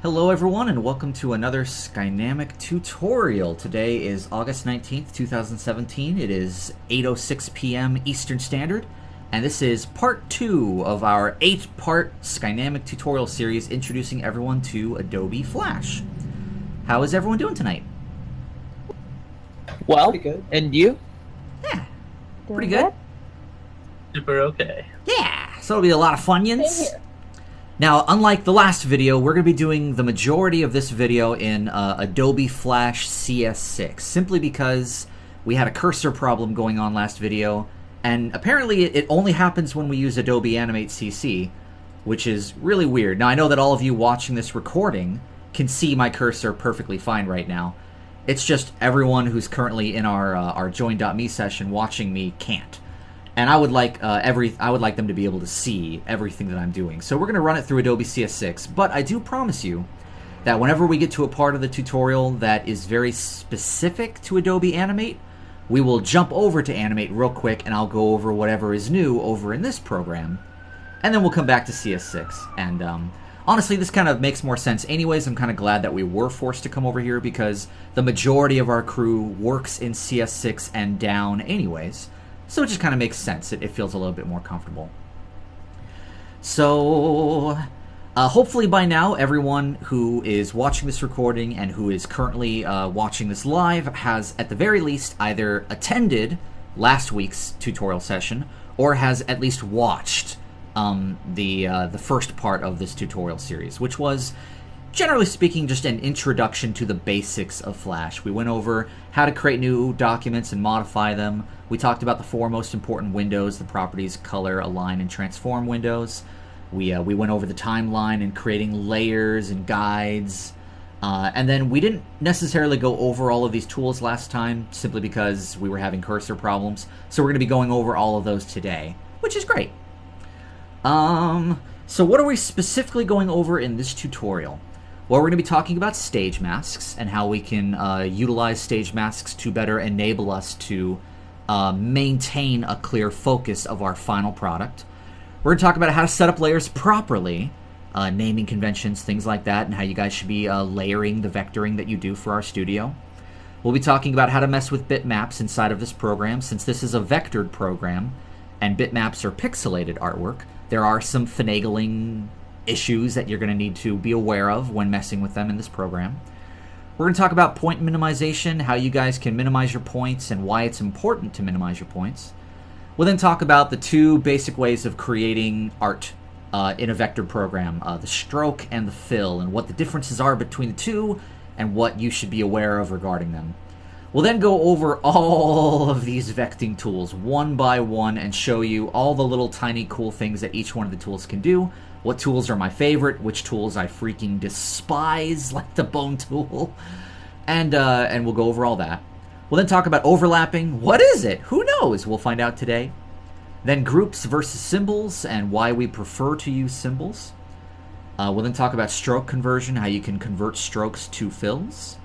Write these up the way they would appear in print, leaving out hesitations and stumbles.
Hello everyone and welcome to another Skynamic tutorial. Today is August 19th, 2017. It is 8:06 p.m. Eastern Standard, and this is part 2 of our 8-part Skynamic tutorial series introducing everyone to Adobe Flash. How is everyone doing tonight? Well, Pretty good. and you? Yeah, pretty good. Super okay. Yeah, so it'll be a lot of funyuns. Same here. Now, unlike the last video, we're going to be doing the majority of this video in Adobe Flash CS6, simply because we had a cursor problem going on last video, and apparently it only happens when we use Adobe Animate CC, which is really weird. Now, I know that all of you watching this recording can see my cursor perfectly fine right now. It's just everyone who's currently in our join.me session watching me can't. And I would like them to be able to see everything that I'm doing. So we're going to run it through Adobe CS6, but I do promise you that whenever we get to a part of the tutorial that is very specific to Adobe Animate, we will jump over to Animate real quick and I'll go over whatever is new over in this program, and then we'll come back to CS6. And honestly, this kind of makes more sense anyways. I'm kind of glad that we were forced to come over here because the majority of our crew works in CS6 and down anyways. So it just kind of makes sense. It feels a little bit more comfortable. So hopefully by now, everyone who is watching this recording and who is currently watching this live has at the very least either attended last week's tutorial session or has at least watched the first part of this tutorial series, which was, generally speaking, just an introduction to the basics of Flash. We went over how to create new documents and modify them. We talked about the 4 most important windows, the properties, color, align, and transform windows. We went over the timeline and creating layers and guides. And then we didn't necessarily go over all of these tools last time, simply because we were having cursor problems. So we're going to be going over all of those today, which is great. So what are we specifically going over in this tutorial? Well, we're going to be talking about stage masks and how we can utilize stage masks to better enable us to maintain a clear focus of our final product. We're going to talk about how to set up layers properly, naming conventions, things like that, and how you guys should be layering the vectoring that you do for our studio. We'll be talking about how to mess with bitmaps inside of this program. Since this is a vectored program and bitmaps are pixelated artwork, there are some finagling issues that you're going to need to be aware of when messing with them in this program. We're going to talk about point minimization, how you guys can minimize your points and why it's important to minimize your points. We'll then talk about the 2 basic ways of creating art in a vector program, the stroke and the fill, and what the differences are between the 2 and what you should be aware of regarding them. We'll then go over all of these vecting tools one by one and show you all the little tiny cool things that each one of the tools can do. What tools are my favorite, which tools I freaking despise, like the bone tool, and we'll go over all that. We'll then talk about overlapping. What is it? Who knows? We'll find out today. Then groups versus symbols and why we prefer to use symbols. We'll then talk about stroke conversion, how you can convert strokes to fills.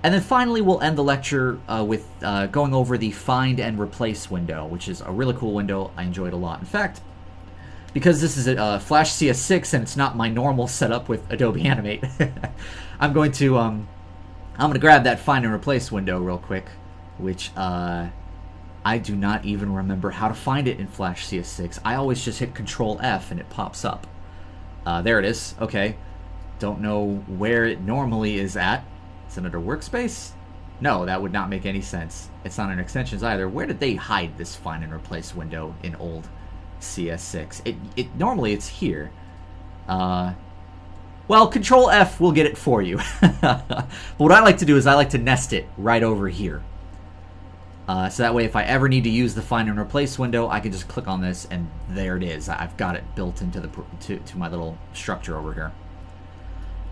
And then finally, we'll end the lecture with going over the find and replace window, which is a really cool window. I enjoyed a lot. In fact, because this is a Flash CS6 and it's not my normal setup with Adobe Animate, I'm going to grab that find and replace window real quick, which I do not even remember how to find it in Flash CS6. I always just hit Control F and it pops up. There it is. Okay. Don't know where it normally is at. Is it under Workspace? No, that would not make any sense. It's not in Extensions either. Where did they hide this find and replace window in old CS6? It normally it's here. Well, Control F will get it for you. But what I like to do is I like to nest it right over here. So that way if I ever need to use the find and replace window, I can just click on this and there it is. I've got it built into to my little structure over here.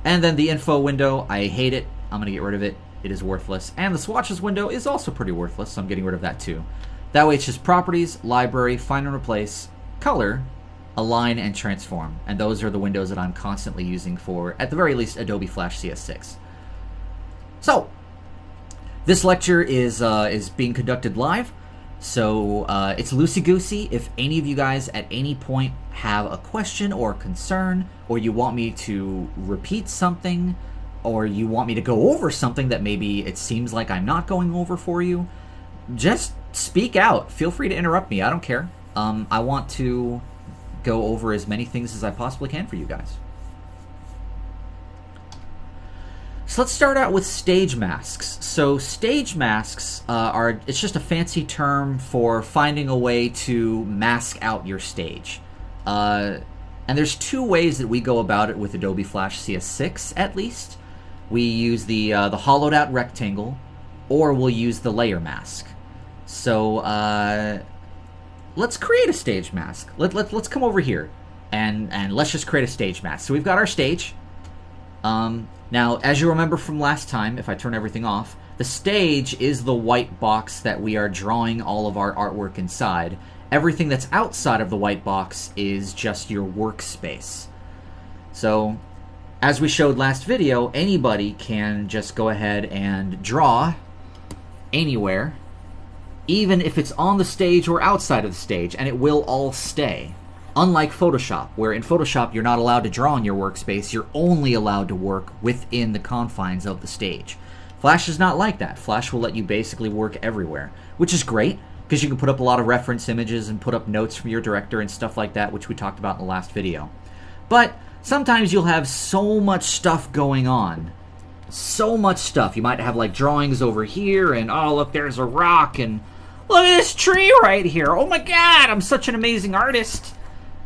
And then the info window, I hate it. I'm going to get rid of it. It is worthless. And the swatches window is also pretty worthless, so I'm getting rid of that too. That way it's just properties, library, find and replace, color, align, and transform. And those are the windows that I'm constantly using for, at the very least, Adobe Flash CS6. So, this lecture is being conducted live. So it's loosey-goosey. If any of you guys at any point have a question or a concern, or you want me to repeat something, or you want me to go over something that maybe it seems like I'm not going over for you, just speak out. Feel free to interrupt me. I don't care. I want to go over as many things as I possibly can for you guys. So let's start out with stage masks. So stage masks it's just a fancy term for finding a way to mask out your stage. And there's two ways that we go about it with Adobe Flash CS6, at least. We use the hollowed out rectangle, or we'll use the layer mask. So let's create a stage mask. Let's come over here and let's just create a stage mask. So we've got our stage. Now, as you remember from last time, if I turn everything off, the stage is the white box that we are drawing all of our artwork inside. Everything that's outside of the white box is just your workspace. So, as we showed last video, anybody can just go ahead and draw anywhere, even if it's on the stage or outside of the stage, and it will all stay. Unlike Photoshop, where in Photoshop you're not allowed to draw on your workspace, you're only allowed to work within the confines of the stage. Flash is not like that. Flash will let you basically work everywhere, which is great, because you can put up a lot of reference images and put up notes from your director and stuff like that, which we talked about in the last video. But sometimes you'll have so much stuff going on. So much stuff. You might have like drawings over here, and oh look, there's a rock, and look at this tree right here. Oh my god, I'm such an amazing artist.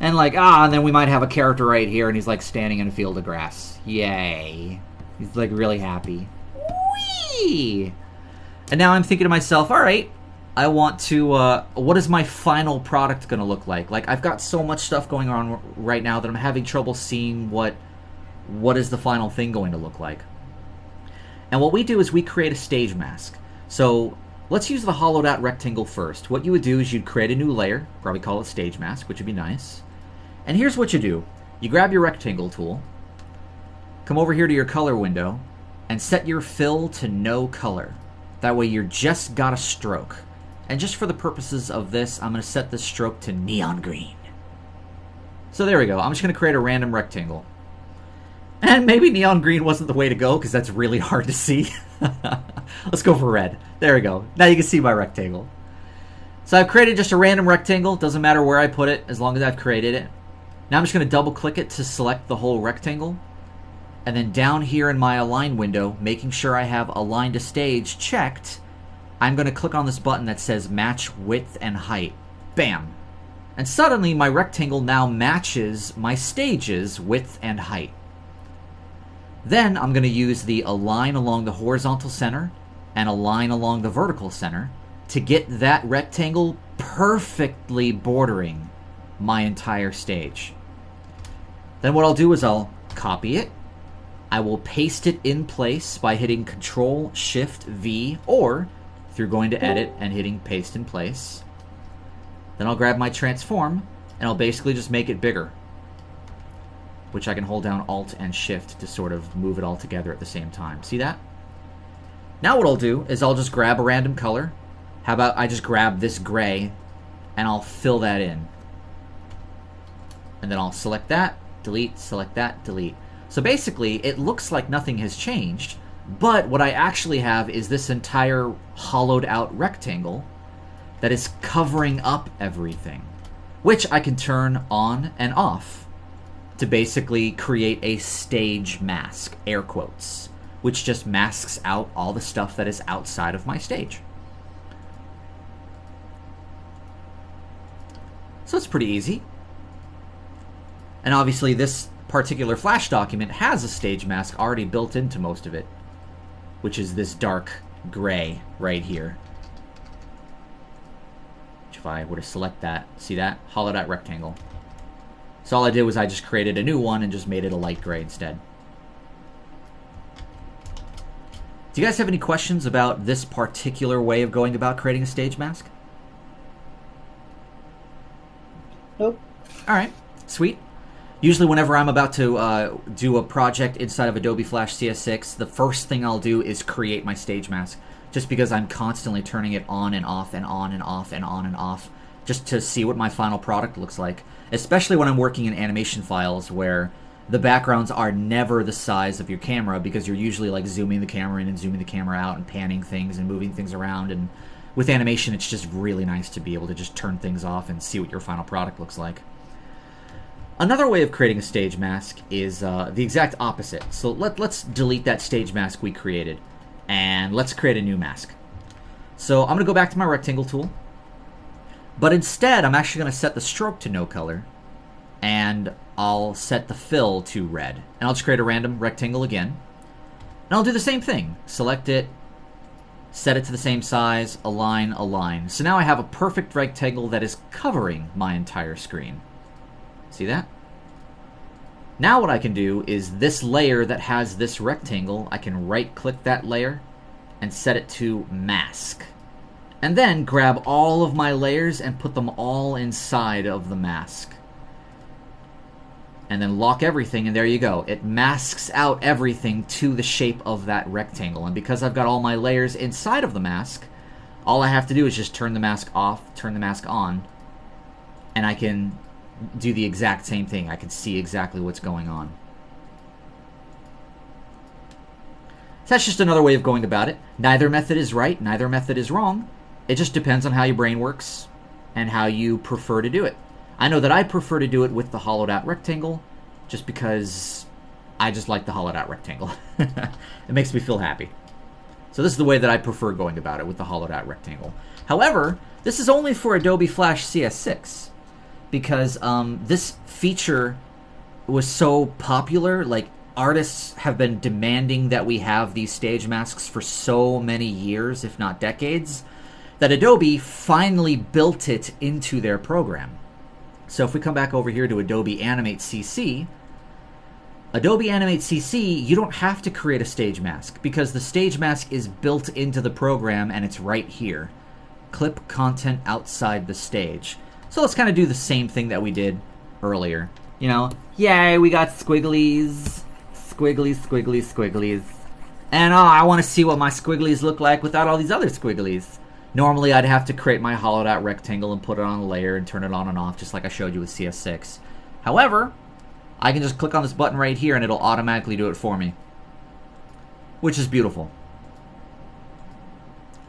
And like, and then we might have a character right here, and he's like standing in a field of grass. Yay. He's like really happy. Whee! And now I'm thinking to myself, alright, I want to, what is my final product going to look like? Like, I've got so much stuff going on right now that I'm having trouble seeing what is the final thing going to look like. And what we do is we create a stage mask. So let's use the hollowed out rectangle first. What you would do is you'd create a new layer, probably call it stage mask, which would be nice. And here's what you do. You grab your rectangle tool, come over here to your color window, and set your fill to no color. That way you're just got a stroke. And just for the purposes of this, I'm going to set this stroke to neon green. So there we go. I'm just going to create a random rectangle. And maybe neon green wasn't the way to go, because that's really hard to see. Let's go for red. There we go. Now you can see my rectangle. So I've created just a random rectangle. Doesn't matter where I put it, as long as I've created it. Now I'm just going to double click it to select the whole rectangle. And then down here in my align window, making sure I have align to stage checked, I'm going to click on this button that says match width and height. Bam. And suddenly my rectangle now matches my stage's width and height. Then I'm going to use the align along the horizontal center and align along the vertical center to get that rectangle perfectly bordering my entire stage. Then what I'll do is I'll copy it. I will paste it in place by hitting Control-Shift-V, or through going to Edit and hitting Paste in Place. Then I'll grab my transform and I'll basically just make it bigger, which I can hold down Alt and Shift to sort of move it all together at the same time. See that? Now what I'll do is I'll just grab a random color. How about I just grab this gray and I'll fill that in. And then I'll select that, delete, select that, delete. So basically, it looks like nothing has changed, but what I actually have is this entire hollowed out rectangle that is covering up everything, which I can turn on and off to basically create a stage mask, air quotes, which just masks out all the stuff that is outside of my stage. So it's pretty easy. And obviously this particular Flash document has a stage mask already built into most of it, which is this dark gray right here. Which if I were to select that, see that? Hollowed out rectangle. So all I did was I just created a new one and just made it a light gray instead. Do you guys have any questions about this particular way of going about creating a stage mask? Nope. Alright, sweet. Usually whenever I'm about to do a project inside of Adobe Flash CS6, the first thing I'll do is create my stage mask. just because I'm constantly turning it on and off and on and off and on and off just to see what my final product looks like, especially when I'm working in animation files where the backgrounds are never the size of your camera, because you're usually like zooming the camera in and zooming the camera out and panning things and moving things around. And with animation, it's just really nice to be able to just turn things off and see what your final product looks like. Another way of creating a stage mask is the exact opposite. So let's delete that stage mask we created, and let's create a new mask. So I'm going to go back to my rectangle tool, but instead I'm actually going to set the stroke to no color, and I'll set the fill to red. And I'll just create a random rectangle again. And I'll do the same thing. Select it, set it to the same size, align, align. So now I have a perfect rectangle that is covering my entire screen. See that? Now what I can do is this layer that has this rectangle, I can right-click that layer and set it to mask. And then grab all of my layers and put them all inside of the mask. And then lock everything, and there you go. It masks out everything to the shape of that rectangle. And because I've got all my layers inside of the mask, all I have to do is just turn the mask off, turn the mask on, and I can do the exact same thing. I can see exactly what's going on. So that's just another way of going about it. Neither method is right, neither method is wrong. It just depends on how your brain works and how you prefer to do it. I know that I prefer to do it with the hollowed out rectangle just because I just like the hollowed out rectangle. It makes me feel happy. So this is the way that I prefer going about it, with the hollowed out rectangle. However, this is only for Adobe Flash CS6 because this feature was so popular. Like, artists have been demanding that we have these stage masks for so many years, if not decades, that Adobe finally built it into their program. So if we come back over here to Adobe Animate CC, Adobe Animate CC, you don't have to create a stage mask because the stage mask is built into the program and it's right here. Clip content outside the stage. So let's kind of do the same thing that we did earlier. You know, yay, we got squigglies, squigglies, squigglies, squigglies. And oh, I want to see what my squigglies look like without all these other squigglies. Normally, I'd have to create my hollowed out rectangle and put it on a layer and turn it on and off, just like I showed you with CS6. However, I can just click on this button right here and it'll automatically do it for me, which is beautiful.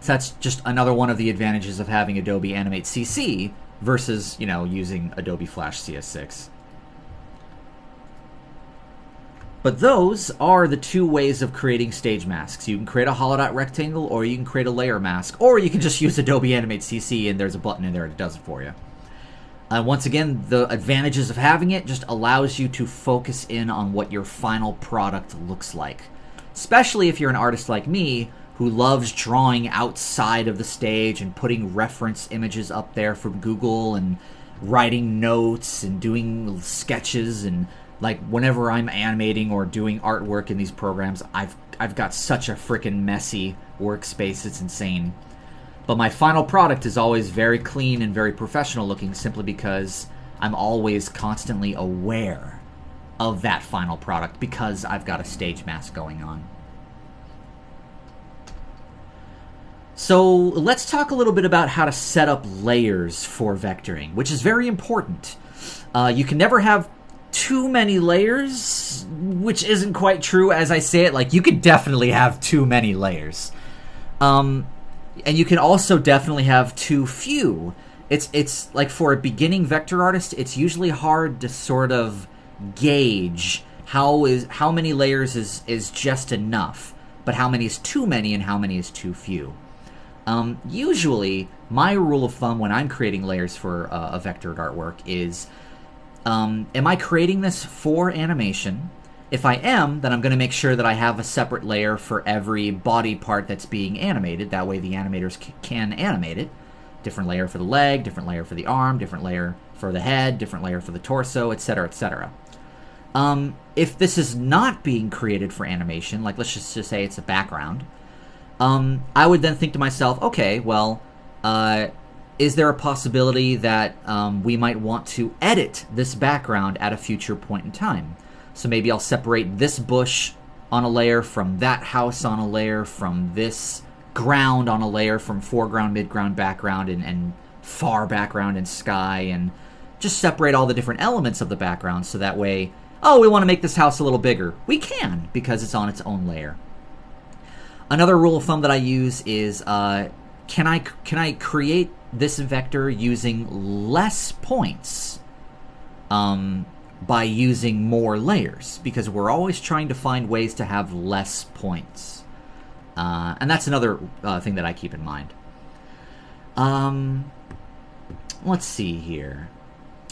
So that's just another one of the advantages of having Adobe Animate CC versus, you know, using Adobe Flash CS6. But those are the two ways of creating stage masks. You can create a hollowed out rectangle, or you can create a layer mask, or you can just use Adobe Animate CC and there's a button in there that does it for you. Once again, the advantages of having it just allows you to focus in on what your final product looks like. Especially if you're an artist like me who loves drawing outside of the stage and putting reference images up there from Google and writing notes and doing sketches, and like whenever I'm animating or doing artwork in these programs, I've got such a freaking messy workspace, it's insane. But my final product is always very clean and very professional looking, simply because I'm always constantly aware of that final product because I've got a stage mask going on. So let's talk a little bit about how to set up layers for vectoring, which is very important. You can never have too many layers, which isn't quite true as I say it. Like, you could definitely have too many layers. And you can also definitely have too few. It's like, for a beginning vector artist, it's usually hard to sort of gauge how many layers is just enough, but how many is too many and how many is too few. Usually, my rule of thumb when I'm creating layers for a vectored artwork is, am I creating this for animation? If I am, then I'm going to make sure that I have a separate layer for every body part that's being animated. That way the animators can animate it. Different layer for the leg, different layer for the arm, different layer for the head, different layer for the torso, etc., etc. If this is not being created for animation, like let's just say it's a background, I would then think to myself, okay, well, is there a possibility that we might want to edit this background at a future point in time? So maybe I'll separate this bush on a layer from that house on a layer, from this ground on a layer from foreground, midground, background, and far background and sky, and just separate all the different elements of the background so that way, oh, we want to make this house a little bigger. We can, because it's on its own layer. Another rule of thumb that I use is, can I create this vector using less points by using more layers? Because we're always trying to find ways to have less points. And that's another thing that I keep in mind. Let's see here.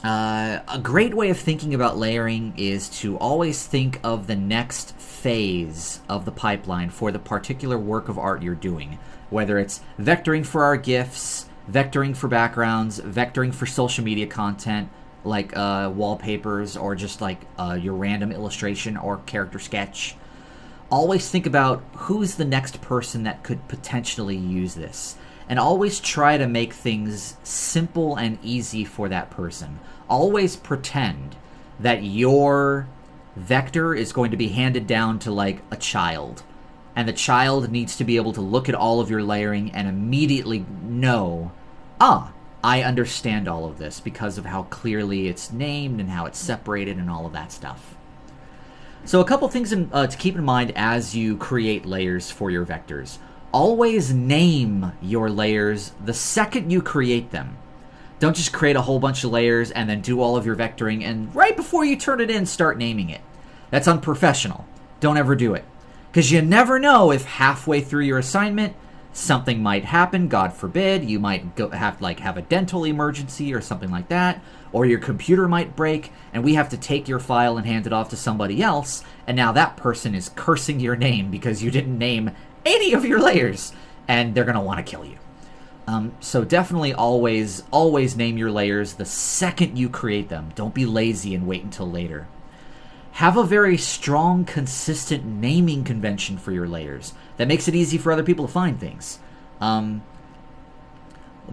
A great way of thinking about layering is to always think of the next phase of the pipeline for the particular work of art you're doing. Whether it's vectoring for our GIFs, vectoring for backgrounds, vectoring for social media content, like wallpapers, or just like your random illustration or character sketch. Always think about who's the next person that could potentially use this. And always try to make things simple and easy for that person. Always pretend that your vector is going to be handed down to like a child. And the child needs to be able to look at all of your layering and immediately know, I understand all of this because of how clearly it's named and how it's separated and all of that stuff. So a couple things to keep in mind as you create layers for your vectors. Always name your layers the second you create them. Don't just create a whole bunch of layers and then do all of your vectoring and right before you turn it in, start naming it. That's unprofessional. Don't ever do it. Because you never know if halfway through your assignment, something might happen, God forbid. You might have a dental emergency or something like that. Or your computer might break, and we have to take your file and hand it off to somebody else. And now that person is cursing your name because you didn't name any of your layers, and they're going to want to kill you. So definitely always name your layers the second you create them. Don't be lazy and wait until later. Have a very strong, consistent naming convention for your layers. That makes it easy for other people to find things. The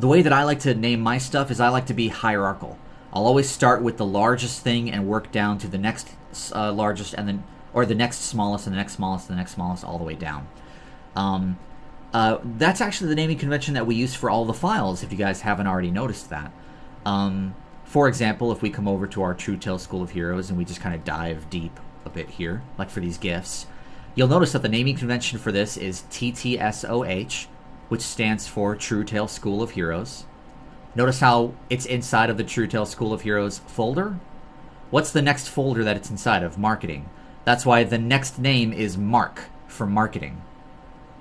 way that I like to name my stuff is I like to be hierarchical. I'll always start with the largest thing and work down to the next largest, and then, or the next smallest, and the next smallest, and the next smallest, all the way down. That's actually the naming convention that we use for all the files, if you guys haven't already noticed that. For example, if we come over to our True Tale School of Heroes and we just kind of dive deep a bit here, like for these GIFs, you'll notice that the naming convention for this is TTSOH, which stands for True Tale School of Heroes. Notice how it's inside of the True Tale School of Heroes folder? What's the next folder that it's inside of? Marketing. That's why the next name is Mark for marketing.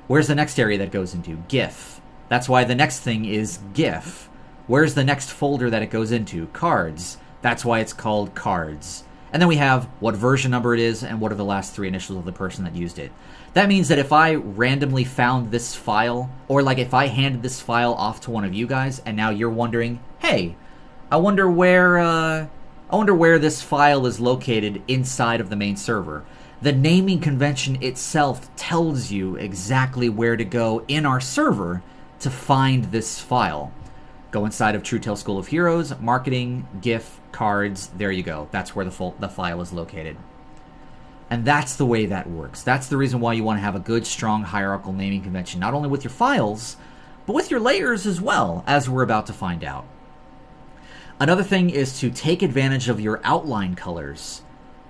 Where's the next area that goes into? GIF. That's why the next thing is GIF. Where's the next folder that it goes into? Cards. That's why it's called Cards. And then we have what version number it is and what are the last three initials of the person that used it. That means that if I randomly found this file, or like if I handed this file off to one of you guys and now you're wondering, hey, I wonder where this file is located inside of the main server. The naming convention itself tells you exactly where to go in our server to find this file. Go inside of True Tale School of Heroes, Marketing, GIF, Cards, there you go. That's where the file is located. And that's the way that works. That's the reason why you want to have a good, strong hierarchical naming convention, not only with your files, but with your layers as well, as we're about to find out. Another thing is to take advantage of your outline colors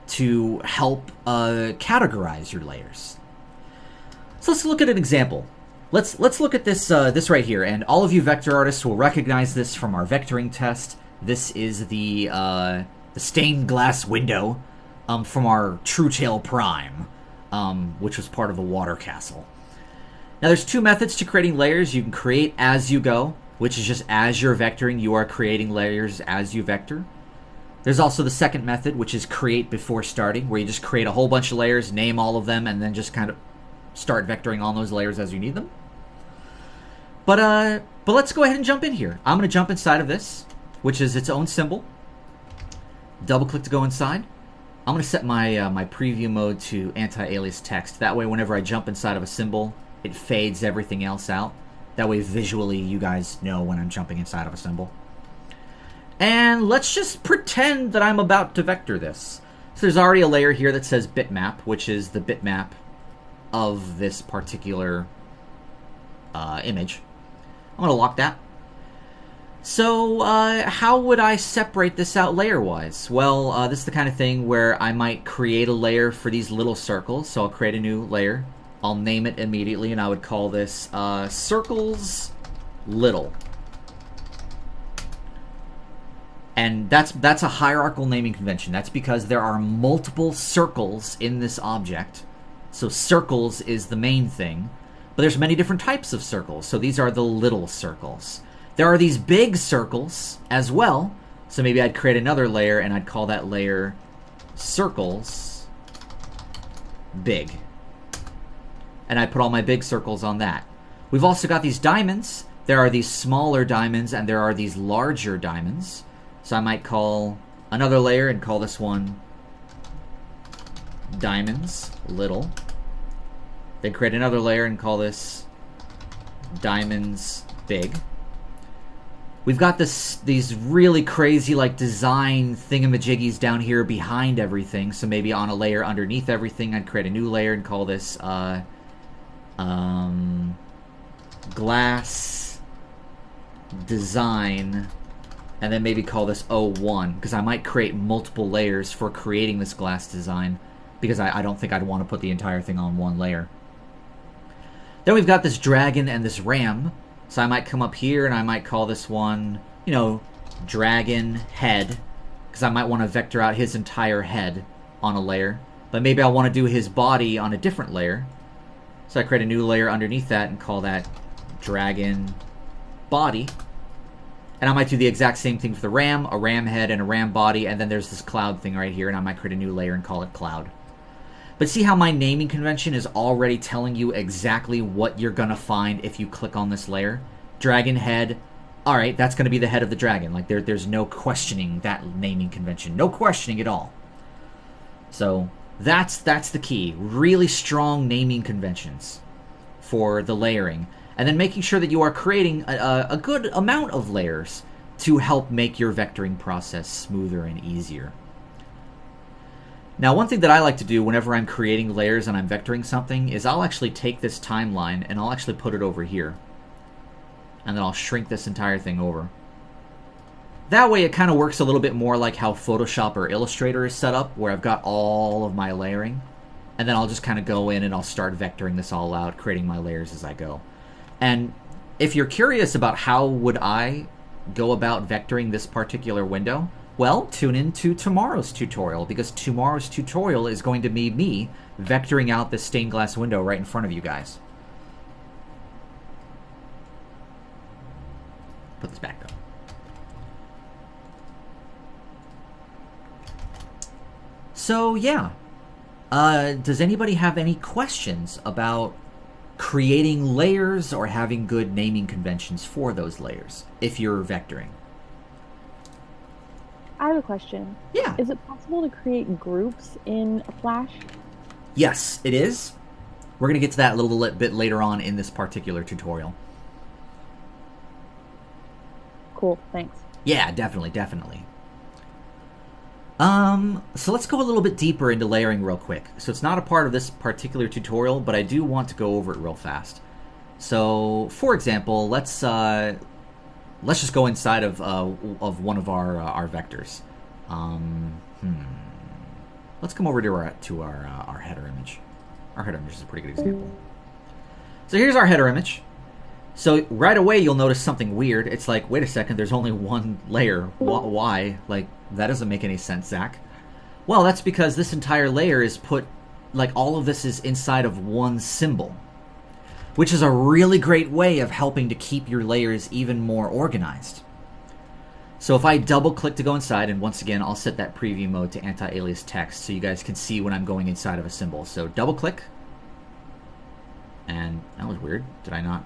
to help categorize your layers. So let's look at an example. Let's look at this this right here, and all of you vector artists will recognize this from our vectoring test. This is the stained glass window from our True Tale Prime, which was part of the water castle. Now there's two methods to creating layers. You can create as you go, which is just as you're vectoring, you are creating layers as you vector. There's also the second method, which is create before starting, where you just create a whole bunch of layers, name all of them, and then just kind of start vectoring on those layers as you need them. But let's go ahead and jump in here. I'm going to jump inside of this, which is its own symbol. Double click to go inside. I'm going to set my my preview mode to anti-alias text. That way, whenever I jump inside of a symbol, it fades everything else out. That way, visually, you guys know when I'm jumping inside of a symbol. And let's just pretend that I'm about to vector this. So there's already a layer here that says bitmap, which is the bitmap of this particular image. I'm going to lock that. So how would I separate this out layer-wise? Well, this is the kind of thing where I might create a layer for these little circles. So I'll create a new layer. I'll name it immediately, and I would call this circles little. And that's a hierarchical naming convention. That's because there are multiple circles in this object. So circles is the main thing. But there's many different types of circles. So these are the little circles. There are these big circles as well. So maybe I'd create another layer, and I'd call that layer circles big. And I put all my big circles on that. We've also got these diamonds. There are these smaller diamonds, and there are these larger diamonds. So I might call another layer and call this one diamonds little. Then create another layer and call this diamonds big. We've got these really crazy like design thingamajiggies down here behind everything. So maybe on a layer underneath everything, I'd create a new layer and call this glass design, and then maybe call this O1, because I might create multiple layers for creating this glass design, because I don't think I'd want to put the entire thing on one layer. Then we've got this dragon and this ram. So I might come up here and I might call this one, you know, dragon head, because I might want to vector out his entire head on a layer. But maybe I want to do his body on a different layer. So I create a new layer underneath that and call that dragon body. And I might do the exact same thing for the ram, a ram head and a ram body, and then there's this cloud thing right here, and I might create a new layer and call it cloud. But see how my naming convention is already telling you exactly what you're going to find if you click on this layer? Dragon head. All right, that's going to be the head of the dragon. Like there's no questioning that naming convention. No questioning at all. So that's the key. Really strong naming conventions for the layering. And then making sure that you are creating a good amount of layers to help make your vectoring process smoother and easier. Now, one thing that I like to do whenever I'm creating layers and I'm vectoring something is I'll actually take this timeline and I'll actually put it over here. And then I'll shrink this entire thing over. That way it kind of works a little bit more like how Photoshop or Illustrator is set up, where I've got all of my layering. And then I'll just kind of go in and I'll start vectoring this all out, creating my layers as I go. And if you're curious about how would I go about vectoring this particular window, well, tune into tomorrow's tutorial, because tomorrow's tutorial is going to be me vectoring out this stained glass window right in front of you guys. Put this back though. So yeah, does anybody have any questions about creating layers or having good naming conventions for those layers if you're vectoring? I have a question. Yeah. Is it possible to create groups in Flash? Yes, it is. We're going to get to that a little bit later on in this particular tutorial. Cool, thanks. Yeah, definitely. So let's go a little bit deeper into layering real quick. So it's not a part of this particular tutorial, but I do want to go over it real fast. So, for example, let's just go inside of one of our vectors. Let's come over to our header image. Our header image is a pretty good example. So here's our header image. So right away you'll notice something weird. It's like, wait a second, there's only one layer. Why? Like, that doesn't make any sense, Zach. Well, that's because this entire layer is put, like, all of this is inside of one symbol, which is a really great way of helping to keep your layers even more organized. So if I double click to go inside, and once again I'll set that preview mode to anti-alias text so you guys can see when I'm going inside of a symbol. So double click, and that was weird. Did I not?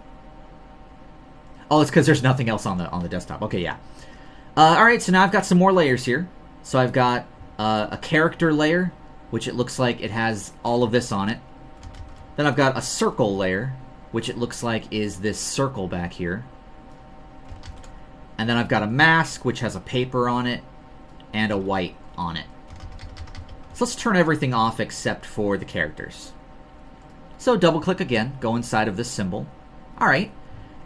Oh, it's because there's nothing else on the desktop. Okay, yeah. All right, so now I've got some more layers here. So I've got a character layer, which it looks like it has all of this on it. Then I've got a circle layer, which it looks like is this circle back here. And then I've got a mask, which has a paper on it and a white on it. So let's turn everything off except for the characters. So double click again, go inside of this symbol. All right.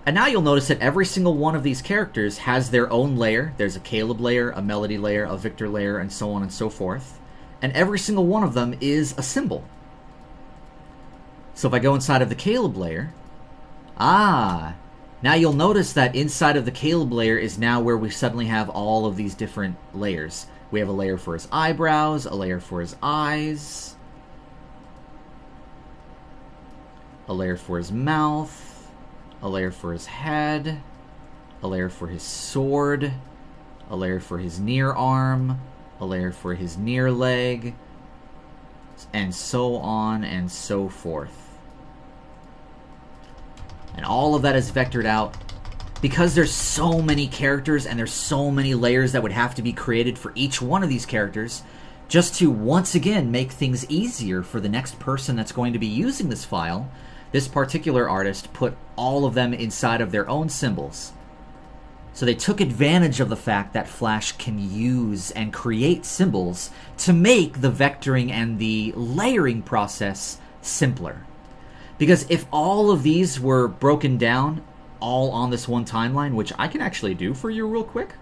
And now you'll notice that every single one of these characters has their own layer. There's a Caleb layer, a Melody layer, a Victor layer, and so on and so forth. And every single one of them is a symbol. So if I go inside of the Caleb layer, now you'll notice that inside of the Caleb layer is now where we suddenly have all of these different layers. We have a layer for his eyebrows, a layer for his eyes, a layer for his mouth, a layer for his head, a layer for his sword, a layer for his near arm, a layer for his near leg, and so on and so forth. And all of that is vectored out. Because there's so many characters and there's so many layers that would have to be created for each one of these characters, just to once again make things easier for the next person that's going to be using this file, this particular artist put all of them inside of their own symbols. So they took advantage of the fact that Flash can use and create symbols to make the vectoring and the layering process simpler. Because if all of these were broken down all on this one timeline, which I can actually do for you real quick,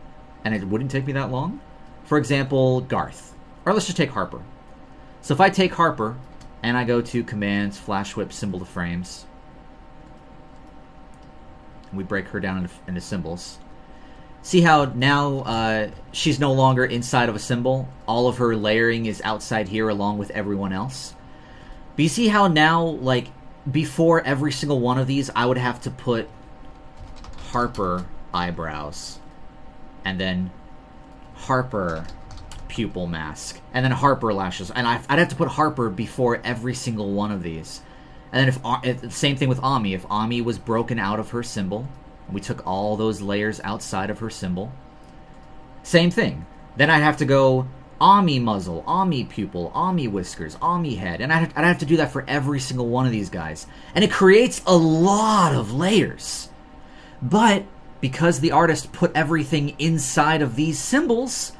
and it wouldn't take me that long. For example, Garth. Or let's just take Harper. So if I take Harper, and I go to Commands, Flash Whip, Symbol to Frames, and we break her down into symbols. See how now she's no longer inside of a symbol? All of her layering is outside here along with everyone else. But you see how now, like, before every single one of these, I would have to put Harper eyebrows, and then Harper pupil mask, and then Harper lashes, and I'd have to put Harper before every single one of these. And then if same thing with Ami. If Ami was broken out of her symbol, and we took all those layers outside of her symbol, same thing. Then I'd have to go Ami muzzle, Ami pupil, Ami whiskers, Ami head, and I'd have to do that for every single one of these guys. And it creates a lot of layers. But because the artist put everything inside of these symbols,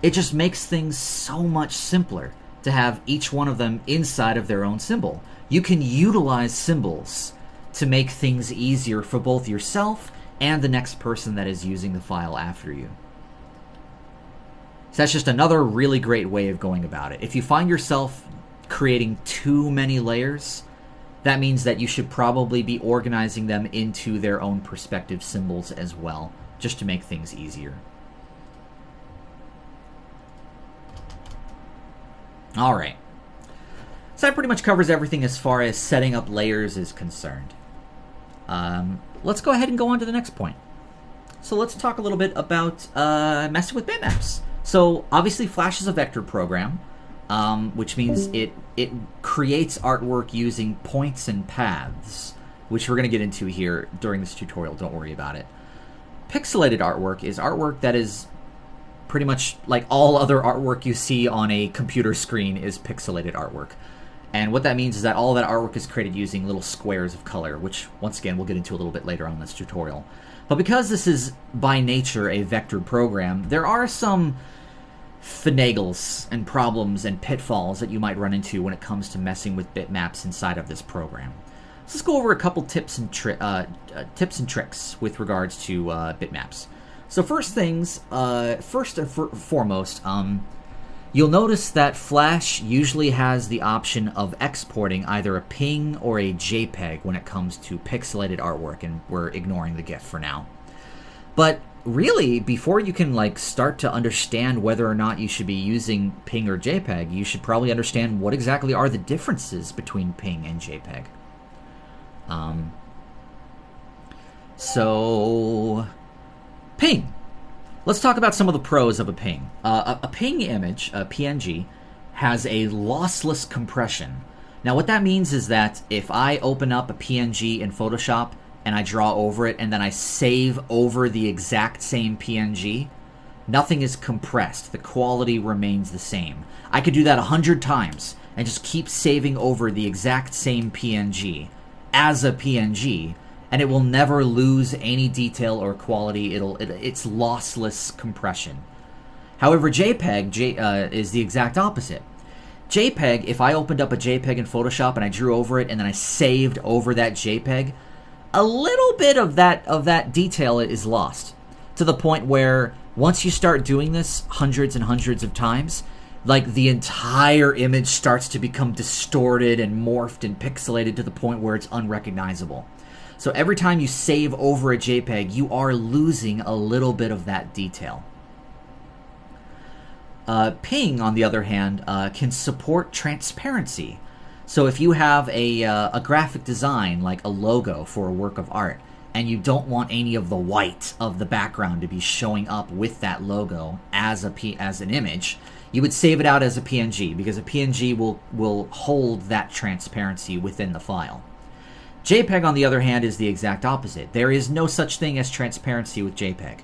it just makes things so much simpler to have each one of them inside of their own symbol. You can utilize symbols to make things easier for both yourself and the next person that is using the file after you. So that's just another really great way of going about it. If you find yourself creating too many layers, that means that you should probably be organizing them into their own perspective symbols as well, just to make things easier. Alright. So that pretty much covers everything as far as setting up layers is concerned. Let's go ahead and go on to the next point. So let's talk a little bit about messing with bitmaps. So obviously Flash is a vector program, which means it creates artwork using points and paths, which we're going to get into here during this tutorial. Don't worry about it. Pixelated artwork is artwork that is pretty much like all other artwork you see on a computer screen is pixelated artwork. And what that means is that all that artwork is created using little squares of color, which, once again, we'll get into a little bit later on in this tutorial. But because this is, by nature, a vector program, there are some finagles and problems and pitfalls that you might run into when it comes to messing with bitmaps inside of this program. So let's go over a couple tips and tricks with regards to bitmaps. So first and foremost, you'll notice that Flash usually has the option of exporting either a PNG or a JPEG when it comes to pixelated artwork, and we're ignoring the GIF for now. But really, before you can start to understand whether or not you should be using PNG or JPEG, you should probably understand what exactly are the differences between PNG and JPEG. So PNG. Let's talk about some of the pros of a PNG. A PNG image, a PNG, has a lossless compression. Now what that means is that if I open up a PNG in Photoshop and I draw over it and then I save over the exact same PNG, nothing is compressed. The quality remains the same. I could do that 100 times and just keep saving over the exact same PNG as a PNG, and it will never lose any detail or quality. It's lossless compression. However, JPEG is the exact opposite. JPEG, if I opened up a JPEG in Photoshop and I drew over it and then I saved over that JPEG, a little bit of that detail is lost, to the point where once you start doing this hundreds and hundreds of times, like the entire image starts to become distorted and morphed and pixelated to the point where it's unrecognizable. So every time you save over a JPEG, you are losing a little bit of that detail. Ping, on the other hand, can support transparency. So if you have a graphic design, like a logo for a work of art, and you don't want any of the white of the background to be showing up with that logo as an image, you would save it out as a PNG, because a PNG will hold that transparency within the file. JPEG, on the other hand, is the exact opposite. There is no such thing as transparency with JPEG.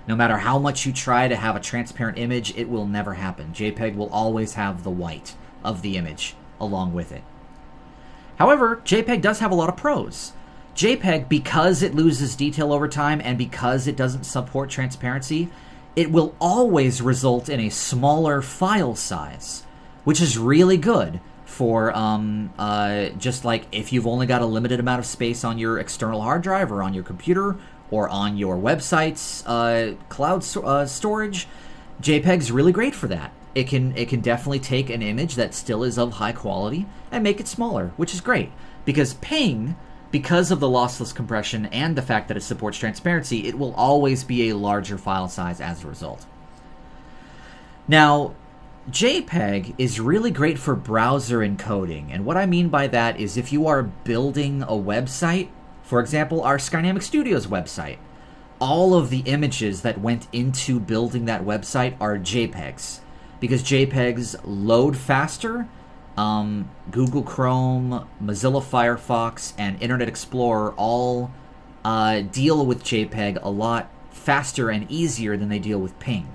No matter how much you try to have a transparent image, it will never happen. JPEG will always have the white of the image along with it. However, JPEG does have a lot of pros. JPEG, because it loses detail over time and because it doesn't support transparency, it will always result in a smaller file size, which is really good for just like if you've only got a limited amount of space on your external hard drive or on your computer or on your website's cloud storage. JPEG's really great for that. It can definitely take an image that still is of high quality and make it smaller, which is great, because Ping, because of the lossless compression and the fact that it supports transparency, it will always be a larger file size as a result. Now, JPEG is really great for browser encoding, and what I mean by that is if you are building a website, for example, our Skynamic Studios website, all of the images that went into building that website are JPEGs, because JPEGs load faster. Google Chrome, Mozilla Firefox, and Internet Explorer all deal with JPEG a lot faster and easier than they deal with Ping.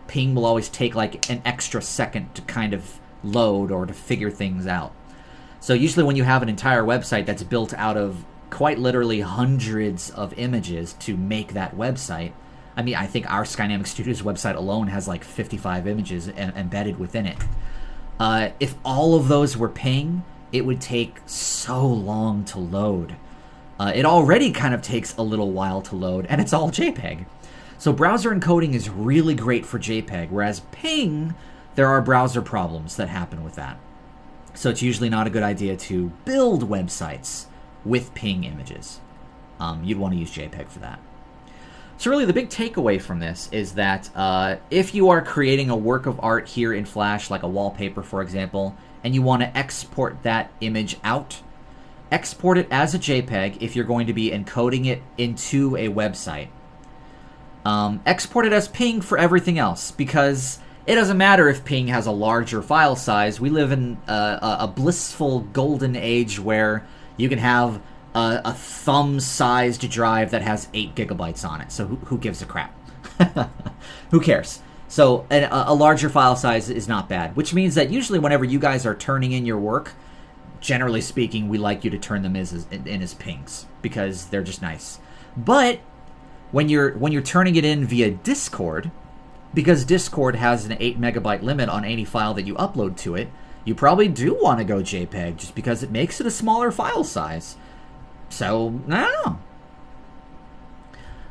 Ping will always take like an extra second to kind of load or to figure things out. So usually when you have an entire website that's built out of quite literally hundreds of images to make that website, I mean, I think our Skynamic Studios website alone has like 55 images embedded within it. If all of those were Ping, it would take so long to load. It already kind of takes a little while to load, and it's all JPEG. So browser encoding is really great for JPEG, whereas Ping, there are browser problems that happen with that. So it's usually not a good idea to build websites with Ping images. You'd want to use JPEG for that. So really the big takeaway from this is that if you are creating a work of art here in Flash, like a wallpaper for example, and you want to export that image out, export it as a JPEG if you're going to be encoding it into a website. Export it as Ping for everything else, because it doesn't matter if Ping has a larger file size. We live in a blissful golden age where you can have a thumb-sized drive that has 8 gigabytes on it. So who gives a crap? Who cares? So a larger file size is not bad, which means that usually whenever you guys are turning in your work, generally speaking, we like you to turn them in as Pings, because they're just nice. But when you're turning it in via Discord, because Discord has an 8 megabyte limit on any file that you upload to it, you probably do want to go JPEG just because it makes it a smaller file size. So, I don't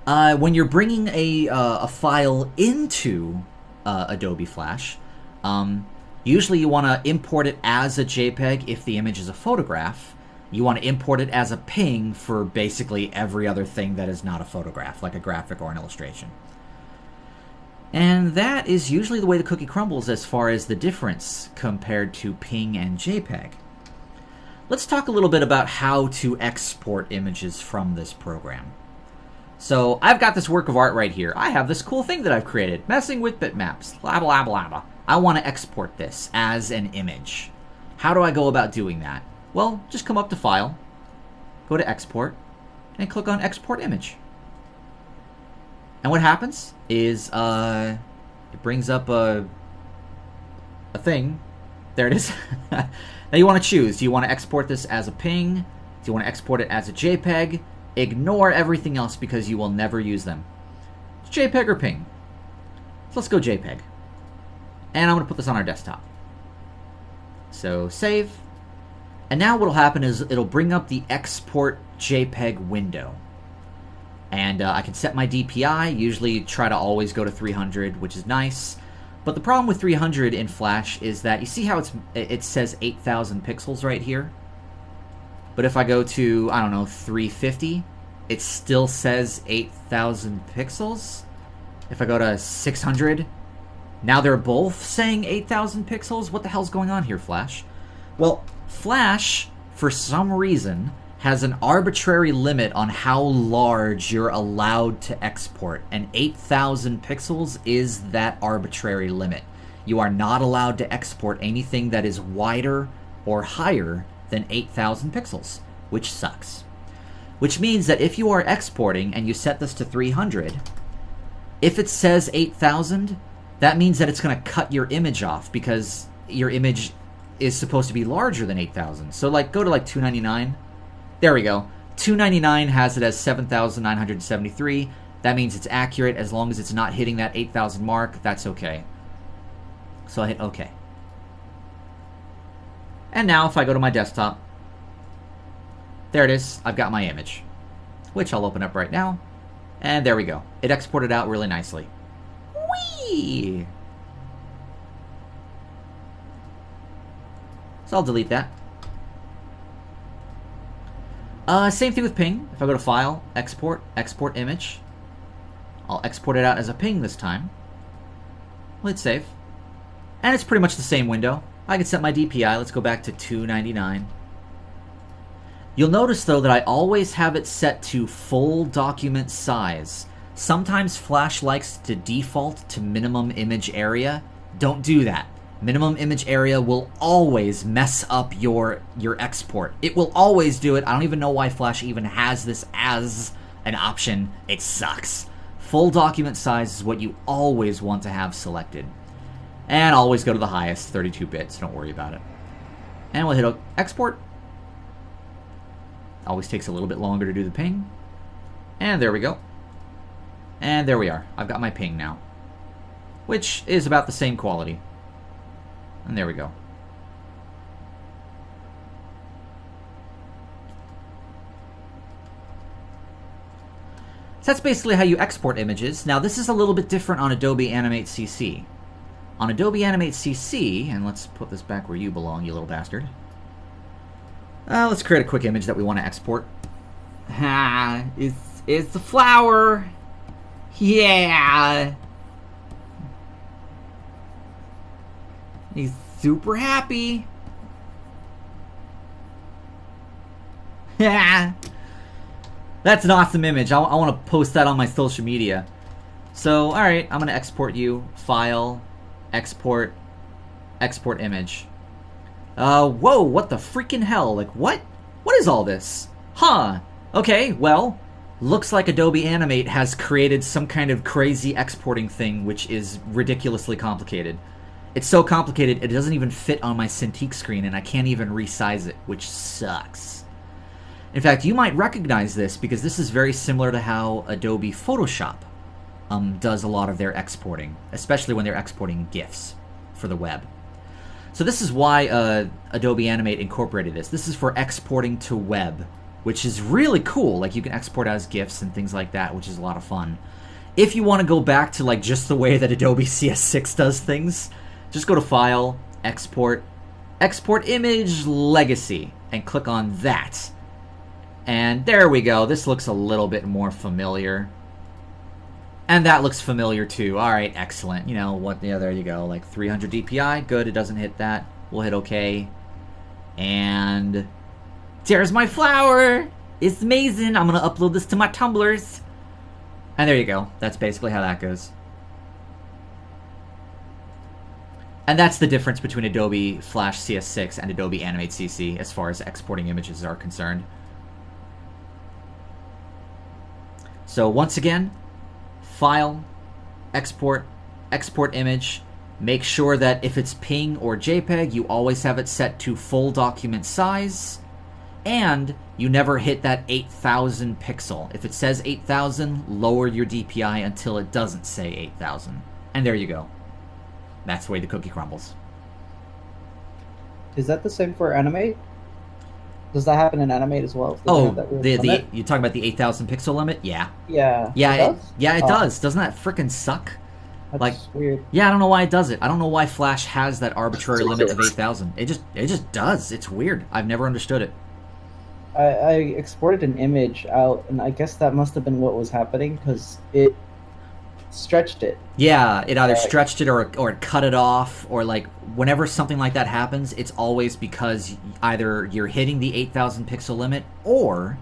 know. When you're bringing a file into Adobe Flash, usually you want to import it as a JPEG if the image is a photograph. You want to import it as a Ping for basically every other thing that is not a photograph, like a graphic or an illustration. And that is usually the way the cookie crumbles as far as the difference compared to Ping and JPEG. Let's talk a little bit about how to export images from this program. So I've got this work of art right here. I have this cool thing that I've created, messing with bitmaps, blah, blah, blah, blah. I want to export this as an image. How do I go about doing that? Well, just come up to File, go to Export, and click on Export Image. And what happens is it brings up a thing. There it is. Now you want to choose. Do you want to export this as a Ping? Do you want to export it as a JPEG? Ignore everything else because you will never use them. It's JPEG or Ping. So let's go JPEG. And I'm going to put this on our desktop. So save. And now what'll happen is it'll bring up the export JPEG window. And I can set my DPI, usually try to always go to 300, which is nice. But the problem with 300 in Flash is that, you see how it says 8,000 pixels right here? But if I go to, I don't know, 350, it still says 8,000 pixels. If I go to 600, now they're both saying 8,000 pixels? What the hell's going on here, Flash? Well, Flash, for some reason, has an arbitrary limit on how large you're allowed to export, and 8,000 pixels is that arbitrary limit. You are not allowed to export anything that is wider or higher than 8,000 pixels, which sucks. Which means that if you are exporting and you set this to 300, if it says 8,000, that means that it's going to cut your image off, because your image is supposed to be larger than 8,000. So like, go to like 299. There we go. 299 has it as 7,973. That means it's accurate. As long as it's not hitting that 8,000 mark, that's okay. So I hit OK. And now if I go to my desktop, there it is. I've got my image, which I'll open up right now. And there we go. It exported out really nicely. Whee! So I'll delete that. Same thing with ping. If I go to File, Export, Export Image, I'll export it out as a ping this time. We'll hit Save. And it's pretty much the same window. I can set my DPI. Let's go back to 299. You'll notice, though, that I always have it set to full document size. Sometimes Flash likes to default to minimum image area. Don't do that. Minimum image area will always mess up your export. It will always do it. I don't even know why Flash even has this as an option. It sucks. Full document size is what you always want to have selected. And always go to the highest, 32 bits. Don't worry about it. And we'll hit export. Always takes a little bit longer to do the ping. And there we go. And there we are. I've got my ping now, which is about the same quality. And there we go. So that's basically how you export images. Now this is a little bit different on Adobe Animate CC. On Adobe Animate CC, and let's put this back where you belong, you little bastard. Let's create a quick image that we want to export. It's the flower. Yeah. He's super happy. Yeah. That's an awesome image. I want to post that on my social media. So, alright, I'm going to export you. File, export, export image. Whoa, what the freaking hell? Like, what? What is all this? Huh. Okay, well, looks like Adobe Animate has created some kind of crazy exporting thing which is ridiculously complicated. It's so complicated it doesn't even fit on my Cintiq screen, and I can't even resize it, which sucks. In fact, you might recognize this because this is very similar to how Adobe Photoshop does a lot of their exporting, especially when they're exporting GIFs for the web. So this is why Adobe Animate incorporated this. This is for exporting to web, which is really cool. Like, you can export as GIFs and things like that, which is a lot of fun. If you want to go back to like just the way that Adobe CS6 does things, just go to File, Export, Export Image Legacy, and click on that. And there we go. This looks a little bit more familiar. And that looks familiar too. Alright, excellent. You know what? Yeah, there you go. Like 300 DPI. Good, it doesn't hit that. We'll hit OK. And there's my flower. It's amazing. I'm going to upload this to my Tumblrs. And there you go. That's basically how that goes. And that's the difference between Adobe Flash CS6 and Adobe Animate CC as far as exporting images are concerned. So once again, File, Export, Export Image. Make sure that if it's PNG or JPEG, you always have it set to full document size. And you never hit that 8,000 pixel. If it says 8,000, lower your DPI until it doesn't say 8,000. And there you go. That's the way the cookie crumbles. Is that the same for Animate? Does that happen in Animate as well? Does it have Oh, that weird the limit? you're talking about the 8,000 pixel limit? Yeah. Yeah, Yeah, it does? yeah, it Oh, does. Doesn't that frickin' suck? Like, that's weird. yeah, I don't know why it does it. I don't know why Flash has that arbitrary limit of 8,000. It just does. It's weird. I've never understood it. I exported an image out, and I guess that must have been what was happening because it stretched it. Yeah, it either Like, stretched it or it cut it off, or like whenever something like that happens, it's always because either you're hitting the 8,000 pixel limit or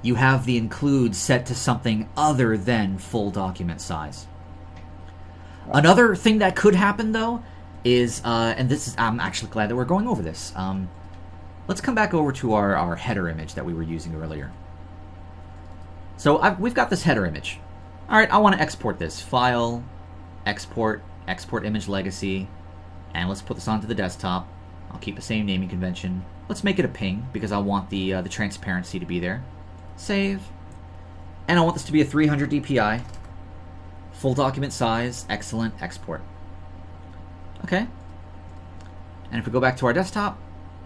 you have the include set to something other than full document size. Another thing that could happen though is, and this is, I'm actually glad that we're going over this. Let's come back over to our header image that we were using earlier. So we've got this header image. All right, I want to export this. File, export, export image legacy, and let's put this onto the desktop. I'll keep the same naming convention. Let's make it a ping because I want the transparency to be there. Save. And I want this to be a 300 dpi. Full document size, excellent, export. Okay. And if we go back to our desktop,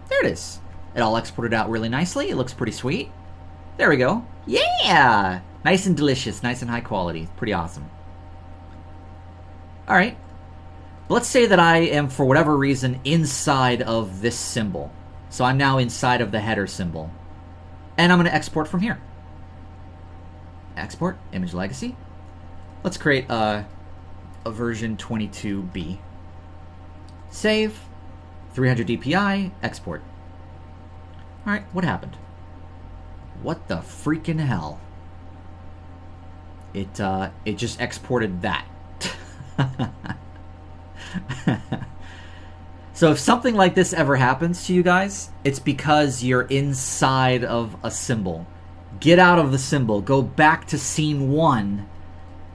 there it is. It all exported out really nicely. It looks pretty sweet. There we go. Yeah! Nice and delicious, nice and high quality. Pretty awesome. Alright. Let's say that I am, for whatever reason, inside of this symbol. So I'm now inside of the header symbol. And I'm going to export from here. Export, image legacy. Let's create a version 22B. Save. 300 dpi, export. Alright, what happened? What the freaking hell? It just exported that. So if something like this ever happens to you guys, it's because you're inside of a symbol. Get out of the symbol, go back to scene 1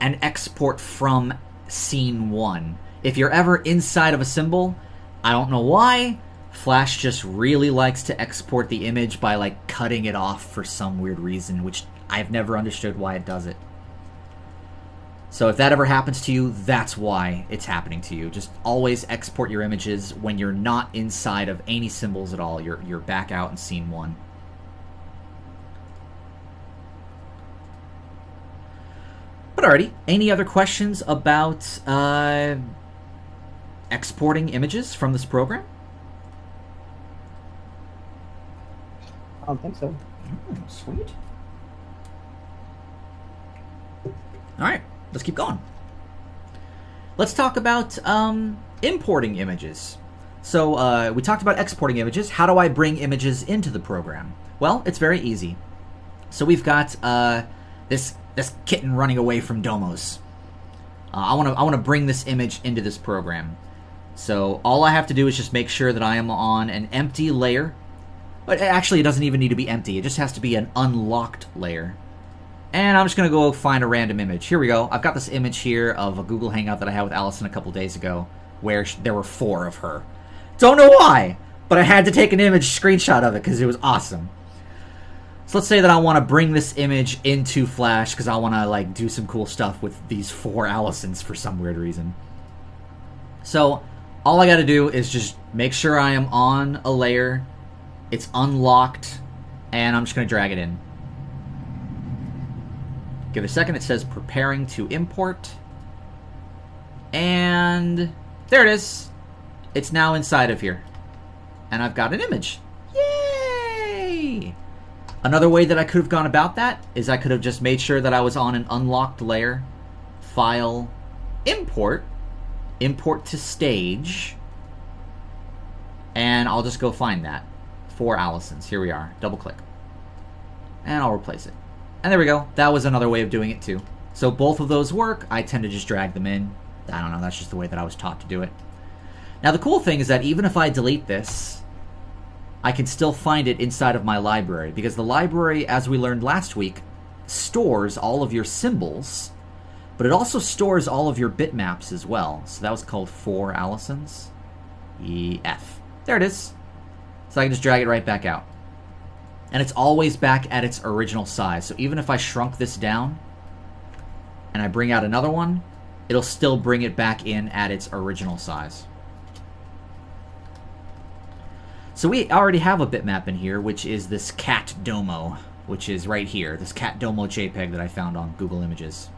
and export from scene 1. If you're ever inside of a symbol, I don't know why, Flash just really likes to export the image by like cutting it off for some weird reason, which I've never understood why it does it. So if that ever happens to you, that's why it's happening to you. Just always export your images when you're not inside of any symbols at all. You're back out in scene 1. But alrighty, any other questions about exporting images from this program? I don't think so. Sweet. Alright, let's keep going. Let's talk about importing images. So we talked about exporting images. How do I bring images into the program? Well, it's very easy. So we've got this kitten running away from Domos. I want to bring this image into this program. So all I have to do is just make sure that I am on an empty layer. But actually, it doesn't even need to be empty. It just has to be an unlocked layer. And I'm just going to go find a random image. Here we go. I've got this image here of a Google Hangout that I had with Allison a couple days ago, where there were 4 of her. Don't know why, but I had to take an image screenshot of it because it was awesome. So let's say that I want to bring this image into Flash because I want to like do some cool stuff with these 4 Allisons for some weird reason. So all I got to do is just make sure I am on a layer. It's unlocked, and I'm just going to drag it in. Give it a second. It says preparing to import. And there it is. It's now inside of here. And I've got an image. Yay! Another way that I could have gone about that is I could have just made sure that I was on an unlocked layer. File, import, import to stage. And I'll just go find that. 4 Allisons. Here we are. Double click. And I'll replace it. And there we go. That was another way of doing it too. So both of those work. I tend to just drag them in. I don't know. That's just the way that I was taught to do it. Now the cool thing is that even if I delete this, I can still find it inside of my library. Because the library, as we learned last week, stores all of your symbols. But it also stores all of your bitmaps as well. So that was called 4 Allisons. EF. There it is. So I can just drag it right back out. And it's always back at its original size. So even if I shrunk this down and I bring out another one, it'll still bring it back in at its original size. So we already have a bitmap in here, which is this cat domo, which is right here, this cat domo JPEG that I found on Google Images.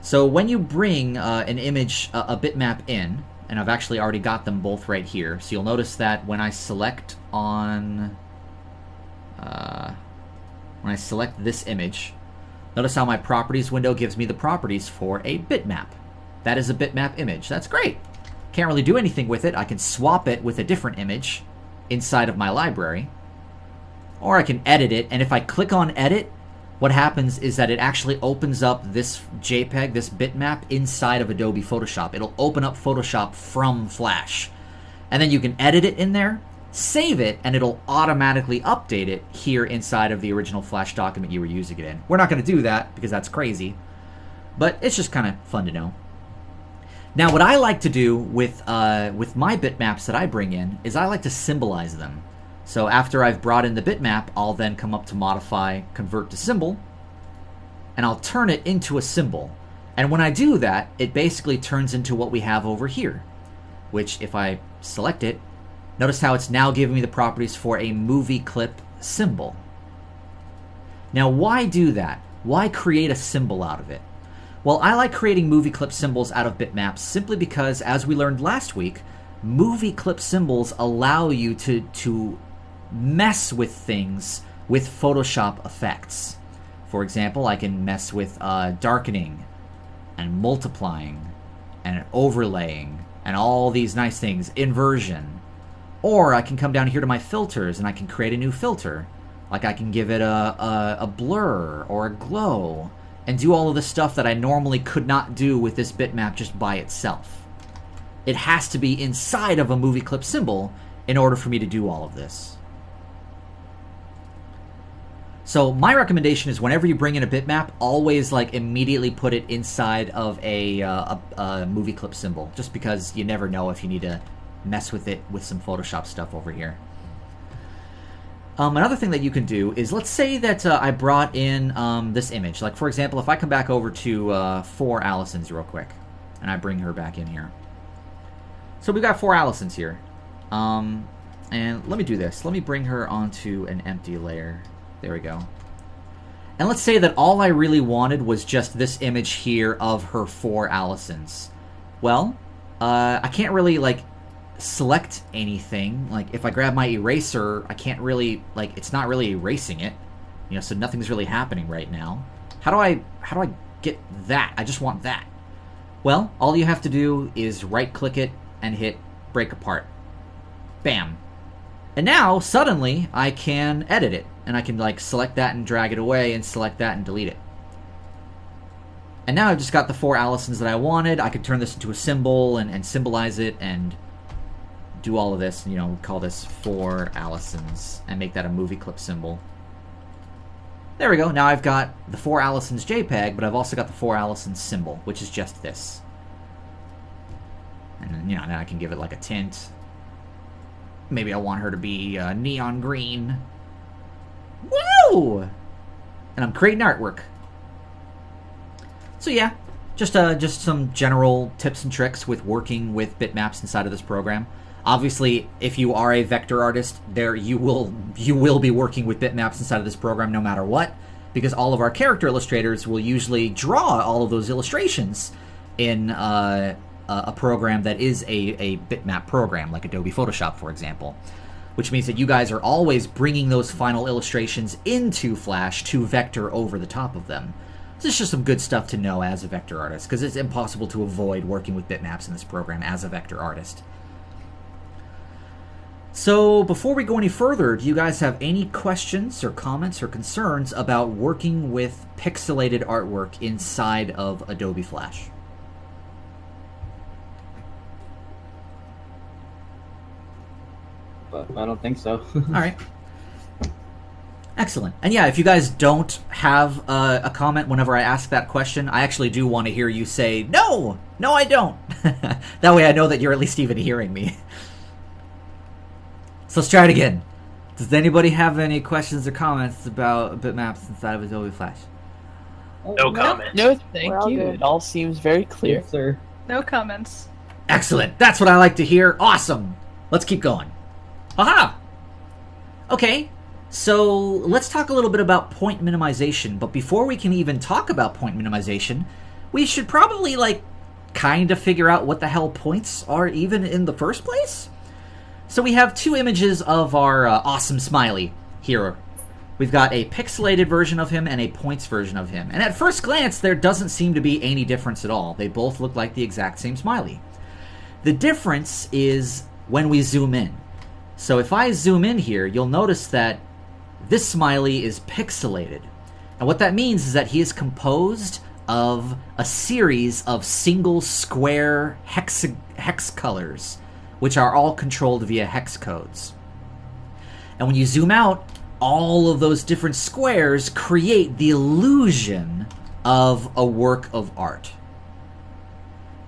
So when you bring an image, a bitmap in, and I've actually already got them both right here, so you'll notice that when I select on, when I select this image, notice how my properties window gives me the properties for a bitmap. That is a bitmap image. That's great. Can't really do anything with it. I can swap it with a different image inside of my library. Or I can edit it, and if I click on edit, what happens is that it actually opens up this JPEG, this bitmap, inside of Adobe Photoshop. It'll open up Photoshop from Flash. And then you can edit it in there, save it, and it'll automatically update it here inside of the original Flash document you were using it in. We're not going to do that because that's crazy, but it's just kind of fun to know. Now, what I like to do with my bitmaps that I bring in is I like to symbolize them. So after I've brought in the bitmap, I'll then come up to modify, convert to symbol, and I'll turn it into a symbol. And when I do that, it basically turns into what we have over here, which if I select it, notice how it's now giving me the properties for a movie clip symbol. Now, why do that? Why create a symbol out of it? Well, I like creating movie clip symbols out of bitmaps simply because, as we learned last week, movie clip symbols allow you to mess with things with Photoshop effects. For example, I can mess with darkening and multiplying and overlaying and all these nice things, inversion. Or I can come down here to my filters and I can create a new filter. Like I can give it a blur or a glow and do all of the stuff that I normally could not do with this bitmap just by itself. It has to be inside of a movie clip symbol in order for me to do all of this. So my recommendation is whenever you bring in a bitmap, always like immediately put it inside of a movie clip symbol, just because you never know if you need to mess with it with some Photoshop stuff over here. Another thing that you can do is, let's say that I brought in this image. Like, for example, if I come back over to 4 Allisons real quick, and I bring her back in here. So we've got 4 Allisons here. And let me do this. Let me bring her onto an empty layer. There we go. And let's say that all I really wanted was just this image here of her 4 Allisons. Well, I can't really, like, select anything. Like, if I grab my eraser, I can't really, like, it's not really erasing it. You know, so nothing's really happening right now. How do I get that? I just want that. Well, all you have to do is right-click it and hit break apart. Bam. And now, suddenly, I can edit it. And I can, like, select that and drag it away and select that and delete it. And now I've just got the 4 Allisons that I wanted. I could turn this into a symbol and symbolize it and do all of this. You know, call this 4 Allisons and make that a movie clip symbol. There we go. Now I've got the 4 Allisons JPEG, but I've also got the 4 Allisons symbol, which is just this. And then, you know, now I can give it like a tint. Maybe I want her to be neon green. Woo! And I'm creating artwork. So yeah, just some general tips and tricks with working with bitmaps inside of this program. Obviously, if you are a vector artist, you will be working with bitmaps inside of this program no matter what, because all of our character illustrators will usually draw all of those illustrations in a program that is a bitmap program, like Adobe Photoshop, for example. Which means that you guys are always bringing those final illustrations into Flash to vector over the top of them. This is just some good stuff to know as a vector artist, because it's impossible to avoid working with bitmaps in this program as a vector artist. So before we go any further, do you guys have any questions or comments or concerns about working with pixelated artwork inside of Adobe Flash? But I don't think so. All right. Excellent. And yeah, if you guys don't have a comment whenever I ask that question, I actually do want to hear you say, no, I don't. That way I know that you're at least even hearing me. So let's try it again. Does anybody have any questions or comments about bitmaps inside of Adobe Flash? No comment. No, thank We're all you. good. It all seems very clear. Yes, sir. No comments. Excellent. That's what I like to hear. Awesome. Let's keep going. Aha! Okay, so let's talk a little bit about point minimization, but before we can even talk about point minimization, we should probably, like, kind of figure out what the hell points are even in the first place? So we have two images of our awesome smiley here. We've got a pixelated version of him and a points version of him. And at first glance, there doesn't seem to be any difference at all. They both look like the exact same smiley. The difference is when we zoom in. So if I zoom in here, you'll notice that this smiley is pixelated. And what that means is that he is composed of a series of single square hex colors, which are all controlled via hex codes. And when you zoom out, all of those different squares create the illusion of a work of art.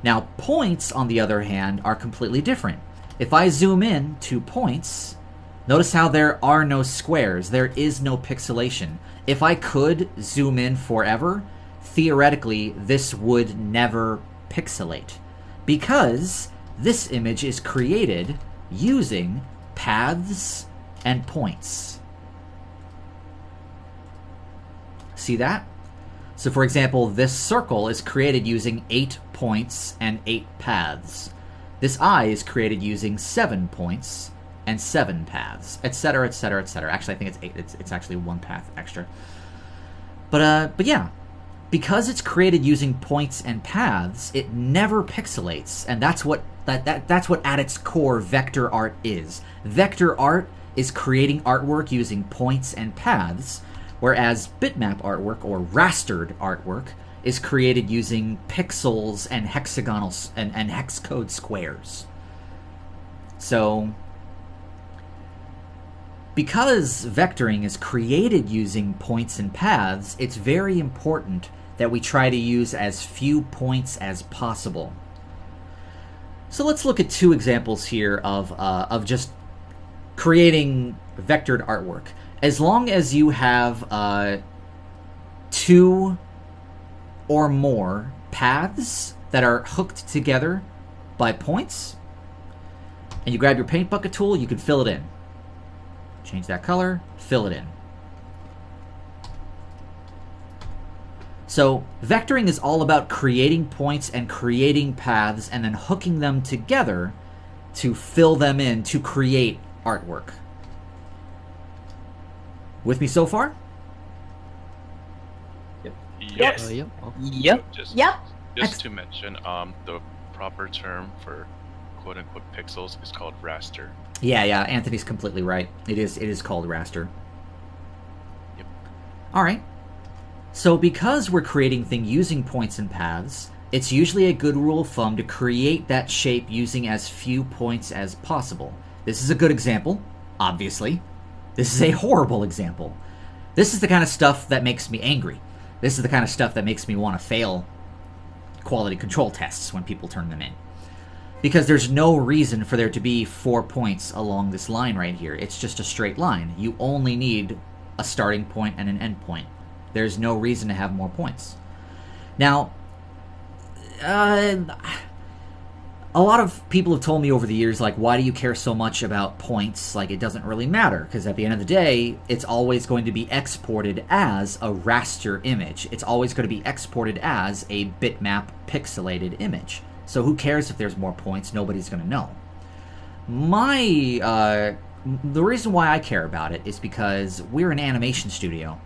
Now, points, on the other hand, are completely different. If I zoom in to points, notice how there are no squares. There is no pixelation. If I could zoom in forever, theoretically, this would never pixelate, because this image is created using paths and points. See that? So for example, this circle is created using 8 points and 8 paths. This eye is created using 7 points and 7 paths, etc., etc., etc. Actually, I think it's 8. It's actually 1 path extra. But yeah, because it's created using points and paths, it never pixelates, and that's what at its core vector art is. Vector art is creating artwork using points and paths, whereas bitmap artwork or rastered artwork is created using pixels and hexagonal and hex code squares. So because vectoring is created using points and paths, it's very important that we try to use as few points as possible. So let's look at 2 examples here of just creating vectored artwork. As long as you have 2 or more paths that are hooked together by points, and you grab your paint bucket tool, you can fill it in. Change that color, fill it in. So vectoring is all about creating points and creating paths and then hooking them together to fill them in to create artwork. With me so far? Yes. Yep. Yep. Just to mention, the proper term for quote-unquote pixels is called raster. Yeah, Anthony's completely right. It is called raster. Yep. All right. So because we're creating things using points and paths, it's usually a good rule of thumb to create that shape using as few points as possible. This is a good example, obviously. This is a horrible example. This is the kind of stuff that makes me angry. This is the kind of stuff that makes me want to fail quality control tests when people turn them in. Because there's no reason for there to be 4 points along this line right here. It's just a straight line. You only need a starting point and an end point. There's no reason to have more points. Now, a lot of people have told me over the years, like, why do you care so much about points? Like, it doesn't really matter, because at the end of the day, it's always going to be exported as a raster image. It's always going to be exported as a bitmap pixelated image. So who cares if there's more points? Nobody's going to know. The reason why I care about it is because we're an animation studio,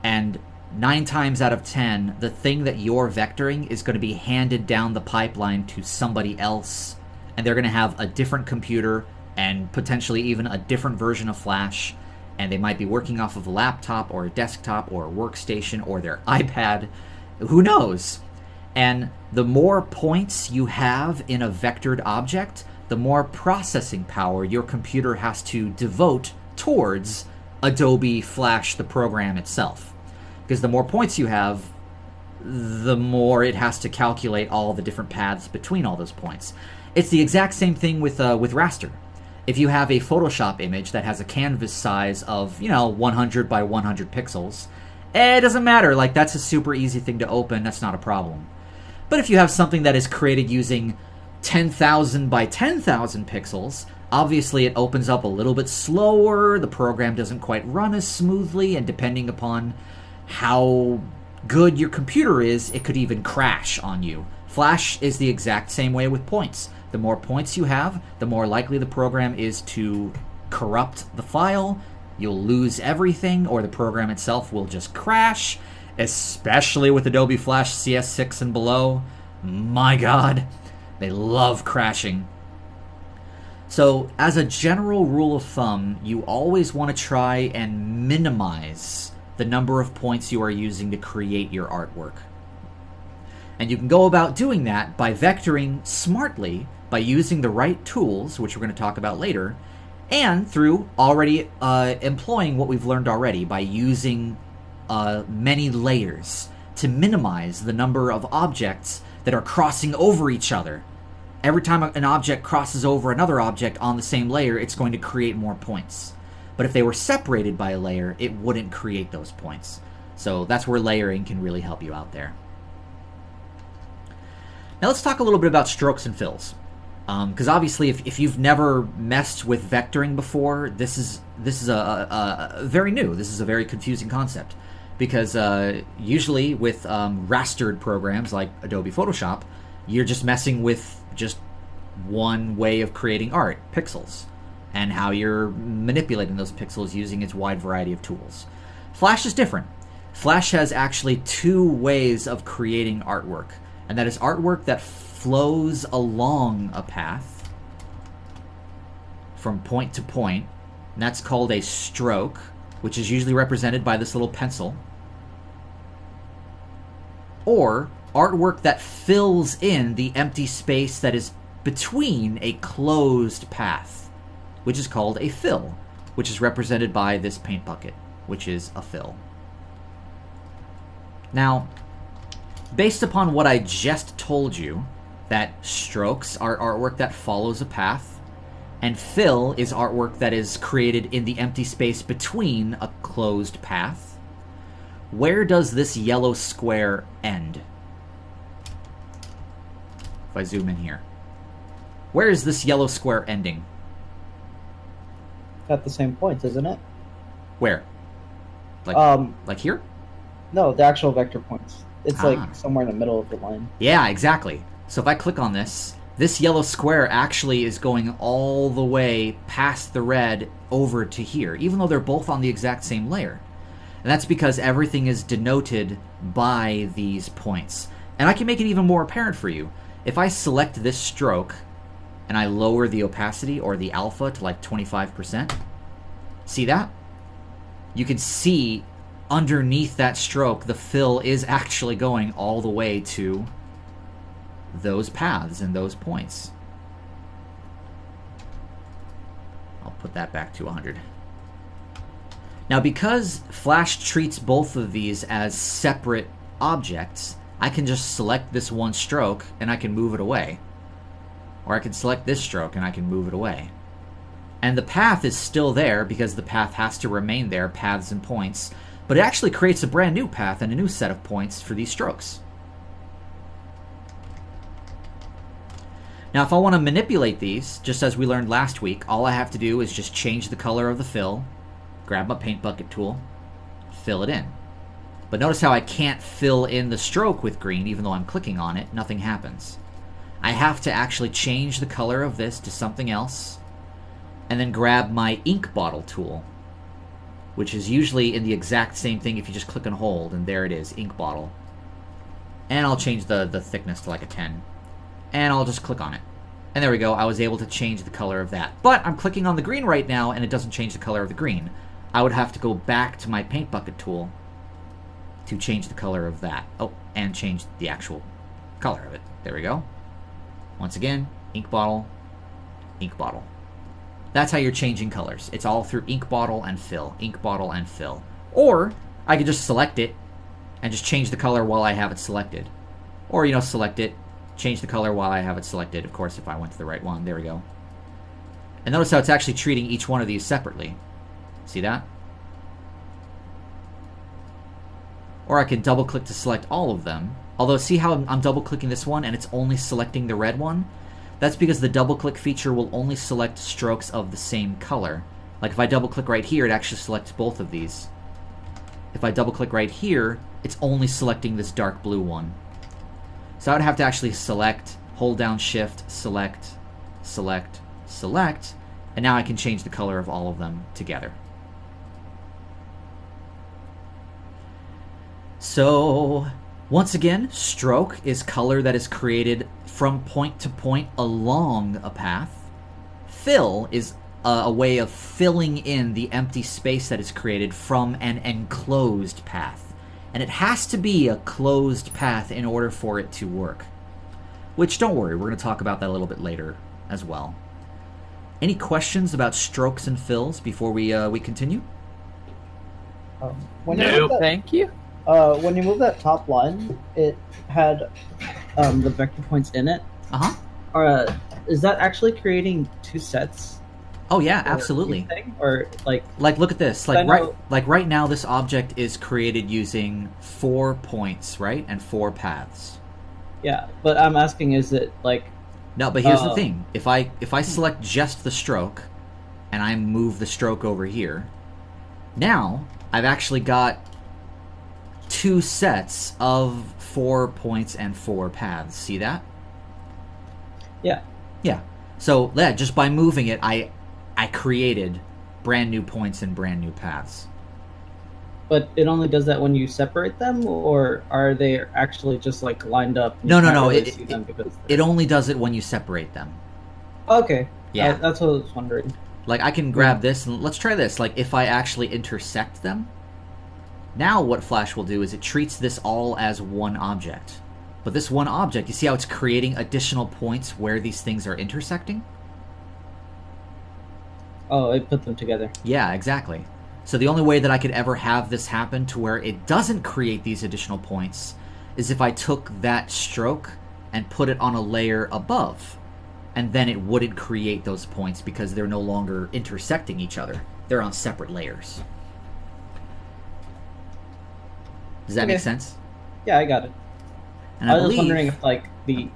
and 9 times out of 10, the thing that you're vectoring is going to be handed down the pipeline to somebody else, and they're going to have a different computer and potentially even a different version of Flash, and they might be working off of a laptop or a desktop or a workstation or their iPad. Who knows? And the more points you have in a vectored object, the more processing power your computer has to devote towards Adobe Flash, the program itself. Because the more points you have, the more it has to calculate all the different paths between all those points. It's the exact same thing with raster. If you have a Photoshop image that has a canvas size of, 100 by 100 pixels, it doesn't matter. Like, that's a super easy thing to open. That's not a problem. But if you have something that is created using 10,000 by 10,000 pixels, Obviously, it opens up a little bit slower, the program doesn't quite run as smoothly, and depending upon how good your computer is, it could even crash on you. Flash is the exact same way with points. The more points you have, the more likely the program is to corrupt the file. You'll lose everything, or the program itself will just crash, especially with Adobe Flash CS6 and below. My God, they love crashing. So, as a general rule of thumb, you always want to try and minimize the number of points you are using to create your artwork. And you can go about doing that by vectoring smartly, by using the right tools, which we're going to talk about later, and through already employing what we've learned already by using many layers to minimize the number of objects that are crossing over each other. Every time an object crosses over another object on the same layer, it's going to create more points. But if they were separated by a layer, it wouldn't create those points. So that's where layering can really help you out there. Now let's talk a little bit about strokes and fills. Because obviously, if you've never messed with vectoring before, this is a very new. This is a very confusing concept. Because usually with rastered programs like Adobe Photoshop, you're just messing with just one way of creating art, pixels, and how you're manipulating those pixels using its wide variety of tools. Flash is different. Flash has actually two ways of creating artwork, and that is artwork that flows along a path from point to point, and that's called a stroke, which is usually represented by this little pencil, or artwork that fills in the empty space that is between a closed path, which is called a fill, which is represented by this paint bucket, which is a fill. Now, based upon what I just told you, that strokes are artwork that follows a path, and fill is artwork that is created in the empty space between a closed path, where does this yellow square end? If I zoom in here. Where is this yellow square ending? At the same point, isn't it? Where? Like here? No, the actual vector points. It's like somewhere in the middle of the line. Yeah, exactly. So if I click on this, this yellow square actually is going all the way past the red over to here, even though they're both on the exact same layer. And that's because everything is denoted by these points. And I can make it even more apparent for you. If I select this stroke and I lower the opacity or the alpha to like 25%, see that? You can see underneath that stroke, the fill is actually going all the way to those paths and those points. I'll put that back to 100. Now, because Flash treats both of these as separate objects, I can just select this one stroke and I can move it away. Or I can select this stroke and I can move it away. And the path is still there because the path has to remain there, paths and points, but it actually creates a brand new path and a new set of points for these strokes. Now, if I want to manipulate these, just as we learned last week, all I have to do is just change the color of the fill, grab my paint bucket tool, fill it in. But notice how I can't fill in the stroke with green, even though I'm clicking on it, nothing happens. I have to actually change the color of this to something else, and then grab my ink bottle tool, which is usually in the exact same thing if you just click and hold, and there it is, ink bottle. And I'll change the thickness to like a 10. And I'll just click on it. And there we go, I was able to change the color of that. But I'm clicking on the green right now, and it doesn't change the color of the green. I would have to go back to my paint bucket tool to change the color of that. Oh, and change the actual color of it. There we go. Once again, ink bottle, ink bottle. That's how you're changing colors. It's all through ink bottle and fill, ink bottle and fill. Or I could just select it and just change the color while I have it selected. Or, you know, select it, change the color while I have it selected. Of course, if I went to the right one, there we go. And notice how it's actually treating each one of these separately. See that? Or I can double click to select all of them. Although, see how I'm double clicking this one and it's only selecting the red one? That's because the double-click feature will only select strokes of the same color. Like if I double-click right here, it actually selects both of these. If I double-click right here, it's only selecting this dark blue one. So I would have to actually select, hold down Shift, select, select, select, and now I can change the color of all of them together. So, once again, stroke is color that is created from point to point along a path. Fill is a way of filling in the empty space that is created from an enclosed path. And it has to be a closed path in order for it to work. Which, don't worry, we're going to talk about that a little bit later as well. Any questions about strokes and fills before we continue? Thank you. When you move that top line, it had the vector points in it. Uh-huh. Is that actually creating two sets? Oh yeah, absolutely. Or like look at this. Like right now, this object is created using 4 points, right, and 4 paths. Yeah, but I'm asking, is it like? No, but here's the thing. If I select just the stroke, and I move the stroke over here, now I've actually got 2 sets of 4 points and 4 paths. See that? Yeah. Yeah. So yeah, just by moving it, I created brand new points and brand new paths. But it only does that when you separate them, or are they actually just like lined up? No. It only does it when you separate them. Okay. Yeah. That's what I was wondering. Like I can grab this and let's try this. Like if I actually intersect them, now what Flash will do is it treats this all as one object. But this one object, you see how it's creating additional points where these things are intersecting? Oh, it put them together. Yeah, exactly. So the only way that I could ever have this happen to where it doesn't create these additional points is if I took that stroke and put it on a layer above. And then it wouldn't create those points because they're no longer intersecting each other. They're on separate layers. Does that make sense? Yeah, I got it. And I was just wondering if like the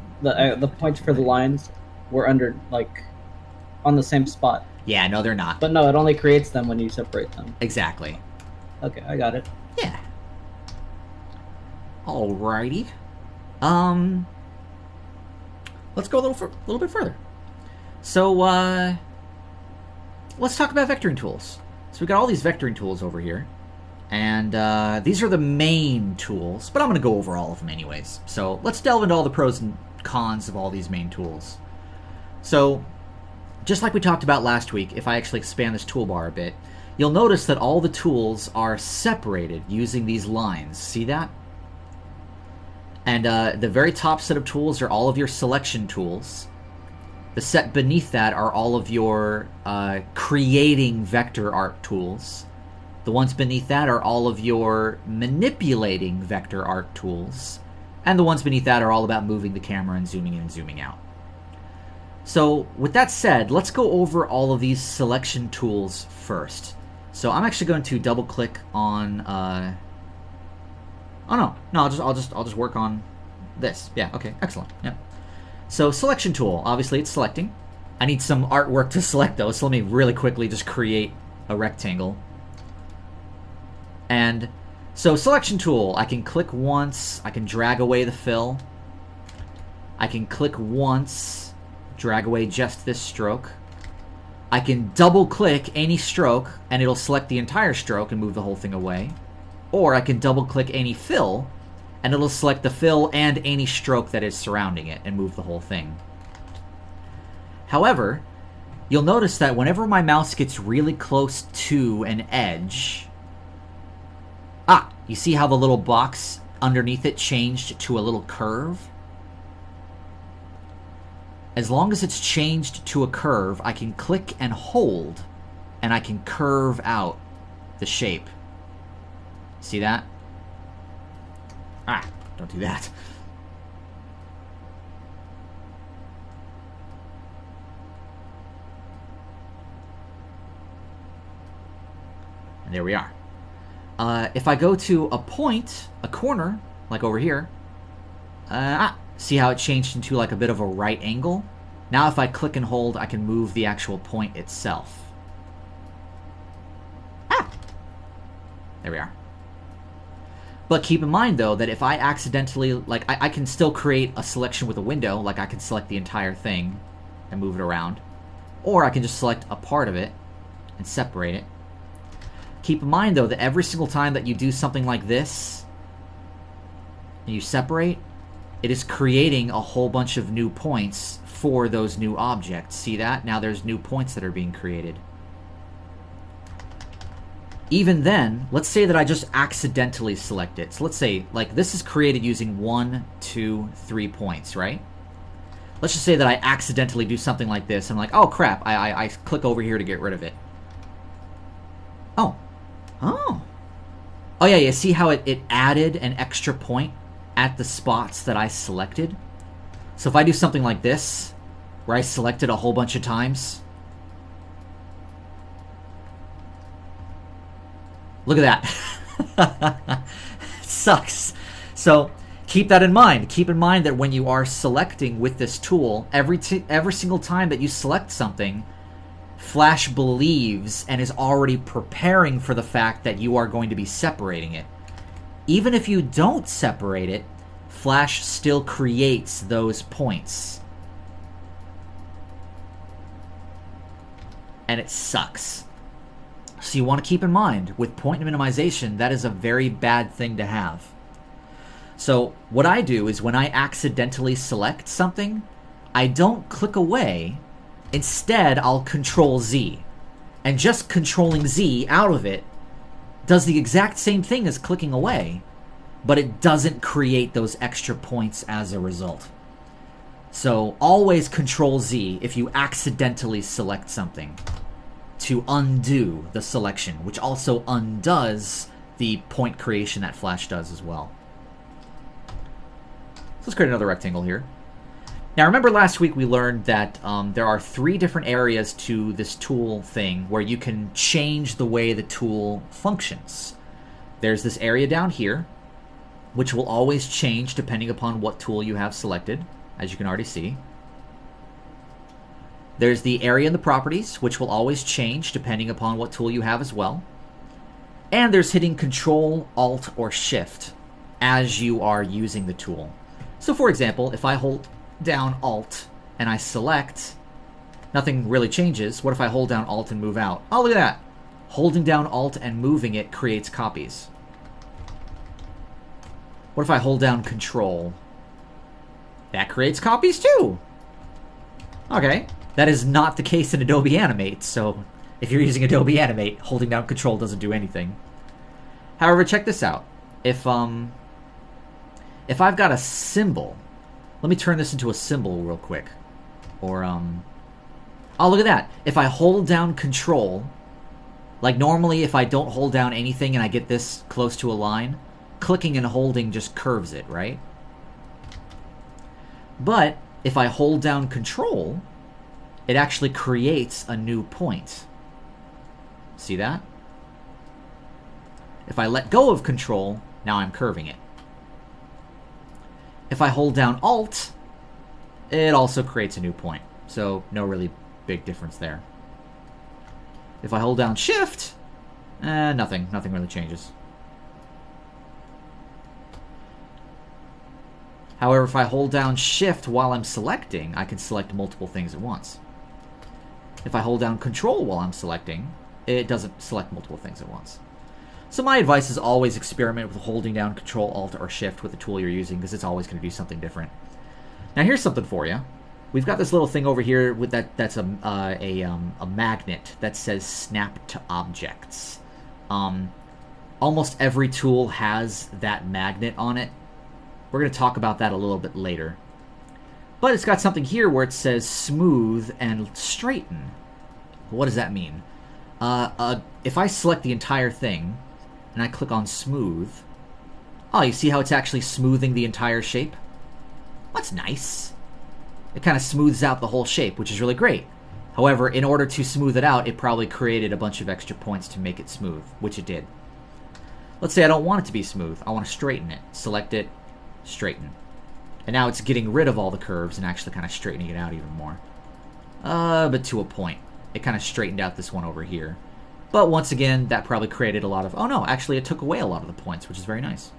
points for the lines were under like on the same spot. Yeah, no, they're not. But no, it only creates them when you separate them. Exactly. Okay, I got it. Yeah. Alrighty. Let's go a little bit further. So, let's talk about vectoring tools. So we've got all these vectoring tools over here. And these are the main tools, but I'm going to go over all of them anyways. So let's delve into all the pros and cons of all these main tools. So, just like we talked about last week, if I actually expand this toolbar a bit, you'll notice that all the tools are separated using these lines. See that? And the very top set of tools are all of your selection tools. The set beneath that are all of your creating vector art tools. The ones beneath that are all of your manipulating vector art tools. And the ones beneath that are all about moving the camera and zooming in and zooming out. So, with that said, let's go over all of these selection tools first. So I'm actually going to double click on oh no, I'll just work on this. Yeah, okay, excellent. Yeah. So selection tool, obviously it's selecting. I need some artwork to select though, so let me really quickly just create a rectangle. And so selection tool, I can click once, I can drag away the fill. I can click once, drag away just this stroke. I can double click any stroke and it'll select the entire stroke and move the whole thing away. Or I can double click any fill and it'll select the fill and any stroke that is surrounding it and move the whole thing. However, you'll notice that whenever my mouse gets really close to an edge, you see how the little box underneath it changed to a little curve? As long as it's changed to a curve, I can click and hold, and I can curve out the shape. See that? Don't do that. And there we are. If I go to a point, a corner, like over here, see how it changed into like a bit of a right angle? Now if I click and hold, I can move the actual point itself. Ah! There we are. But keep in mind, though, that if I accidentally, like, I can still create a selection with a window, like I can select the entire thing and move it around. Or I can just select a part of it and separate it. Keep in mind, though, that every single time that you do something like this, and you separate, it is creating a whole bunch of new points for those new objects. See that? Now there's new points that are being created. Even then, let's say that I just accidentally select it. So let's say, like, this is created using 1, 2, 3 points, right? Let's just say that I accidentally do something like this. I'm like, oh, crap. I click over here to get rid of it. Oh. Oh. Oh, yeah, see how it added an extra point at the spots that I selected? So if I do something like this, where I select it a whole bunch of times... Look at that. It sucks. So keep that in mind. Keep in mind that when you are selecting with this tool, every single time that you select something, Flash believes and is already preparing for the fact that you are going to be separating it. Even if you don't separate it, Flash still creates those points. And it sucks. So you want to keep in mind, with point minimization, that is a very bad thing to have. So what I do is when I accidentally select something, I don't click away. Instead, I'll Control Z. And just controlling Z out of it does the exact same thing as clicking away, but it doesn't create those extra points as a result. So always Control Z if you accidentally select something, to undo the selection, which also undoes the point creation that Flash does as well. So let's create another rectangle here. Now remember last week we learned that there are 3 different areas to this tool thing where you can change the way the tool functions. There's this area down here, which will always change depending upon what tool you have selected, as you can already see. There's the area in the properties, which will always change depending upon what tool you have as well. And there's hitting Control, Alt, or Shift as you are using the tool. So for example, if I hold down Alt and I select, nothing really changes. What if I hold down Alt and move out? Oh, look at that. Holding down Alt and moving it creates copies. What if I hold down Control? That creates copies too. Okay. That is not the case in Adobe Animate, so if you're using Adobe Animate, holding down Control doesn't do anything. However, check this out. If I've got a symbol, let me turn this into a symbol real quick. Or, oh, look at that. If I hold down Control, like normally if I don't hold down anything and I get this close to a line, clicking and holding just curves it, right? But if I hold down Control, it actually creates a new point. See that? If I let go of Control, now I'm curving it. If I hold down Alt, it also creates a new point. So no really big difference there. If I hold down Shift, nothing really changes. However, if I hold down Shift while I'm selecting, I can select multiple things at once. If I hold down Control while I'm selecting, it doesn't select multiple things at once. So my advice is always experiment with holding down Control, Alt, or Shift with the tool you're using, because it's always going to do something different. Now here's something for you. We've got this little thing over here with that's a magnet that says Snap to Objects. Almost every tool has that magnet on it. We're going to talk about that a little bit later. But it's got something here where it says smooth and straighten. What does that mean? If I select the entire thing and I click on smooth, oh, you see how it's actually smoothing the entire shape? That's nice. It kind of smooths out the whole shape, which is really great. However, in order to smooth it out, it probably created a bunch of extra points to make it smooth, which it did. Let's say I don't want it to be smooth. I want to straighten it. Select it, straighten. And now it's getting rid of all the curves and actually kind of straightening it out even more. but to a point. It kind of straightened out this one over here. But once again, that probably created a lot of... Oh no, actually it took away a lot of the points, which is very nice.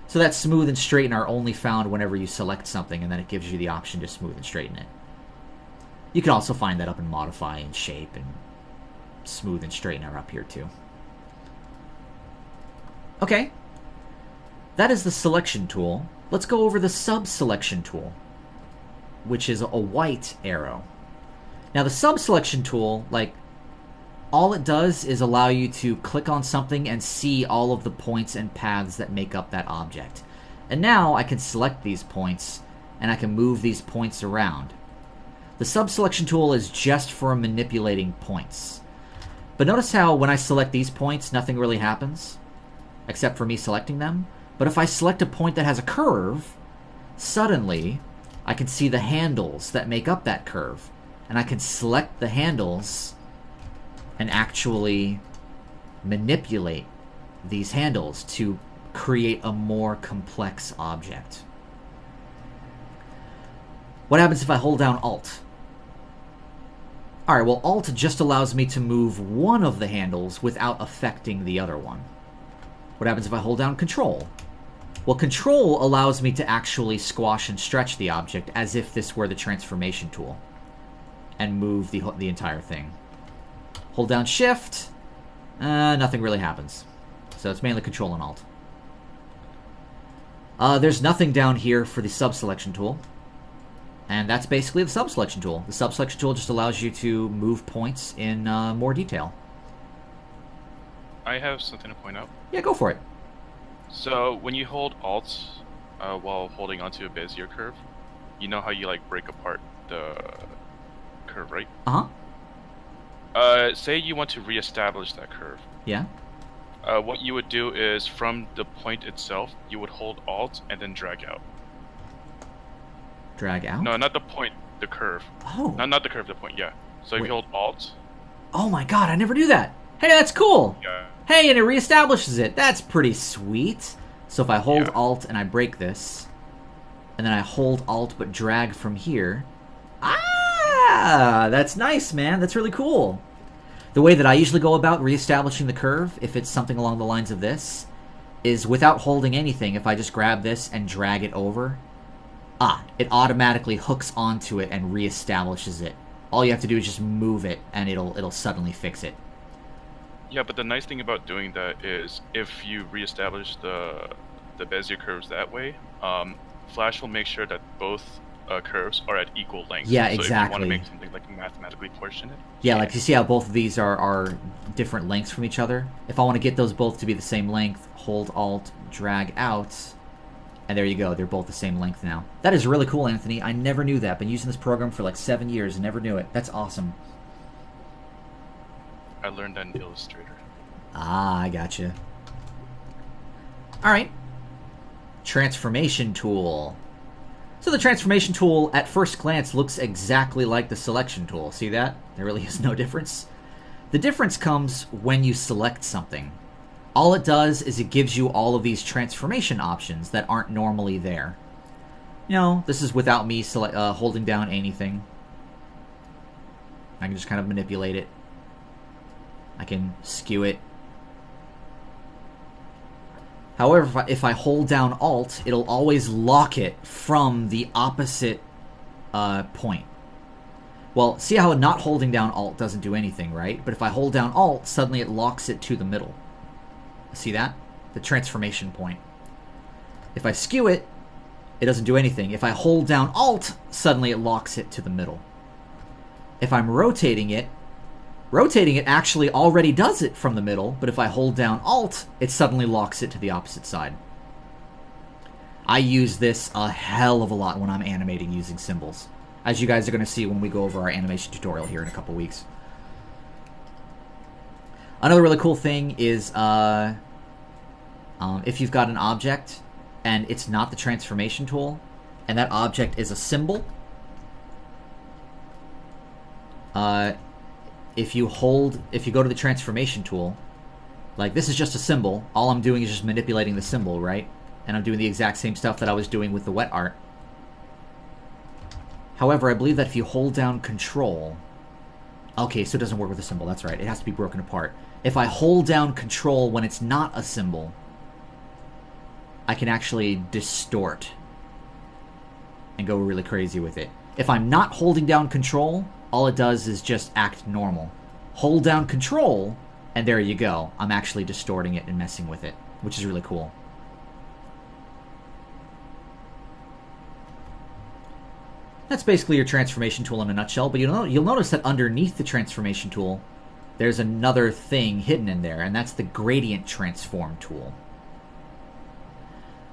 So that smooth and straighten are only found whenever you select something, and then it gives you the option to smooth and straighten it. You can also find that up in Modify and Shape, and smooth and straighten are up here too. Okay. That is the selection tool. Let's go over the sub-selection tool, which is a white arrow. Now the sub-selection tool, like, all it does is allow you to click on something and see all of the points and paths that make up that object. And now I can select these points, and I can move these points around. The sub-selection tool is just for manipulating points. But notice how when I select these points, nothing really happens, except for me selecting them. But if I select a point that has a curve, suddenly I can see the handles that make up that curve. And I can select the handles and actually manipulate these handles to create a more complex object. What happens if I hold down Alt? Alright, well, Alt just allows me to move one of the handles without affecting the other one. What happens if I hold down Control? Well, Control allows me to actually squash and stretch the object as if this were the transformation tool, and move the entire thing. Hold down Shift, nothing really happens. So it's mainly Control and Alt. There's nothing down here for the sub-selection tool. And that's basically the sub-selection tool. The sub-selection tool just allows you to move points in more detail. I have something to point out. Yeah, go for it. So when you hold Alt while holding onto a Bezier curve, you know how you like break apart the curve, right? Say you want to reestablish that curve. Yeah. What you would do is from the point itself, you would hold Alt and then drag out. Drag out? No, not the point, the curve. Oh. Not the curve, the point, yeah. So if you hold Alt. Oh my god, I never knew that. Hey, that's cool. Yeah. Hey, and it reestablishes it. That's pretty sweet. So if I hold Alt and I break this, and then I hold Alt but drag from here. Ah, that's nice, man. That's really cool. The way that I usually go about reestablishing the curve, if it's something along the lines of this, is without holding anything, if I just grab this and drag it over, it automatically hooks onto it and reestablishes it. All you have to do is just move it, and it'll suddenly fix it. Yeah, but the nice thing about doing that is if you reestablish the Bezier curves that way, Flash will make sure that both curves are at equal length. Yeah, so exactly. So if you want to make something like mathematically portion it. Yeah, like you see how both of these are different lengths from each other? If I want to get those both to be the same length, hold Alt, drag out, and there you go. They're both the same length now. That is really cool, Anthony. I never knew that. Been using this program for like 7 years and never knew it. That's awesome. I learned that in Illustrator. Ah, I gotcha. Alright. Transformation tool. So the transformation tool, at first glance, looks exactly like the selection tool. See that? There really is no difference. The difference comes when you select something. All it does is it gives you all of these transformation options that aren't normally there. You know, this is without me holding down anything. I can just kind of manipulate it. I can skew it. However, if I hold down Alt, it'll always lock it from the opposite point. Well, see how not holding down Alt doesn't do anything, right? But if I hold down Alt, suddenly it locks it to the middle. See that? The transformation point. If I skew it, it doesn't do anything. If I hold down Alt, suddenly it locks it to the middle. If I'm rotating it actually already does it from the middle, but if I hold down Alt, it suddenly locks it to the opposite side. I use this a hell of a lot when I'm animating using symbols, as you guys are going to see when we go over our animation tutorial here in a couple weeks. Another really cool thing is if you've got an object and it's not the transformation tool, and that object is a symbol, if you go to the transformation tool, like this is just a symbol, all I'm doing is just manipulating the symbol, right? And I'm doing the exact same stuff that I was doing with the wet art. However, I believe that if you hold down Control... Okay, so it doesn't work with a symbol. That's right. It has to be broken apart. If I hold down Control when it's not a symbol, I can actually distort and go really crazy with it. If I'm not holding down Control, all it does is just act normal. Hold down Control, and there you go. I'm actually distorting it and messing with it, which is really cool. That's basically your transformation tool in a nutshell, but you'll notice that underneath the transformation tool, there's another thing hidden in there, and that's the gradient transform tool.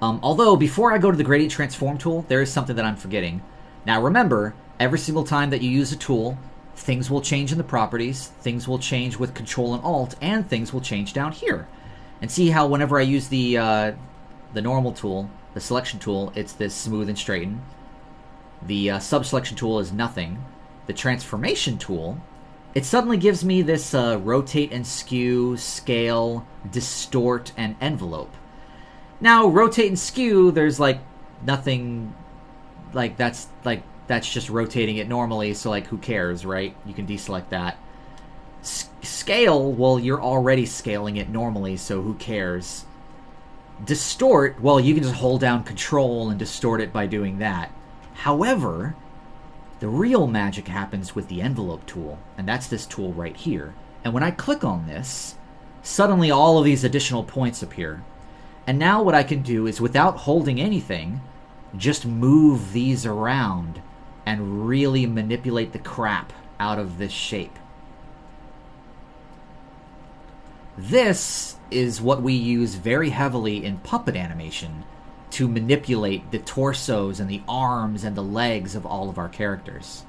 Although, before I go to the gradient transform tool, there is something that I'm forgetting. Now remember, every single time that you use a tool, things will change in the properties, things will change with Control and Alt, and things will change down here. And see how whenever I use the normal tool, the selection tool, it's this smooth and straighten. The subselection tool is nothing. The transformation tool, it suddenly gives me this rotate and skew, scale, distort, and envelope. Now, rotate and skew, there's like nothing, that's just rotating it normally, so like who cares, right? You can deselect that. Scale, well, you're already scaling it normally, so who cares? Distort, well, you can just hold down Control and distort it by doing that. However, the real magic happens with the envelope tool, and that's this tool right here. And when I click on this, suddenly all of these additional points appear. And now what I can do is, without holding anything, just move these around and really manipulate the crap out of this shape. This is what we use very heavily in puppet animation to manipulate the torsos and the arms and the legs of all of our characters.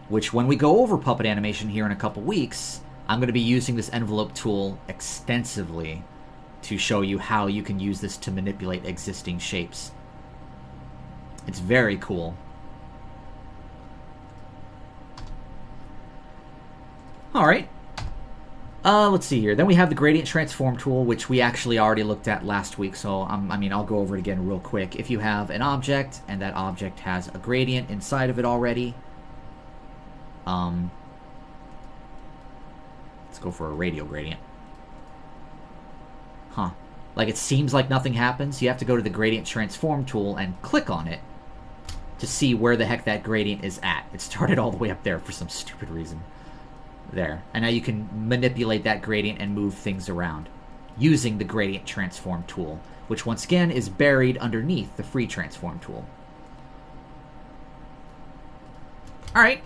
Which, when we go over puppet animation here in a couple weeks, I'm going to be using this envelope tool extensively to show you how you can use this to manipulate existing shapes. It's very cool. Alright. Let's see here. Then we have the gradient transform tool, which we actually already looked at last week, so I'll go over it again real quick. If you have an object, and that object has a gradient inside of it already, let's go for a radial gradient. Huh. Like, it seems like nothing happens. You have to go to the gradient transform tool and click on it to see where the heck that gradient is at. It started all the way up there for some stupid reason. There. And now you can manipulate that gradient and move things around using the gradient transform tool, which once again is buried underneath the free transform tool. Alright.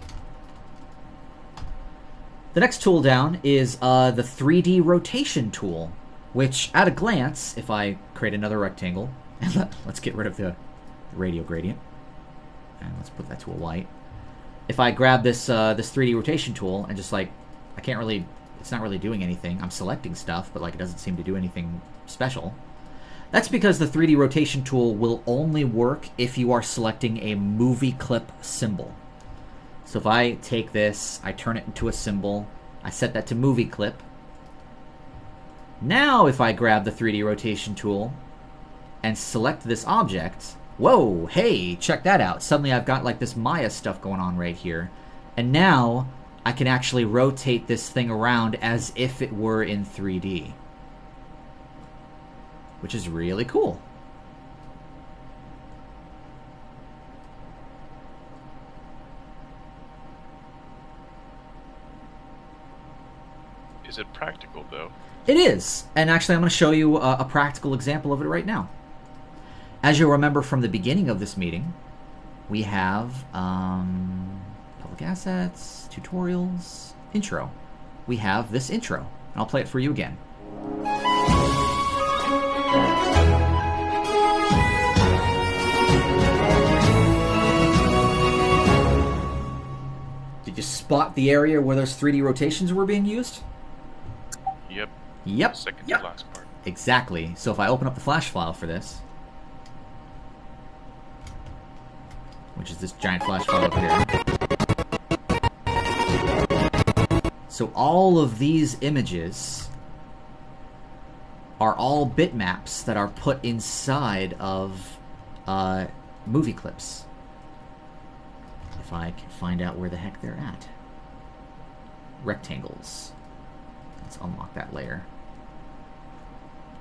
The next tool down is the 3D rotation tool, which at a glance, if I create another rectangle, and let's get rid of the radial gradient, and let's put that to a white. If I grab this 3D rotation tool and just it's not really doing anything. I'm selecting stuff, but it doesn't seem to do anything special. That's because the 3D rotation tool will only work if you are selecting a movie clip symbol. So if I take this, I turn it into a symbol, I set that to movie clip. Now if I grab the 3D rotation tool and select this object, whoa, hey, check that out. Suddenly I've got this Maya stuff going on right here. And now I can actually rotate this thing around as if it were in 3D. Which is really cool. Is it practical, though? It is. And actually I'm going to show you a practical example of it right now. As you'll remember from the beginning of this meeting, we have public assets, tutorials, intro. We have this intro, and I'll play it for you again. Did you spot the area where those 3D rotations were being used? Yep. Yep. Second to last part. Exactly. So if I open up the Flash file for this, which is this giant Flash file over here. So all of these images are all bitmaps that are put inside of movie clips. If I can find out where the heck they're at. Rectangles. Let's unlock that layer.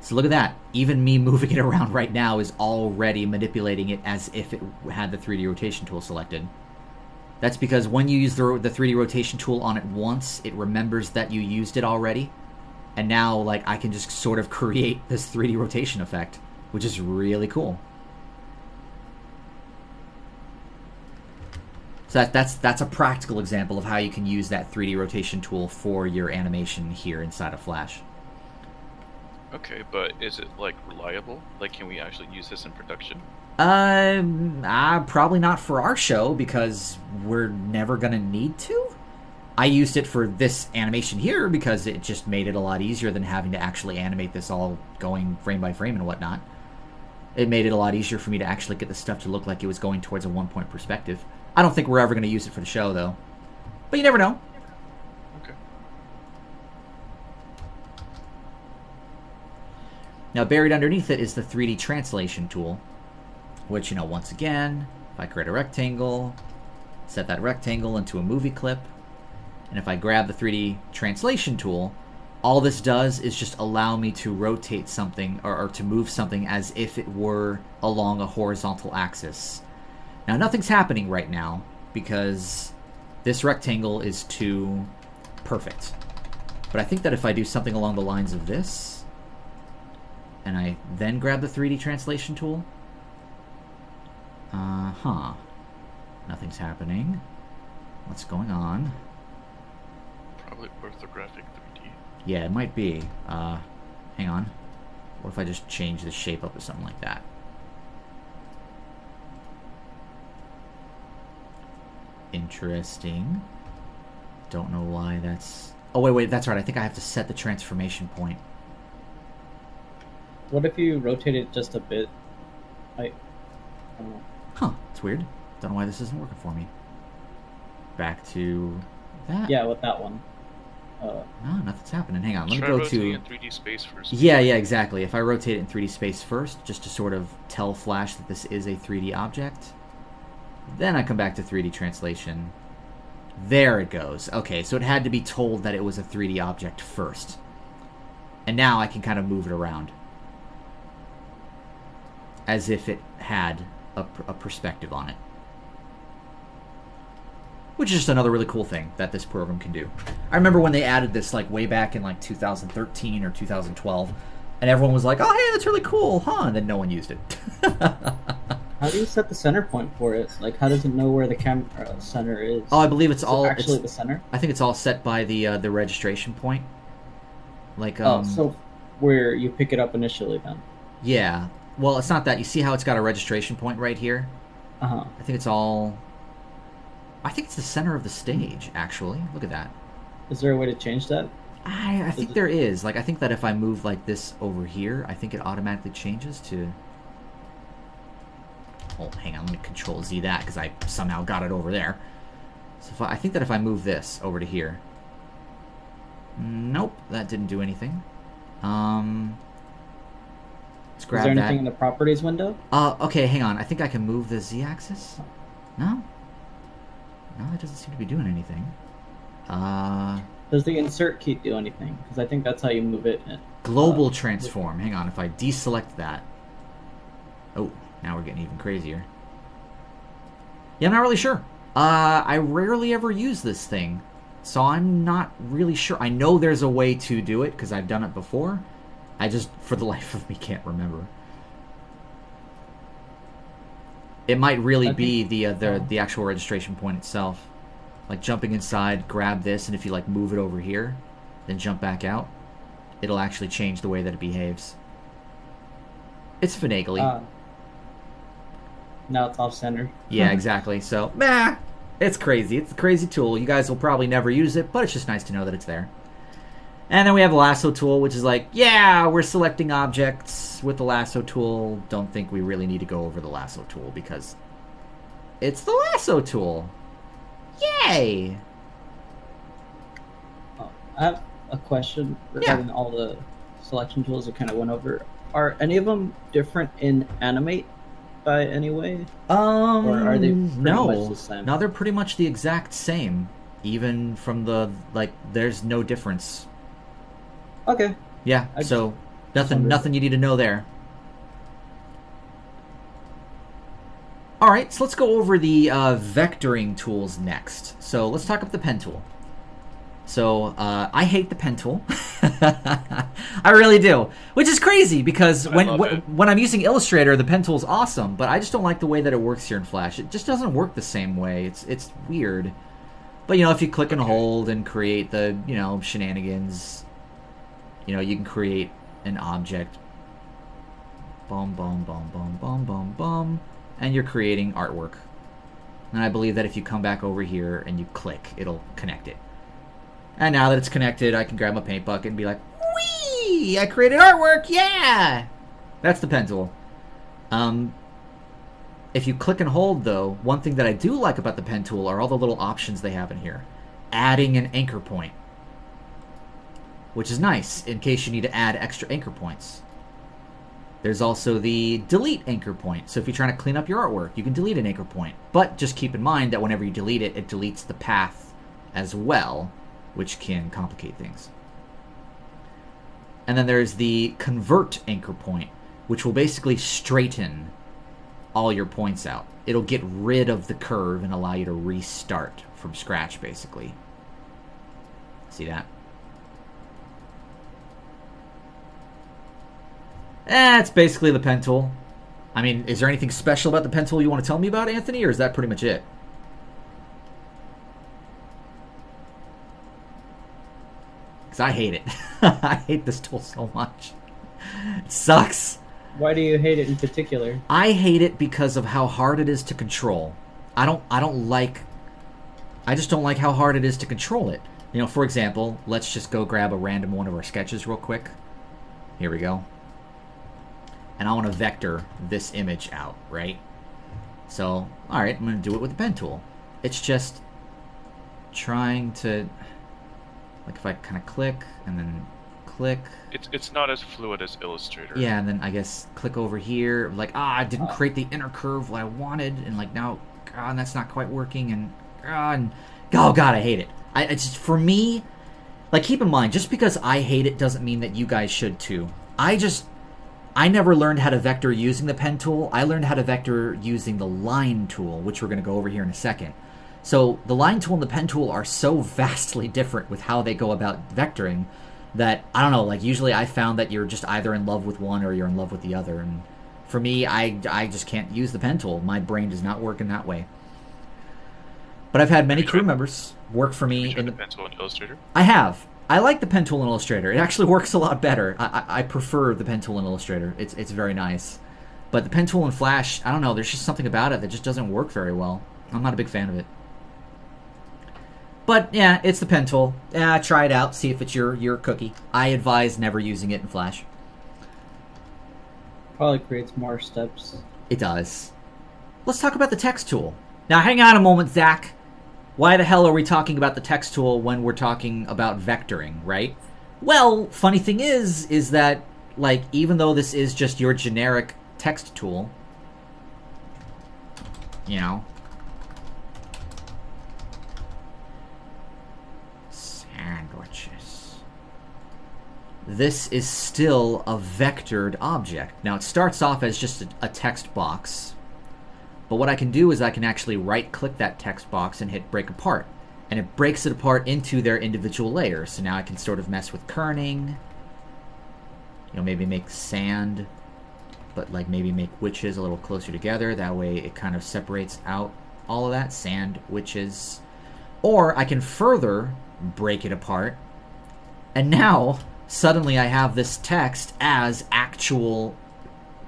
So look at that. Even me moving it around right now is already manipulating it as if it had the 3D rotation tool selected. That's because when you use the 3D rotation tool on it once, it remembers that you used it already. And now, like, I can just sort of create this 3D rotation effect, which is really cool. So that's a practical example of how you can use that 3D rotation tool for your animation here inside of Flash. Okay, but is it, like, reliable? Like, can we actually use this in production? Probably not for our show, because we're never gonna need to. I used it for this animation here because it just made it a lot easier than having to actually animate this all going frame by frame and whatnot. It made it a lot easier for me to actually get the stuff to look like it was going towards a one-point perspective. I don't think we're ever going to use it for the show, though. But you never know. Okay. Now, buried underneath it is the 3D translation tool, which, you know, once again, if I create a rectangle, set that rectangle into a movie clip, and if I grab the 3D translation tool, all this does is just allow me to rotate something or to move something as if it were along a horizontal axis. Now, nothing's happening right now because this rectangle is too perfect. But I think that if I do something along the lines of this, and I then grab the 3D translation tool, nothing's happening. What's going on? Probably orthographic 3D. Yeah, it might be. Hang on. What if I just change the shape up to something like that? Interesting. Don't know why that's... Oh, wait, that's right. I think I have to set the transformation point. What if you rotate it just a bit? I don't know. Huh, it's weird. Don't know why this isn't working for me. Back to that. Yeah, with that one. No, nothing's happening. Hang on, let me Try go rotating to... in 3D space first. Yeah, exactly. If I rotate it in 3D space first, just to sort of tell Flash that this is a 3D object, then I come back to 3D translation. There it goes. Okay, so it had to be told that it was a 3D object first. And now I can kind of move it around. As if it had a perspective on it. Which is just another really cool thing that this program can do. I remember when they added this like way back in like 2013 or 2012, and everyone was like, "Oh, hey, that's really cool, huh?" And then no one used it. How do you set the center point for it? Like, how does it know where the camera center is? Oh, I believe it's all actually the center. I think it's all set by the registration point. Like so where you pick it up initially, then. Yeah. Well, it's not that. You see how it's got a registration point right here? Uh-huh. I think it's all... I think it's the center of the stage, actually. Look at that. Is there a way to change that? I think there is. Like, I think that if I move like this over here, I think it automatically changes to... Oh, hang on. Let me Control Z that, because I somehow got it over there. So if I think that if I move this over to here... Nope, that didn't do anything. Let's grab Is there that. anything in the properties window? Okay, hang on. I think I can move the Z-axis. No? No, it doesn't seem to be doing anything. Does the insert key do anything? Because I think that's how you move it. Global transform. Hang on, if I deselect that. Oh, now we're getting even crazier. Yeah, I'm not really sure. I rarely ever use this thing, so I'm not really sure. I know there's a way to do it, because I've done it before. I just, for the life of me, can't remember. It might really be the actual registration point itself. Like jumping inside, grab this, and if you like move it over here, then jump back out, it'll actually change the way that it behaves. It's finagly. Now it's off-center. Yeah, exactly. So, it's crazy. It's a crazy tool. You guys will probably never use it, but it's just nice to know that it's there. And then we have the lasso tool, which is like, yeah, we're selecting objects with the lasso tool. Don't think we really need to go over the lasso tool because it's the lasso tool. Yay! I have a question regarding all the selection tools we kind of went over. Are any of them different in Animate by any way? Or are they pretty much the same? No, they're pretty much the exact same. Even from the, like, there's no difference. Okay. Yeah, so nothing you need to know there. Alright, so let's go over the vectoring tools next. So let's talk about the pen tool. So I hate the pen tool. I really do. Which is crazy because when I'm using Illustrator, the pen tool's awesome, but I just don't like the way that it works here in Flash. It just doesn't work the same way. It's weird. But, you know, if you click and hold and create the, you know, shenanigans, you know, you can create an object. Boom, boom, boom, boom, boom, boom, boom. And you're creating artwork. And I believe that if you come back over here and you click, it'll connect it. And now that it's connected, I can grab my paint bucket and be like, whee! I created artwork, yeah! That's the pen tool. If you click and hold, though, one thing that I do like about the pen tool are all the little options they have in here. Adding an anchor point, which is nice in case you need to add extra anchor points. There's also the delete anchor point. So if you're trying to clean up your artwork, you can delete an anchor point. But just keep in mind that whenever you delete it, it deletes the path as well, which can complicate things. And then there's the convert anchor point, which will basically straighten all your points out. It'll get rid of the curve and allow you to restart from scratch, basically. See that? That's basically the pen tool. I mean, is there anything special about the pen tool you want to tell me about, Anthony, or is that pretty much it? Because I hate it. I hate this tool so much. It sucks. Why do you hate it in particular? I hate it because of how hard it is to control. I just don't like how hard it is to control it. You know, for example, let's just go grab a random one of our sketches real quick. Here we go. And I want to vector this image out, right? So, alright, I'm going to do it with the pen tool. It's just trying to, like, if I kind of click and then click. It's not as fluid as Illustrator. Yeah, and then I guess click over here. Like, I didn't create the inner curve what I wanted, and like now, God, that's not quite working, and oh God, I hate it. It's just, for me, like, keep in mind, just because I hate it doesn't mean that you guys should too. I never learned how to vector using the pen tool. I learned how to vector using the line tool, which we're going to go over here in a second. So the line tool and the pen tool are so vastly different with how they go about vectoring that, I don't know, like, usually I found that you're just either in love with one or you're in love with the other. And for me, I just can't use the pen tool. My brain does not work in that way. But I've had many crew members work for me in the pen tool in Illustrator. I have. I like the pen tool in Illustrator. It actually works a lot better. I prefer the pen tool in Illustrator. It's very nice. But the pen tool in Flash, I don't know, there's just something about it that just doesn't work very well. I'm not a big fan of it. But yeah, it's the pen tool. Try it out, see if it's your cookie. I advise never using it in Flash. Probably creates more steps. It does. Let's talk about the text tool. Now hang on a moment, Zach. Why the hell are we talking about the text tool when we're talking about vectoring, right? Well, funny thing is that, like, even though this is just your generic text tool, you know, sandwiches, this is still a vectored object. Now, it starts off as just a text box. But what I can do is I can actually right-click that text box and hit break apart. And it breaks it apart into their individual layers. So now I can sort of mess with kerning. You know, maybe make sand, but like maybe make witches a little closer together. That way it kind of separates out all of that. Sand, witches. Or I can further break it apart. And now, suddenly I have this text as actual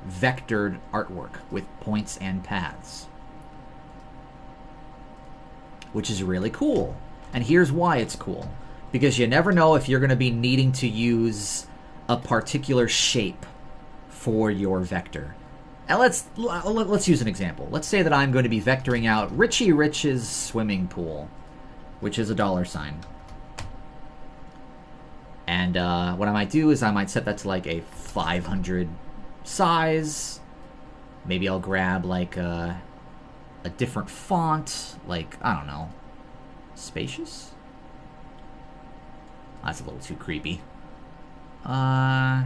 vectored artwork with points and paths, which is really cool. And here's why it's cool, because you never know if you're going to be needing to use a particular shape for your vector. Now let's use an example. Let's say that I'm going to be vectoring out Richie Rich's swimming pool, which is a $. And what I might do is I might set that to like a 500 size, Maybe I'll grab like a different font, like, I don't know, spacious? That's a little too creepy. How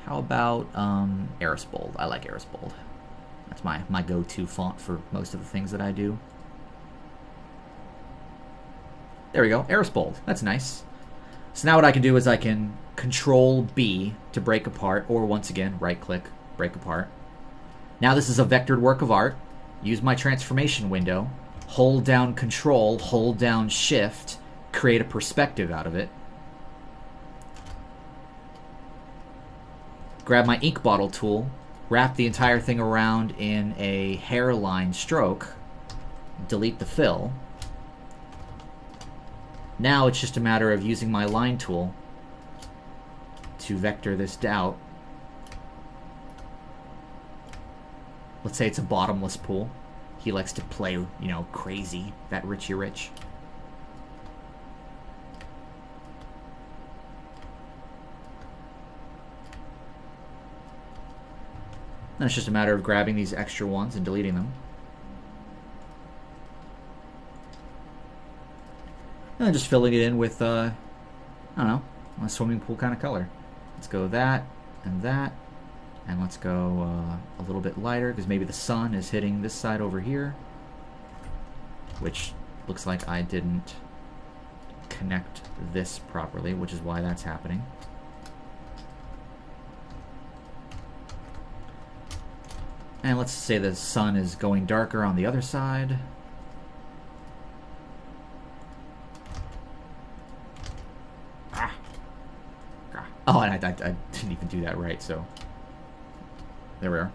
about Eris Bold? I like Eris Bold. That's my go-to font for most of the things that I do. There we go, Eris Bold. That's nice. So now what I can do is I can Control B to break apart, or once again, right-click, break apart. Now this is a vectored work of art. Use my transformation window, hold down Control, hold down Shift, create a perspective out of it. Grab my ink bottle tool, wrap the entire thing around in a hairline stroke, delete the fill. Now it's just a matter of using my line tool to vector this out. Let's say it's a bottomless pool. He likes to play, you know, crazy, that Richie Rich. Then it's just a matter of grabbing these extra ones and deleting them. And then just filling it in with, I don't know, a swimming pool kind of color. Let's go that, and let's go a little bit lighter, because maybe the sun is hitting this side over here, which looks like I didn't connect this properly, which is why that's happening. And let's say the sun is going darker on the other side. Oh, and I didn't even do that right, so there we are.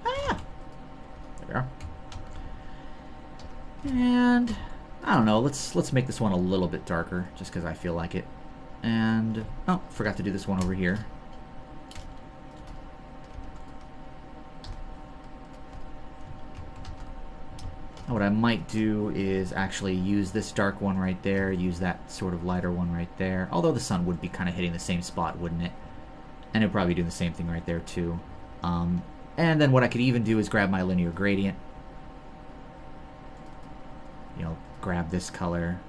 There we are. And I don't know, let's make this one a little bit darker, just because I feel like it. And oh, forgot to do this one over here. What I might do is actually use this dark one right there, use that sort of lighter one right there. Although the sun would be kind of hitting the same spot, wouldn't it? And it would probably do the same thing right there too. And then what I could even do is grab my linear gradient. You know, grab this color,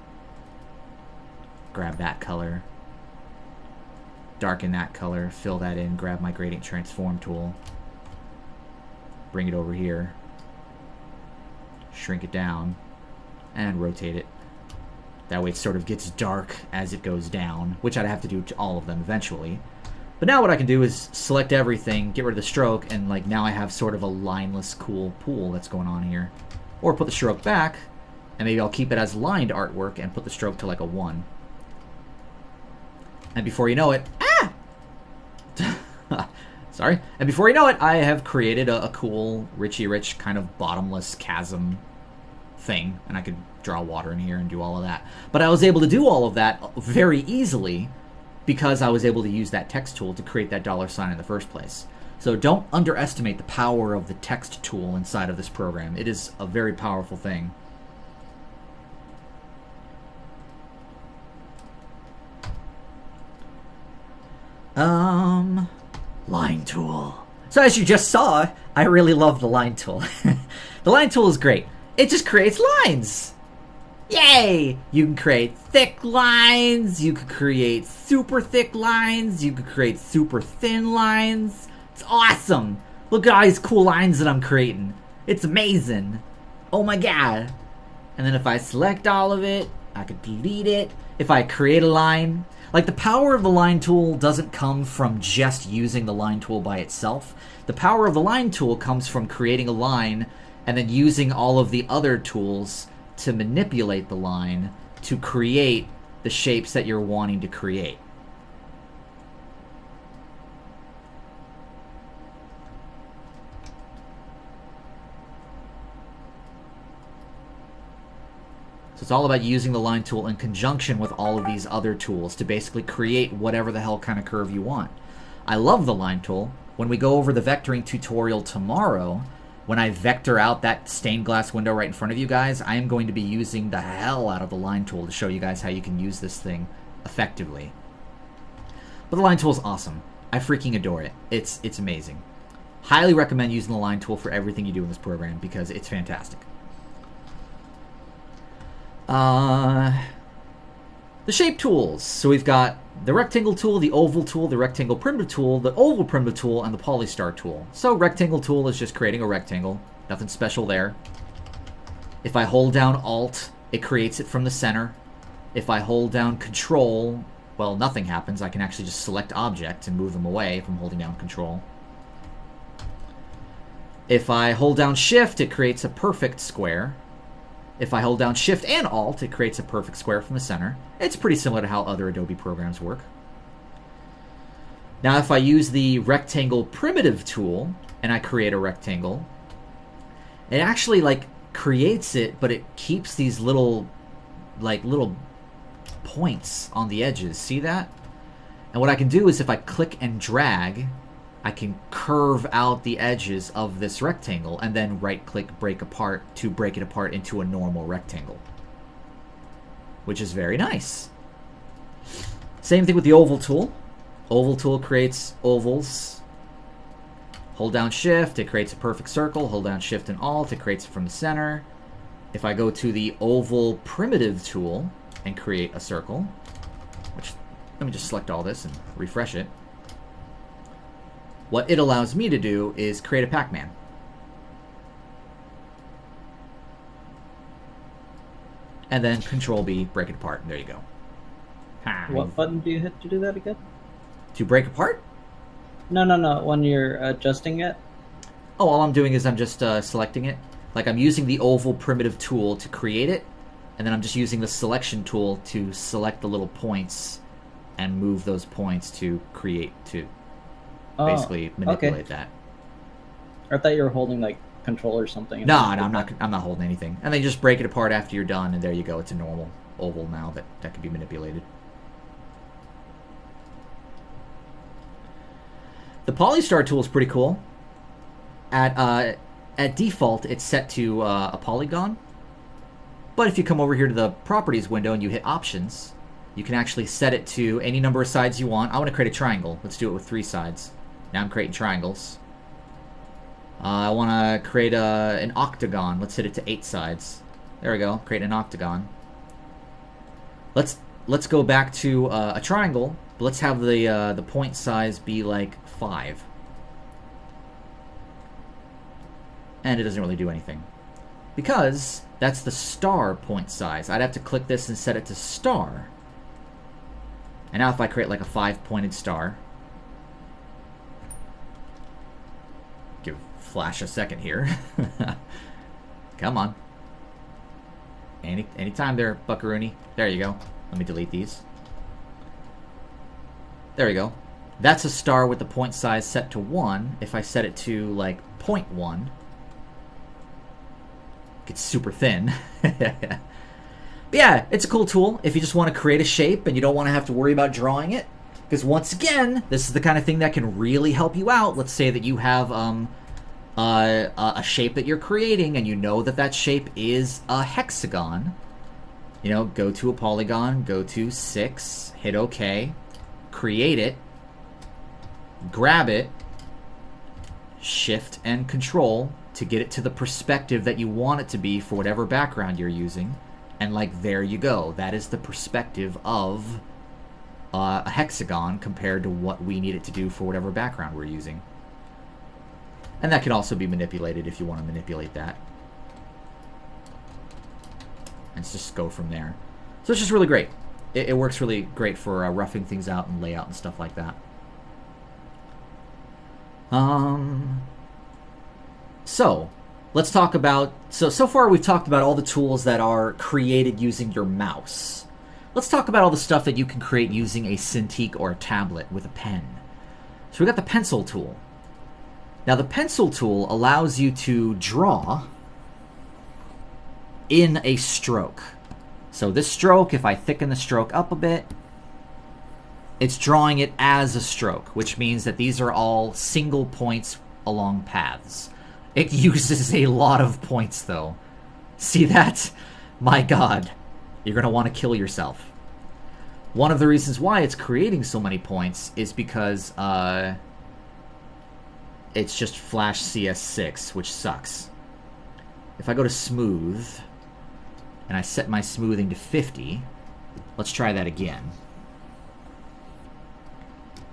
grab that color, darken that color, fill that in, grab my gradient transform tool, bring it over here, shrink it down, and rotate it. That way it sort of gets dark as it goes down, which I'd have to do to all of them eventually. But now what I can do is select everything, get rid of the stroke, and like now I have sort of a lineless, cool pool that's going on here. Or put the stroke back, and maybe I'll keep it as lined artwork and put the stroke to like a 1. And before you know it, sorry. And before you know it, I have created a cool Richie Rich kind of bottomless chasm thing. And I could draw water in here and do all of that. But I was able to do all of that very easily because I was able to use that text tool to create that $sign in the first place. So don't underestimate the power of the text tool inside of this program. It is a very powerful thing. Line tool. So as you just saw, I really love the line tool. The line tool is great. It just creates lines. Yay! You can create thick lines, you could create super thick lines, you could create super thin lines. It's awesome. Look at all these cool lines that I'm creating. It's amazing. Oh my god. And then if I select all of it, I could delete it. If I create a line, like the power of the line tool doesn't come from just using the line tool by itself. The power of the line tool comes from creating a line and then using all of the other tools to manipulate the line to create the shapes that you're wanting to create. So it's all about using the line tool in conjunction with all of these other tools to basically create whatever the hell kind of curve you want. I love the line tool. When we go over the vectoring tutorial tomorrow, when I vector out that stained glass window right in front of you guys, I am going to be using the hell out of the line tool to show you guys how you can use this thing effectively. But the line tool is awesome. I freaking adore it. It's amazing. Highly recommend using the line tool for everything you do in this program because it's fantastic. The shape tools. So we've got the rectangle tool, the oval tool, the rectangle primitive tool, the oval primitive tool, and the polystar tool. So rectangle tool is just creating a rectangle. Nothing special there. If I hold down Alt, it creates it from the center. If I hold down Control, well, nothing happens. I can actually just select object and move them away from holding down Control. If I hold down Shift, it creates a perfect square. If I hold down Shift and Alt, it creates a perfect square from the center. It's pretty similar to how other Adobe programs work. Now, if I use the rectangle primitive tool and I create a rectangle, it actually like creates it, but it keeps these little points on the edges. See that? And what I can do is if I click and drag, I can curve out the edges of this rectangle and then right-click break apart to break it apart into a normal rectangle, which is very nice. Same thing with the oval tool. Oval tool creates ovals. Hold down Shift, it creates a perfect circle. Hold down Shift and Alt, it creates it from the center. If I go to the oval primitive tool and create a circle, which, let me just select all this and refresh it. What it allows me to do is create a Pac-Man. And then Control-B, break it apart, and there you go. What button do you hit to do that again? To break apart? No. When you're adjusting it? Oh, all I'm doing is I'm just selecting it. Like I'm using the oval primitive tool to create it, and then I'm just using the selection tool to select the little points and move those points to create, to basically manipulate that. I thought you were holding like Control or something. No, I'm not holding anything. And then you just break it apart after you're done, and there you go. It's a normal oval now that can be manipulated. The polystar tool is pretty cool. At default, it's set to a polygon. But if you come over here to the properties window and you hit options, you can actually set it to any number of sides you want. I want to create a triangle. Let's do it with 3 sides. Now I'm creating triangles. I want to create an octagon. Let's set it to 8 sides. There we go. Create an octagon. Let's go back to a triangle. But let's have the point size be like 5. And it doesn't really do anything, because that's the star point size. I'd have to click this and set it to star. And now if I create like a 5-pointed star, give Flash a second here. Come on. Anytime there, Buckaroony. There you go. Let me delete these. There we go. That's a star with the point size set to 1. If I set it to like 0.1, it's super thin. But yeah, it's a cool tool if you just want to create a shape and you don't want to have to worry about drawing it. Because once again, this is the kind of thing that can really help you out. Let's say that you have a shape that you're creating and you know that that shape is a hexagon. You know, go to a polygon, go to 6, hit OK, create it, grab it, Shift and Control to get it to the perspective that you want it to be for whatever background you're using. And like, there you go. That is the perspective of a hexagon compared to what we need it to do for whatever background we're using. And that can also be manipulated if you want to manipulate that. And let's just go from there. So it's just really great. It works really great for roughing things out and layout and stuff like that. So let's talk about, so far we've talked about all the tools that are created using your mouse. Let's talk about all the stuff that you can create using a Cintiq or a tablet with a pen. So we got the pencil tool. Now the pencil tool allows you to draw in a stroke. So this stroke, if I thicken the stroke up a bit, it's drawing it as a stroke, which means that these are all single points along paths. It uses a lot of points, though. See that? My God. You're going to want to kill yourself. One of the reasons why it's creating so many points is because it's just Flash CS6, which sucks. If I go to smooth, and I set my smoothing to 50, let's try that again.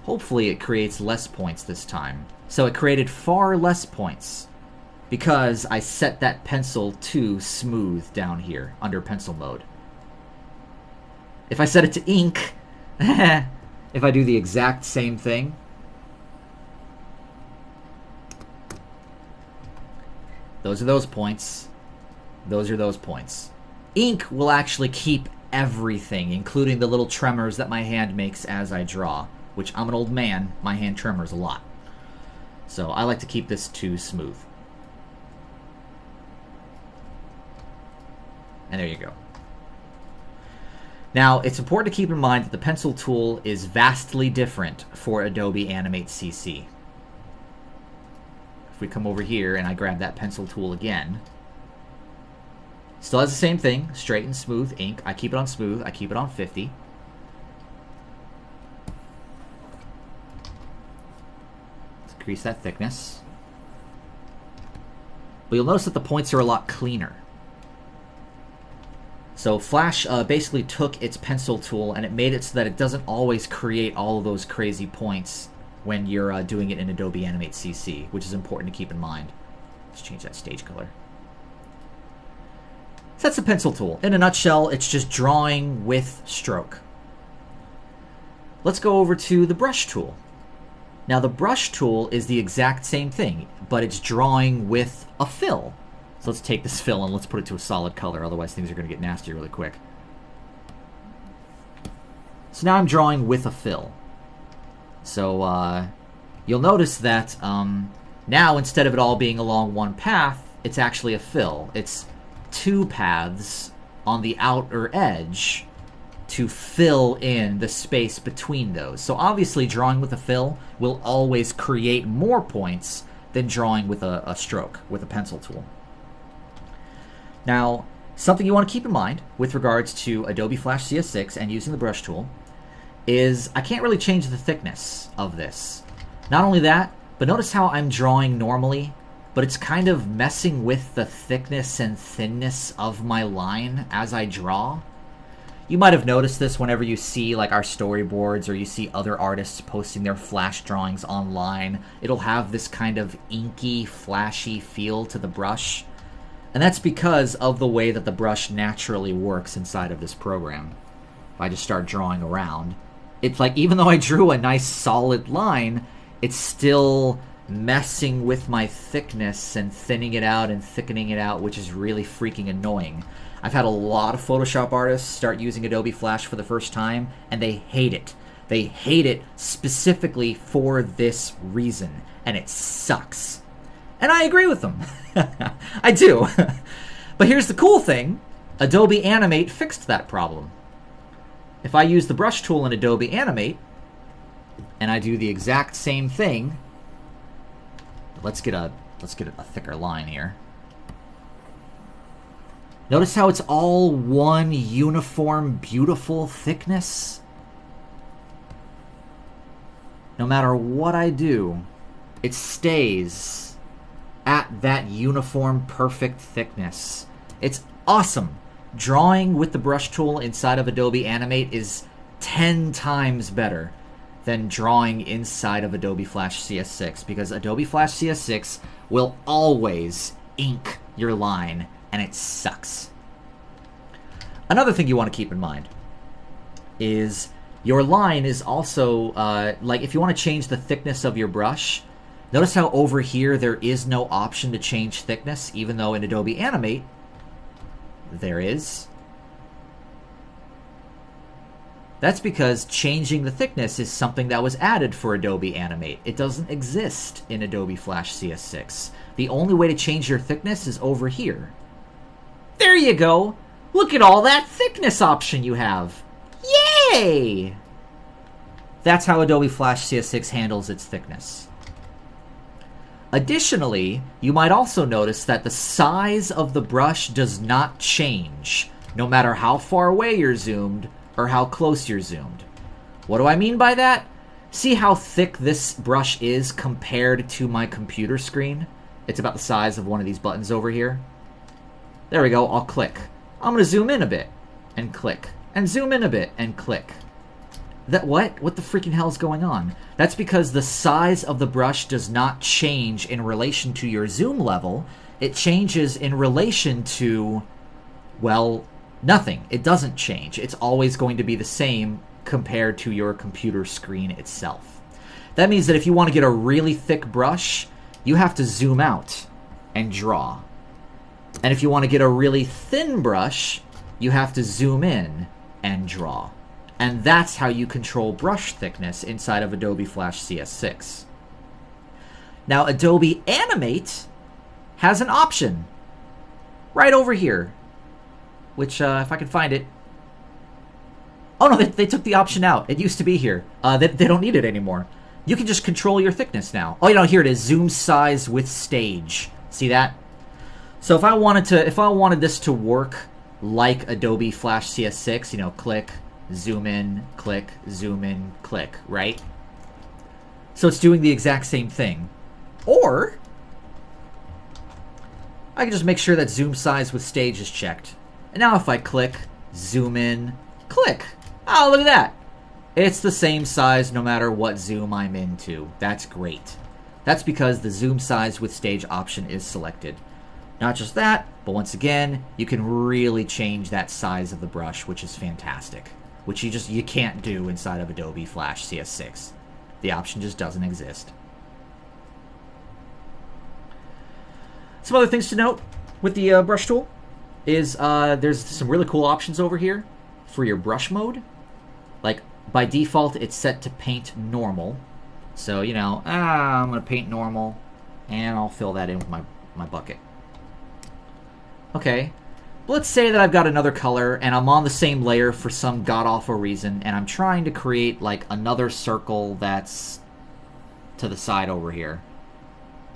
Hopefully it creates less points this time. So it created far less points because I set that pencil to smooth down here under pencil mode. If I set it to ink, if I do the exact same thing, those are those points, those are those points. Ink will actually keep everything, including the little tremors that my hand makes as I draw, which I'm an old man, my hand tremors a lot. So I like to keep this to smooth. And there you go. Now, it's important to keep in mind that the pencil tool is vastly different for Adobe Animate CC. If we come over here and I grab that pencil tool again, still has the same thing, straight and smooth ink. I keep it on smooth, I keep it on 50. Let's increase that thickness. But you'll notice that the points are a lot cleaner. So Flash basically took its pencil tool and it made it so that it doesn't always create all of those crazy points when you're doing it in Adobe Animate CC, which is important to keep in mind. Let's change that stage color. So that's the pencil tool. In a nutshell, it's just drawing with stroke. Let's go over to the brush tool. Now the brush tool is the exact same thing, but it's drawing with a fill. So let's take this fill and let's put it to a solid color, otherwise things are going to get nasty really quick. So now I'm drawing with a fill. So you'll notice that now instead of it all being along one path, it's actually a fill. It's two paths on the outer edge to fill in the space between those. So obviously drawing with a fill will always create more points than drawing with a stroke, with a pencil tool. Now, something you want to keep in mind with regards to Adobe Flash CS6 and using the brush tool is I can't really change the thickness of this. Not only that, but notice how I'm drawing normally, but it's kind of messing with the thickness and thinness of my line as I draw. You might have noticed this whenever you see like our storyboards or you see other artists posting their Flash drawings online. It'll have this kind of inky, flashy feel to the brush. And that's because of the way that the brush naturally works inside of this program. If I just start drawing around, it's like even though I drew a nice solid line, it's still messing with my thickness and thinning it out and thickening it out, which is really freaking annoying. I've had a lot of Photoshop artists start using Adobe Flash for the first time, and they hate it. They hate it specifically for this reason, and it sucks. And I agree with them. I do. But here's the cool thing. Adobe Animate fixed that problem. If I use the brush tool in Adobe Animate, and I do the exact same thing, let's get a thicker line here. Notice how it's all one uniform, beautiful thickness? No matter what I do, it stays at that uniform, perfect thickness. It's awesome. Drawing with the brush tool inside of Adobe Animate is 10 times better than drawing inside of Adobe Flash CS6, because Adobe Flash CS6 will always ink your line, and it sucks. Another thing you want to keep in mind is your line is also, like if you want to change the thickness of your brush, notice how over here there is no option to change thickness, even though in Adobe Animate there is. That's because changing the thickness is something that was added for Adobe Animate. It doesn't exist in Adobe Flash CS6. The only way to change your thickness is over here. There you go! Look at all that thickness option you have! Yay! That's how Adobe Flash CS6 handles its thickness. Additionally, you might also notice that the size of the brush does not change, no matter how far away you're zoomed or how close you're zoomed. What do I mean by that? See how thick this brush is compared to my computer screen? It's about the size of one of these buttons over here. There we go, I'll click. I'm going to zoom in a bit, and click. And zoom in a bit, and click. What? What the freaking hell is going on? That's because the size of the brush does not change in relation to your zoom level. It changes in relation to, well, nothing. It doesn't change. It's always going to be the same compared to your computer screen itself. That means that if you want to get a really thick brush, you have to zoom out and draw. And if you want to get a really thin brush, you have to zoom in and draw. And that's how you control brush thickness inside of Adobe Flash CS6. Now, Adobe Animate has an option right over here, which, if I can find it... Oh, no, they took the option out. It used to be here. They don't need it anymore. You can just control your thickness now. Oh, you know, here it is. Zoom size with stage. See that? So if I wanted this to work like Adobe Flash CS6, you know, click, zoom in, click, right? So it's doing the exact same thing. Or I can just make sure that zoom size with stage is checked. And now if I click, zoom in, click. Oh, look at that. It's the same size no matter what zoom I'm into. That's great. That's because the zoom size with stage option is selected. Not just that, but once again, you can really change that size of the brush, which is fantastic. Which you can't do inside of Adobe Flash CS6. The option just doesn't exist. Some other things to note with the brush tool is there's some really cool options over here for your brush mode. Like, by default, it's set to paint normal. So, you know, I'm going to paint normal, and I'll fill that in with my bucket. Okay. Let's say that I've got another color and I'm on the same layer for some god-awful reason and I'm trying to create like another circle that's to the side over here.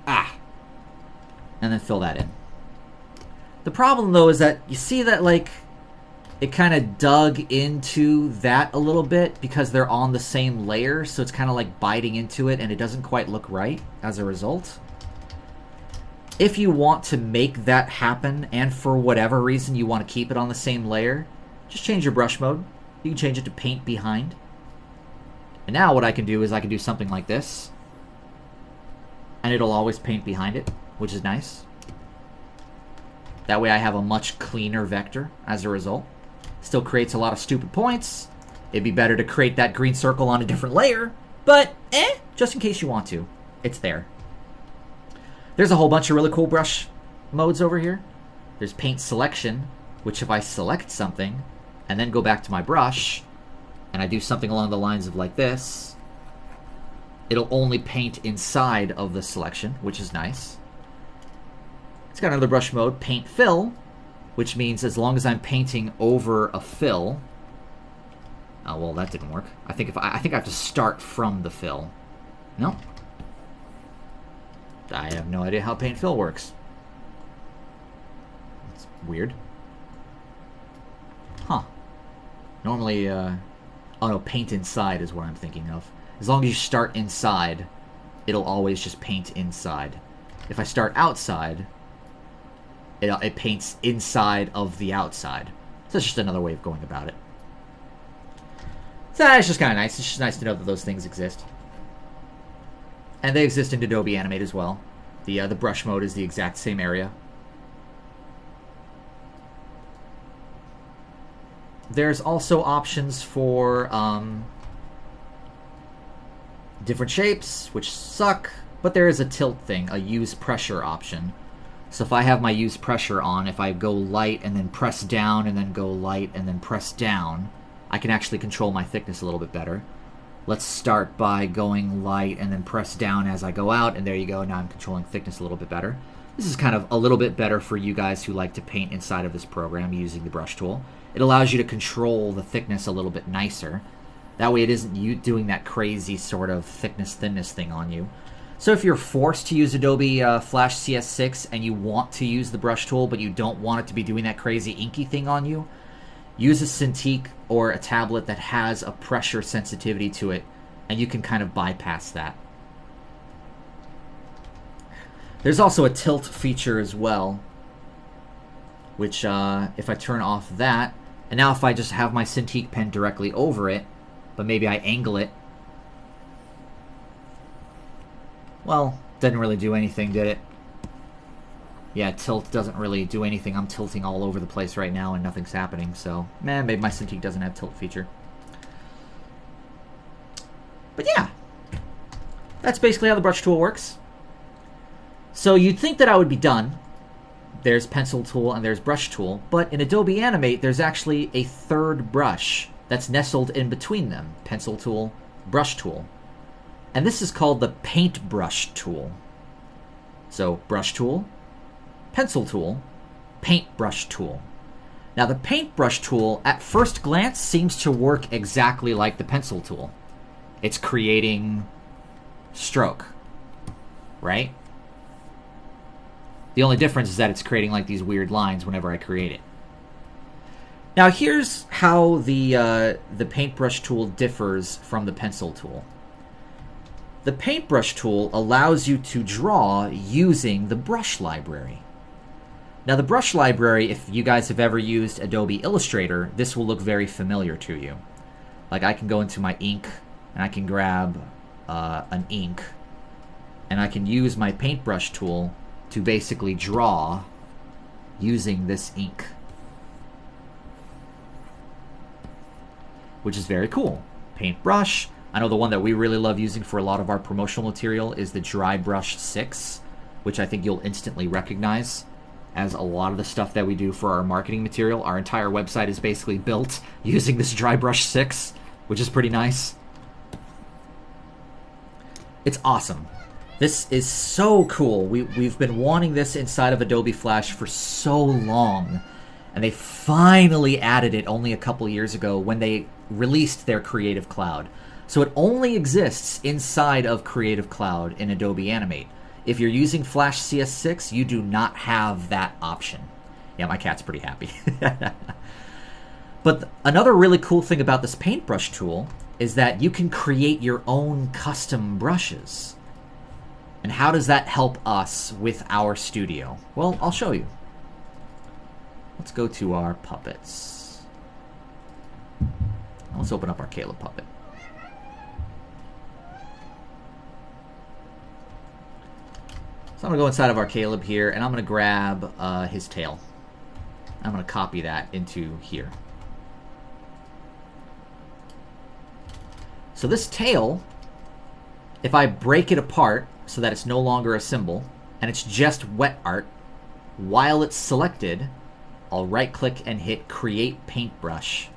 And then fill that in. The problem though is that you see that like it kind of dug into that a little bit because they're on the same layer, so it's kind of like biting into it and it doesn't quite look right as a result. If you want to make that happen, and for whatever reason you want to keep it on the same layer, just change your brush mode. You can change it to paint behind. And now what I can do is I can do something like this. And it'll always paint behind it, which is nice. That way I have a much cleaner vector as a result. Still creates a lot of stupid points. It'd be better to create that green circle on a different layer. But, just in case you want to, it's there. There's a whole bunch of really cool brush modes over here. There's paint selection, which if I select something and then go back to my brush and I do something along the lines of like this, it'll only paint inside of the selection, which is nice. It's got another brush mode, paint fill, which means as long as I'm painting over a fill. Oh, well, that didn't work. I think I have to start from the fill. No. I have no idea how paint fill works. It's weird. Huh. Normally, oh no, paint inside is what I'm thinking of. As long as you start inside, it'll always just paint inside. If I start outside, it paints inside of the outside. So that's just another way of going about it. So it's just kind of nice. It's just nice to know that those things exist. And they exist in Adobe Animate as well. The brush mode is the exact same area. There's also options for different shapes, which suck, but there is a tilt thing, a use pressure option. So if I have my use pressure on, if I go light and then press down and then go light and then press down, I can actually control my thickness a little bit better. Let's start by going light and then press down as I go out, and there you go, now I'm controlling thickness a little bit better. This is kind of a little bit better for you guys who like to paint inside of this program using the brush tool. It allows you to control the thickness a little bit nicer. That way it isn't you doing that crazy sort of thickness-thinness thing on you. So if you're forced to use Adobe Flash CS6 and you want to use the brush tool, but you don't want it to be doing that crazy inky thing on you, use a Cintiq or a tablet that has a pressure sensitivity to it, and you can kind of bypass that. There's also a tilt feature as well, which if I turn off that, and now if I just have my Cintiq pen directly over it, but maybe I angle it, well, didn't really do anything, did it? Yeah, tilt doesn't really do anything. I'm tilting all over the place right now and nothing's happening, so maybe my Cintiq doesn't have tilt feature. But yeah, that's basically how the brush tool works. So you'd think that I would be done. There's pencil tool and there's brush tool, but in Adobe Animate there's actually a third brush that's nestled in between them. Pencil tool, brush tool. And this is called the paintbrush tool. So brush tool, pencil tool, paintbrush tool. Now the paintbrush tool at first glance seems to work exactly like the pencil tool. It's creating stroke, right? The only difference is that it's creating like these weird lines whenever I create it. Now here's how the paintbrush tool differs from the pencil tool. The paintbrush tool allows you to draw using the brush library. Now the brush library, if you guys have ever used Adobe Illustrator, this will look very familiar to you. Like I can go into my ink and I can grab an ink and I can use my paintbrush tool to basically draw using this ink, which is very cool. Paintbrush. I know the one that we really love using for a lot of our promotional material is the Dry Brush 6, which I think you'll instantly recognize as a lot of the stuff that we do for our marketing material. Our entire website is basically built using this Dry Brush 6, which is pretty nice. It's awesome. This is so cool. We've been wanting this inside of Adobe Flash for so long, and they finally added it only a couple years ago when they released their Creative Cloud. So it only exists inside of Creative Cloud in Adobe Animate. If you're using Flash CS6, you do not have that option. Yeah, my cat's pretty happy. But another really cool thing about this paintbrush tool is that you can create your own custom brushes. And how does that help us with our studio? Well, I'll show you. Let's go to our puppets. Let's open up our Caleb puppet. So I'm going to go inside of our Caleb here, and I'm going to grab his tail. I'm going to copy that into here. So this tail, if I break it apart so that it's no longer a symbol, and it's just wet art, while it's selected, I'll right-click and hit Create Paintbrush.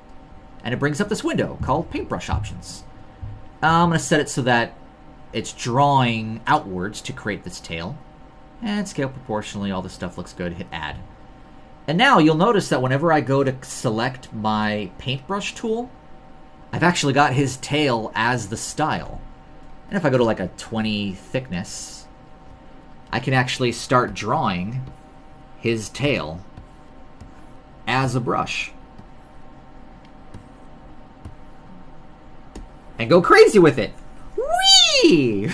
And it brings up this window called Paintbrush Options. I'm going to set it so that it's drawing outwards to create this tail. And scale proportionally, all this stuff looks good. Hit Add. And now you'll notice that whenever I go to select my paintbrush tool, I've actually got his tail as the style. And if I go to like a 20 thickness, I can actually start drawing his tail as a brush. And go crazy with it. Whee!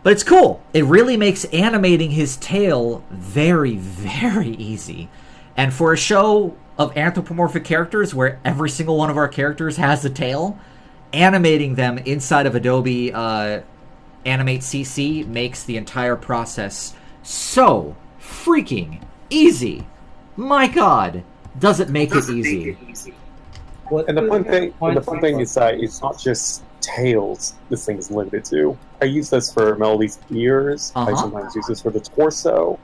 But it's cool. It really makes animating his tail very, very easy. And for a show of anthropomorphic characters where every single one of our characters has a tail, animating them inside of Adobe Animate CC makes the entire process so freaking easy. My God, does it make it easy? And the fun thing is that it's not just tails this thing is limited to. I use this for Melody's ears. I sometimes use this for the torso.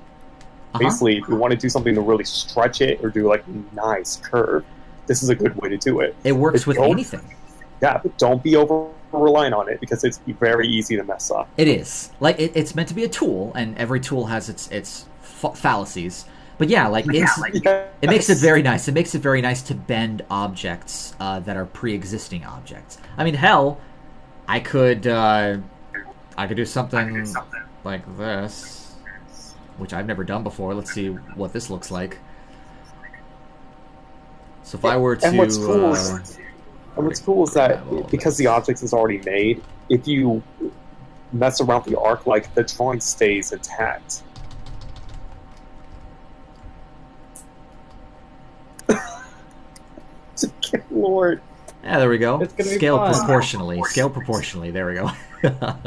Basically, if you want to do something to really stretch it or do like a nice curve, this is a good way to do it. It works with anything. Yeah, but don't be over reliant on it because it's very easy to mess up. It is. Like it's meant to be a tool, and every tool has its fallacies. But yeah, like it makes it very nice. It makes it very nice to bend objects that are pre-existing objects. I mean, hell, I could do something like this, which I've never done before. Let's see what this looks like. So if I were to... And what's cool is that because the object is already made, if you mess around the arc, like, the drawing stays intact. Good Lord. Yeah, there we go. It's gonna be Scale fun. proportionally. Scale proportionally. There we go.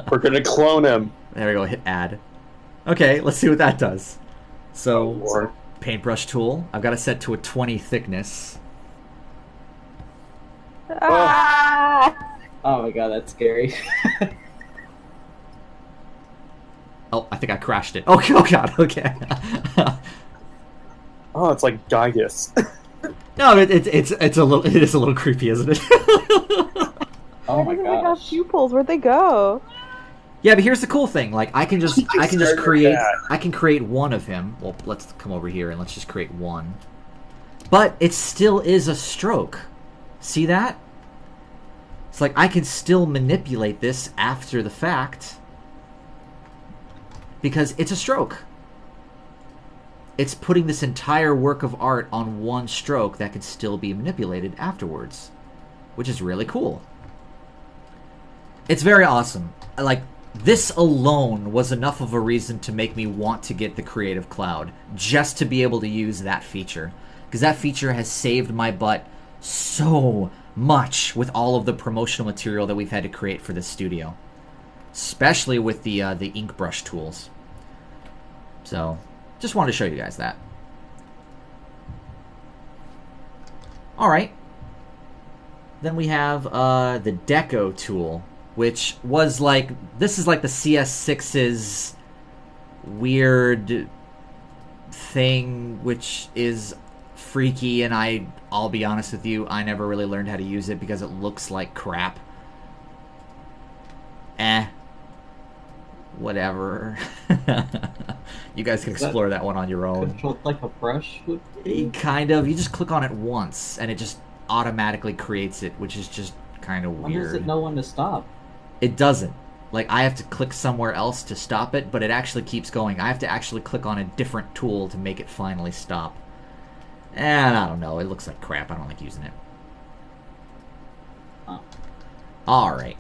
We're gonna clone him. There we go. Hit add. Okay, let's see what that does. So, Lord. paintbrush tool. I've got it set to a 20 thickness. Ah! Oh my god, that's scary. Oh, I think I crashed it. Oh, oh god, okay. Oh, it's like Gygus. No, it is a little creepy, isn't it? Oh my I got gosh. pupils. Where'd they go? Yeah, but here's the cool thing. Like, I can just create. that. I can create one of him. Well, let's come over here and let's just create one. But it still is a stroke. See that? It's like I can still manipulate this after the fact because it's a stroke. It's putting this entire work of art on one stroke that can still be manipulated afterwards, which is really cool. It's very awesome. Like, this alone was enough of a reason to make me want to get the Creative Cloud, just to be able to use that feature. Because that feature has saved my butt so much with all of the promotional material that we've had to create for this studio. Especially with the ink brush tools. So, just wanted to show you guys that. Alright. Then we have the Deco tool, which was like, this is like the CS6's weird thing, which is freaky, and I'll be honest with you, I never really learned how to use it because it looks like crap. Whatever. You guys can explore that one on your own. Controlled like a brush would be? Kind of. You just click on it once, and it just automatically creates it, which is just kind of When does weird. it know when to stop? It doesn't. Like, I have to click somewhere else to stop it, but it actually keeps going. I have to actually click on a different tool to make it finally stop. And I don't know. It looks like crap. I don't like using it. Oh. Alright.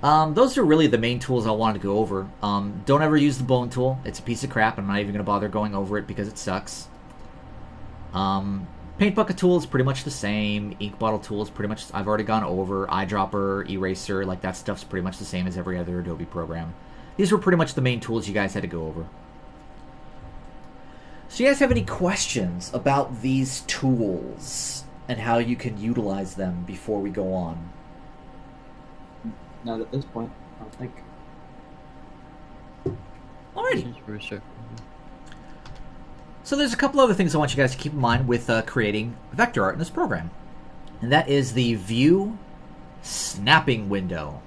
Those are really the main tools I wanted to go over. Don't ever use the bone tool. It's a piece of crap. I'm not even going to bother going over it because it sucks. Paint bucket tool is pretty much the same. Ink bottle tool is pretty much, I've already gone over. Eyedropper, eraser, like that stuff's pretty much the same as every other Adobe program. These were pretty much the main tools you guys had to go over. So you guys have any questions about these tools and how you can utilize them before we go on? Not at this point, I don't think. Alrighty. So there's a couple other things I want you guys to keep in mind with creating vector art in this program. And that is the View Snapping window.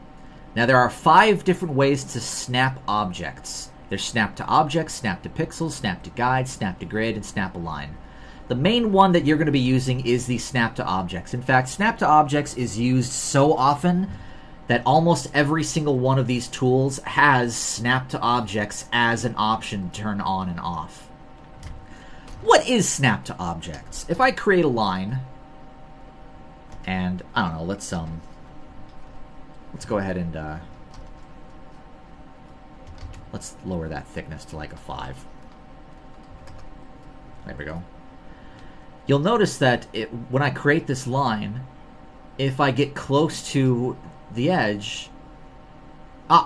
Now there are 5 different ways to snap objects. There's Snap to Object, Snap to Pixels, Snap to Guide, Snap to Grid, and Snap Align. The main one that you're going to be using is the Snap to Objects. In fact, Snap to Objects is used so often that almost every single one of these tools has Snap to Objects as an option to turn on and off. What is Snap to Objects? If I create a line, and I don't know, let's go ahead and let's lower that thickness to like a 5. There we go. You'll notice that when I create this line, if I get close to the edge,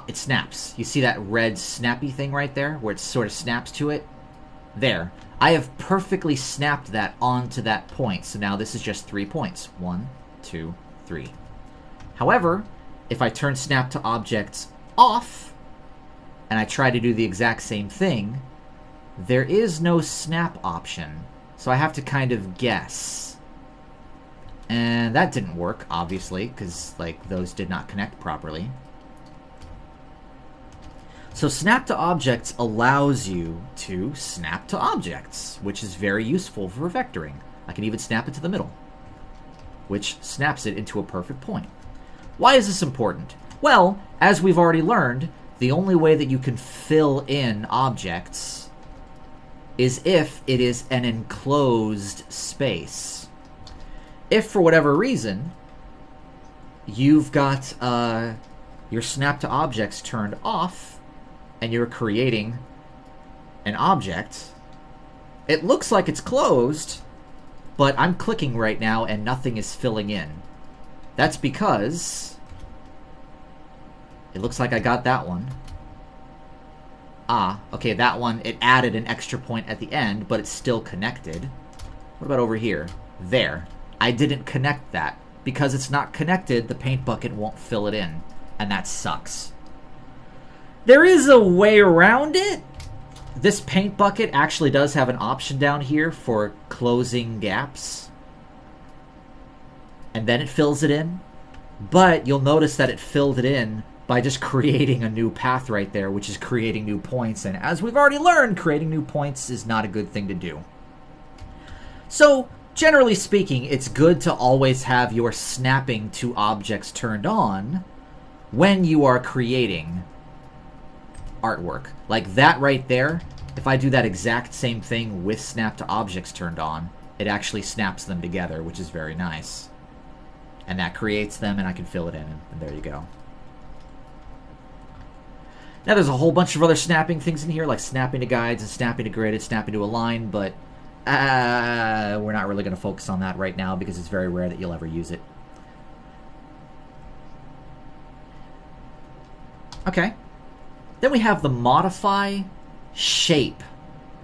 it snaps. You see that red snappy thing right there where it sort of snaps to it? There. I have perfectly snapped that onto that point. So now this is just 3 points. 1, 2, 3. However, if I turn Snap to Objects off and I try to do the exact same thing, there is no snap option. So I have to kind of guess. And that didn't work, obviously, because like those did not connect properly. So Snap to Objects allows you to snap to objects, which is very useful for vectoring. I can even snap it to the middle, which snaps it into a perfect point. Why is this important? Well, as we've already learned, the only way that you can fill in objects is if it is an enclosed space. If for whatever reason you've got your snap to objects turned off and you're creating an object, it looks like it's closed, but I'm clicking right now and nothing is filling in. That's because it looks like I got that one. Ah, okay, that one, it added an extra point at the end, but it's still connected. What about over here? There. I didn't connect that. Because it's not connected, the paint bucket won't fill it in. And that sucks. There is a way around it. This paint bucket actually does have an option down here for closing gaps. And then it fills it in. But you'll notice that it filled it in by just creating a new path right there, which is creating new points. And as we've already learned, creating new points is not a good thing to do. So, generally speaking, it's good to always have your snapping to objects turned on when you are creating artwork. Like that right there, if I do that exact same thing with snap to objects turned on, it actually snaps them together, which is very nice. And that creates them, and I can fill it in, and there you go. Now there's a whole bunch of other snapping things in here, like snapping to guides and snapping to grid and snapping to a line, but we're not really going to focus on that right now because it's very rare that you'll ever use it. Okay. Then we have the modify, shape,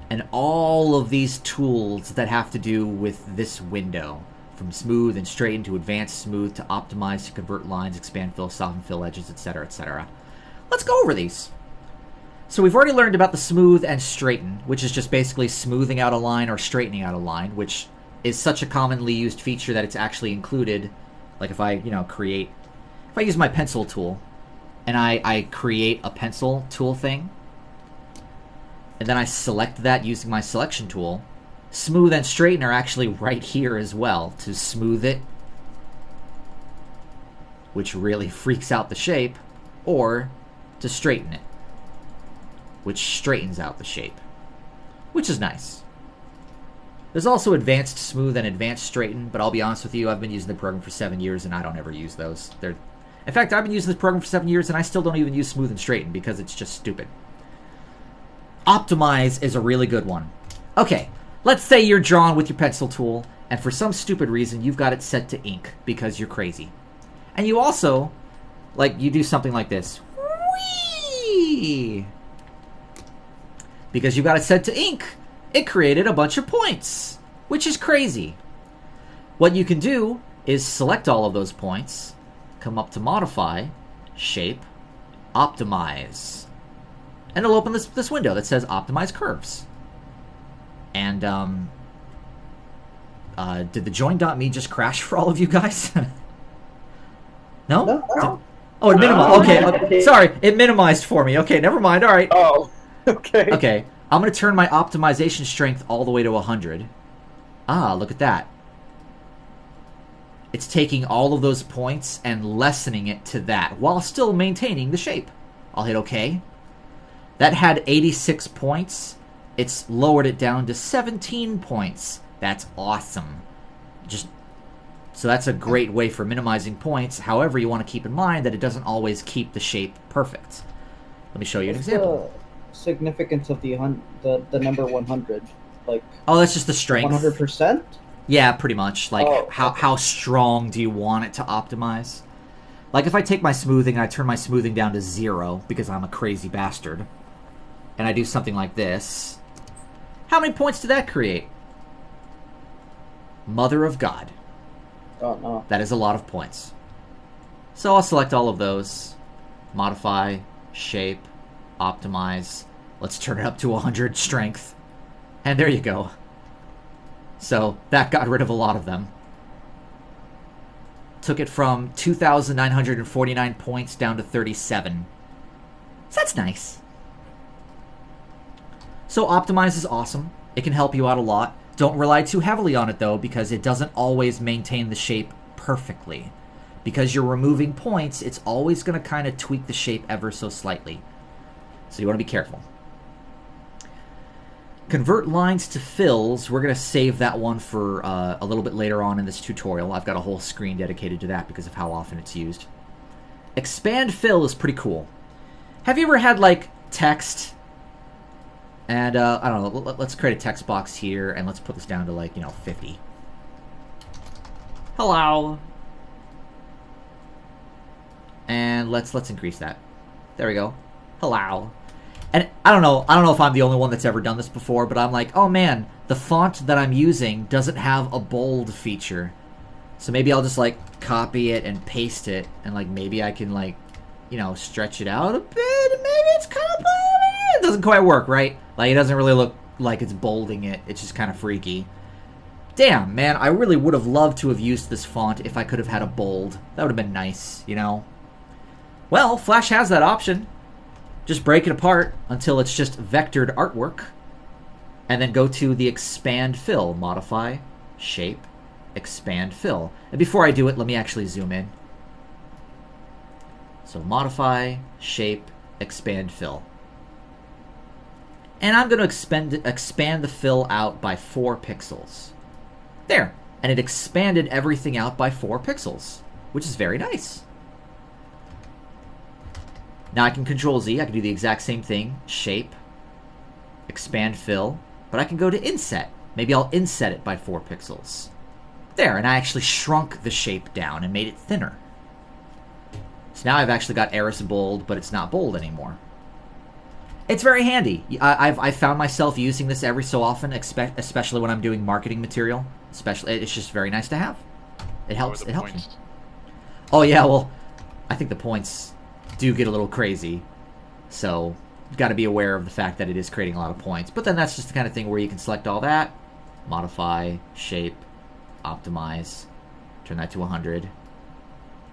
and all of these tools that have to do with this window. From smooth and straighten to advanced smooth to optimize to convert lines, expand fill, soften fill edges, etc., etc. Let's go over these. So we've already learned about the smooth and straighten, which is just basically smoothing out a line or straightening out a line, which is such a commonly used feature that it's actually included. Like if I, if I use my pencil tool and I create a pencil tool thing, and then I select that using my selection tool, smooth and straighten are actually right here as well to smooth it, which really freaks out the shape, or to straighten it, which straightens out the shape, which is nice. There's also advanced smooth and advanced straighten, but I'll be honest with you, I've been using the program for 7 years and I don't ever use those. In fact, I've been using this program for 7 years and I still don't even use smooth and straighten because it's just stupid. Optimize is a really good one. Okay, let's say you're drawing with your pencil tool and for some stupid reason you've got it set to ink because you're crazy. And you also, you do something like this. Whee! Because you've got it set to ink, it created a bunch of points, which is crazy. What you can do is select all of those points, come up to Modify, Shape, Optimize. And it'll open this window that says Optimize Curves. And, did the join.me just crash for all of you guys? No? No. Oh, it minimized. Okay, sorry, it minimized for me. Okay, never mind. All right. Oh, okay. Okay, I'm going to turn my optimization strength all the way to 100. Ah, look at that. It's taking all of those points and lessening it to that while still maintaining the shape. I'll hit OK. That had 86 points. It's lowered it down to 17 points. That's awesome. So that's a great way for minimizing points. However, you want to keep in mind that it doesn't always keep the shape perfect. Let me show you an example. The significance of the number 100? Oh, that's just the strength. 100%? Yeah, pretty much. How strong do you want it to optimize? Like if I take my smoothing and I turn my smoothing down to 0 because I'm a crazy bastard, and I do something like this, how many points did that create? Mother of God. Oh, no. That is a lot of points. So I'll select all of those. Modify, Shape, Optimize. Let's turn it up to 100 strength. And there you go. So that got rid of a lot of them. Took it from 2,949 points down to 37. So that's nice. So Optimize is awesome. It can help you out a lot. Don't rely too heavily on it, though, because it doesn't always maintain the shape perfectly. Because you're removing points, it's always going to kind of tweak the shape ever so slightly. So you want to be careful. Convert lines to fills. We're going to save that one for a little bit later on in this tutorial. I've got a whole screen dedicated to that because of how often it's used. Expand fill is pretty cool. Have you ever had, like, text? And, I don't know, let's create a text box here, and let's put this down to, like, 50. Hello. And let's increase that. There we go. Hello. And I don't know if I'm the only one that's ever done this before, but I'm like, oh man, the font that I'm using doesn't have a bold feature. So maybe I'll just like copy it and paste it, and like maybe I can like, stretch it out a bit, and maybe it's kind of, it doesn't quite work, right? Like it doesn't really look like it's bolding it. It's just kind of freaky. Damn, man, I really would have loved to have used this font if I could have had a bold. That would have been nice, Well, Flash has that option. Just break it apart until it's just vectored artwork. And then go to the expand fill. Modify, shape, expand fill. And before I do it, let me actually zoom in. So modify, shape, expand fill. And I'm going to expand the fill out by 4 pixels. There. And it expanded everything out by 4 pixels, which is very nice. Now I can Control Z, I can do the exact same thing, shape, expand fill, but I can go to inset. Maybe I'll inset it by 4 pixels. There, and I actually shrunk the shape down and made it thinner. So now I've actually got Eris bold, but it's not bold anymore. It's very handy. I've found myself using this every so often, especially when I'm doing marketing material. It's just very nice to have. It helps. It helps me. Oh yeah, well, I think the points do get a little crazy, so you've got to be aware of the fact that it is creating a lot of points. But then that's just the kind of thing where you can select all that, modify, shape, optimize, turn that to 100.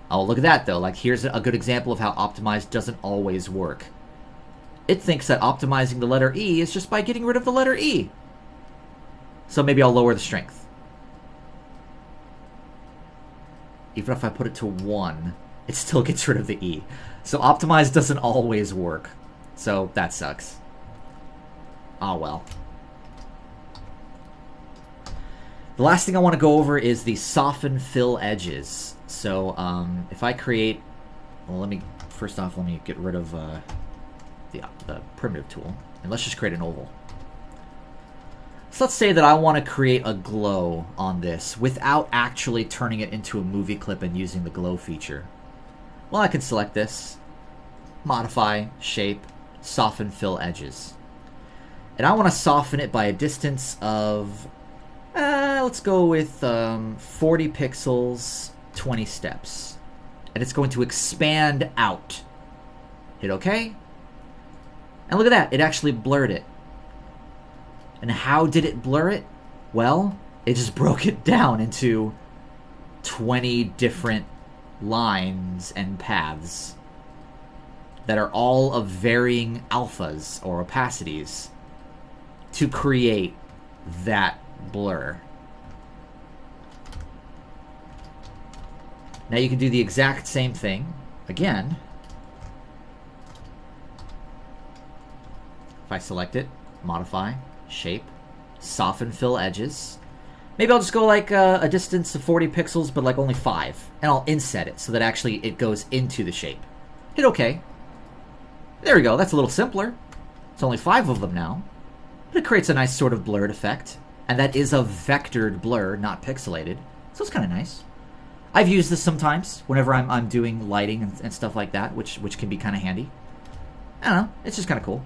Oh, look at that though. Like, here's a good example of how optimize doesn't always work. It thinks that optimizing the letter E is just by getting rid of the letter E. So maybe I'll lower the strength. Even if I put it to 1, it still gets rid of the E. So optimize doesn't always work. So that sucks. Oh well. The last thing I want to go over is the soften fill edges. So if I create, well, let me get rid of the primitive tool, and let's just create an oval. So let's say that I want to create a glow on this without actually turning it into a movie clip and using the glow feature. Well, I can select this, modify, shape, soften fill edges. And I want to soften it by a distance of, let's go with 40 pixels, 20 steps. And it's going to expand out. Hit OK. And look at that, it actually blurred it. And how did it blur it? Well, it just broke it down into 20 different lines and paths that are all of varying alphas or opacities to create that blur. Now you can do the exact same thing again. If I select it, modify, shape, soften fill edges. Maybe I'll just go like a distance of 40 pixels, but like only 5. And I'll inset it so that actually it goes into the shape. Hit OK. There we go. That's a little simpler. It's only 5 of them now. But it creates a nice sort of blurred effect. And that is a vectored blur, not pixelated. So it's kind of nice. I've used this sometimes whenever I'm doing lighting and stuff like that, which can be kind of handy. I don't know. It's just kind of cool.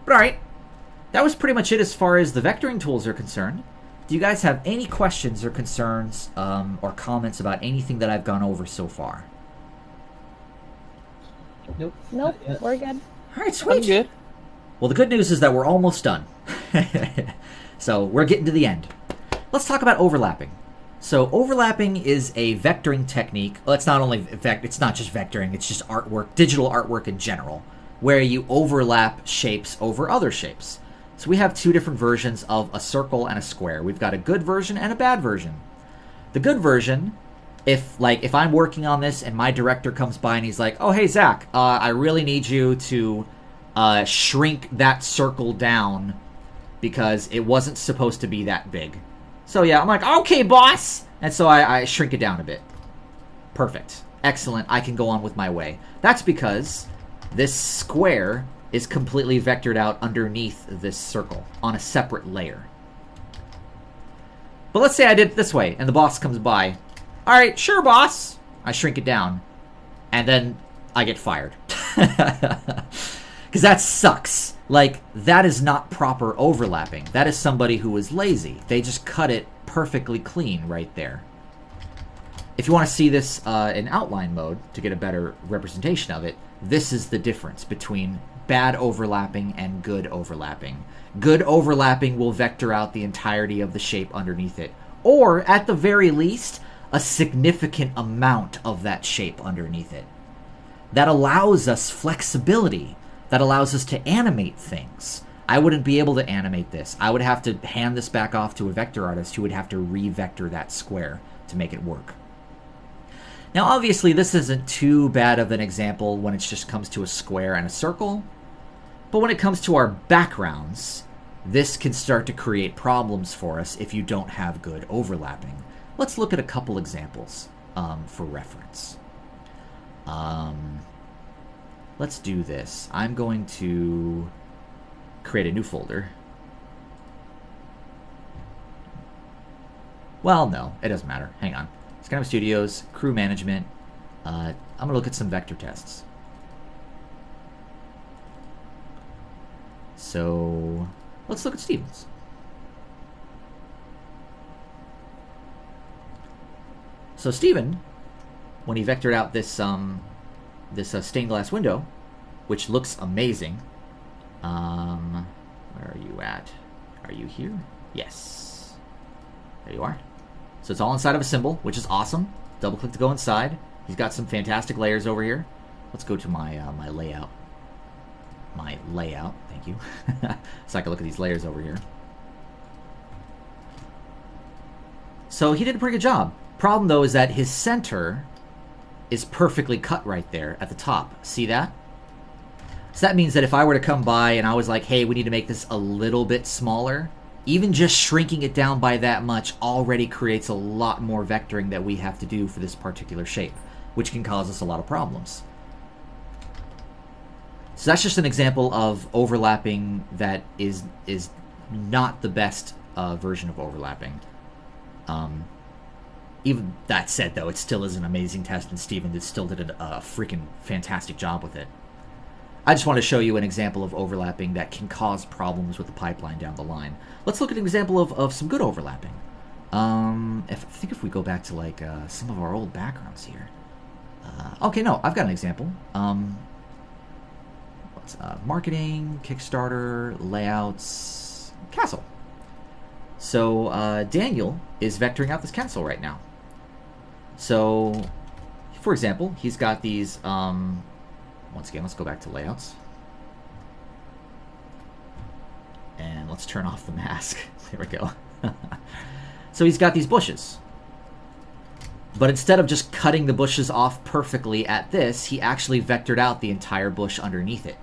But alright, that was pretty much it as far as the vectoring tools are concerned. Do you guys have any questions or concerns or comments about anything that I've gone over so far? Nope, we're good. Alright, sweet. I'm good. Well, the good news is that we're almost done. So we're getting to the end. Let's talk about overlapping. So overlapping is a vectoring technique. Well, it's not only it's not just vectoring, it's just artwork, digital artwork in general, where you overlap shapes over other shapes. So we have 2 different versions of a circle and a square. We've got a good version and a bad version. The good version if I'm working on this and my director comes by and he's like, oh, hey, Zach, I really need you to shrink that circle down because it wasn't supposed to be that big. So yeah, I'm like, okay, boss. And so I shrink it down a bit. Perfect. Excellent. I can go on with my way. That's because this square is completely vectored out underneath this circle on a separate layer. But let's say I did it this way and the boss comes by. All right, sure, boss. I shrink it down. And then I get fired. Because that sucks. Like, that is not proper overlapping. That is somebody who is lazy. They just cut it perfectly clean right there. If you want to see this in outline mode to get a better representation of it, this is the difference between bad overlapping and good overlapping. Good overlapping will vector out the entirety of the shape underneath it. Or, at the very least, a significant amount of that shape underneath it. That allows us flexibility. That allows us to animate things. I wouldn't be able to animate this. I would have to hand this back off to a vector artist who would have to re-vector that square to make it work. Now, obviously, this isn't too bad of an example when it just comes to a square and a circle. But when it comes to our backgrounds, this can start to create problems for us if you don't have good overlapping. Let's look at a couple examples for reference. Let's do this. I'm going to create a new folder. Well, no, it doesn't matter. Hang on. Skyrim Studios, crew management. I'm going to look at some vector tests. So let's look at Stevens. So Steven, when he vectored out this stained glass window, which looks amazing. Where are you at? Are you here? Yes. There you are. So it's all inside of a symbol, which is awesome. Double click to go inside. He's got some fantastic layers over here. Let's go to my my layout. My layout, thank you. So I can look at these layers over here. So he did a pretty good job. Problem though is that his center is perfectly cut right there at the top. See that? So that means that if I were to come by and I was like, hey, we need to make this a little bit smaller, even just shrinking it down by that much already creates a lot more vectoring that we have to do for this particular shape, which can cause us a lot of problems. So that's just an example of overlapping that is not the best version of overlapping. Even that said, though, it still is an amazing test, and Steven still did a freaking fantastic job with it. I just want to show you an example of overlapping that can cause problems with the pipeline down the line. Let's look at an example of some good overlapping. I think if we go back to like some of our old backgrounds here. Okay, no, I've got an example. What's marketing, Kickstarter, layouts, castle. So Daniel is vectoring out this castle right now. So, for example, he's got these. Once again, let's go back to layouts. And let's turn off the mask. There we go. So he's got these bushes. But instead of just cutting the bushes off perfectly at this, he actually vectored out the entire bush underneath it.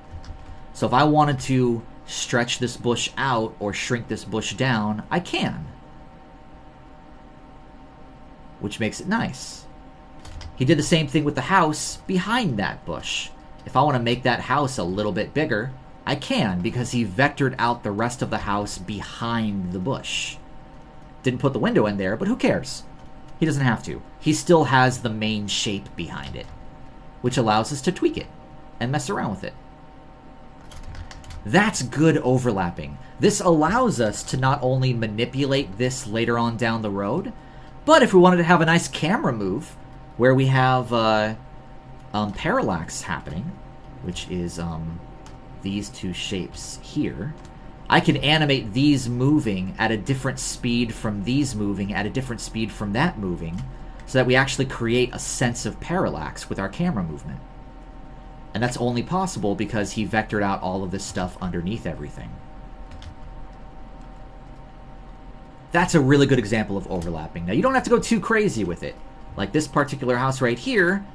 So if I wanted to stretch this bush out or shrink this bush down, I can. Which makes it nice. He did the same thing with the house behind that bush. If I want to make that house a little bit bigger, I can, because he vectored out the rest of the house behind the bush. Didn't put the window in there, but who cares? He doesn't have to. He still has the main shape behind it, which allows us to tweak it and mess around with it. That's good overlapping. This allows us to not only manipulate this later on down the road, but if we wanted to have a nice camera move where we have parallax happening, which is these two shapes here, I can animate these moving at a different speed from these moving at a different speed from that moving, so that we actually create a sense of parallax with our camera movement. And that's only possible because he vectored out all of this stuff underneath everything. That's a really good example of overlapping. Now, you don't have to go too crazy with it. Like this particular house right here,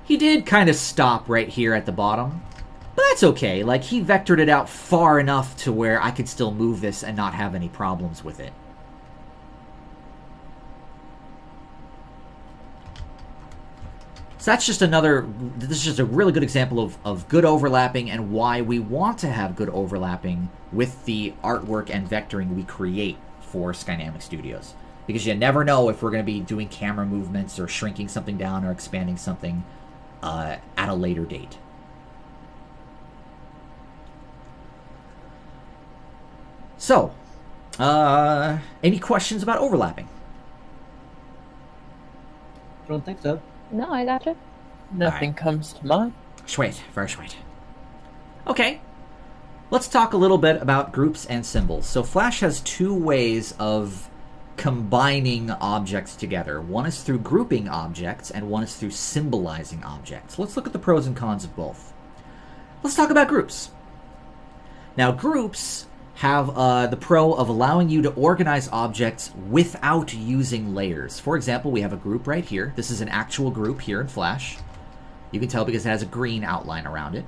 he did kind of stop right here at the bottom. But that's okay. Like, he vectored it out far enough to where I could still move this and not have any problems with it. So that's just this is just a really good example of good overlapping and why we want to have good overlapping with the artwork and vectoring we create for Skynamic Studios. Because you never know if we're going to be doing camera movements or shrinking something down or expanding something at a later date. So, any questions about overlapping? I don't think so. No, I gotcha. Nothing comes to mind. Sweet, very sweet. Okay, let's talk a little bit about groups and symbols. So Flash has two ways of combining objects together. One is through grouping objects, and one is through symbolizing objects. Let's look at the pros and cons of both. Let's talk about groups. Now, groups have the pro of allowing you to organize objects without using layers. For example, we have a group right here. This is an actual group here in Flash. You can tell because it has a green outline around it.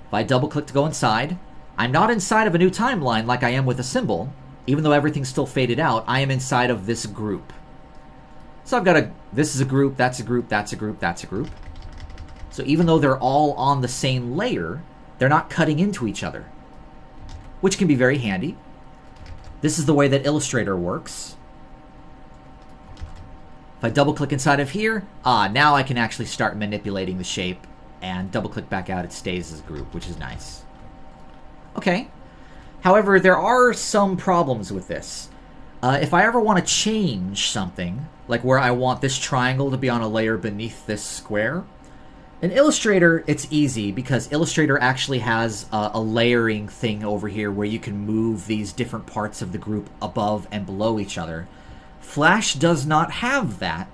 If I double-click to go inside, I'm not inside of a new timeline like I am with a symbol. Even though everything's still faded out, I am inside of this group. So I've got this is a group, that's a group, that's a group, that's a group. So even though they're all on the same layer, they're not cutting into each other, which can be very handy. This is the way that Illustrator works. If I double-click inside of here, now I can actually start manipulating the shape, and double-click back out, it stays as a group, which is nice. Okay. However, there are some problems with this. If I ever want to change something, like where I want this triangle to be on a layer beneath this square, in Illustrator, it's easy because Illustrator actually has a layering thing over here where you can move these different parts of the group above and below each other. Flash does not have that.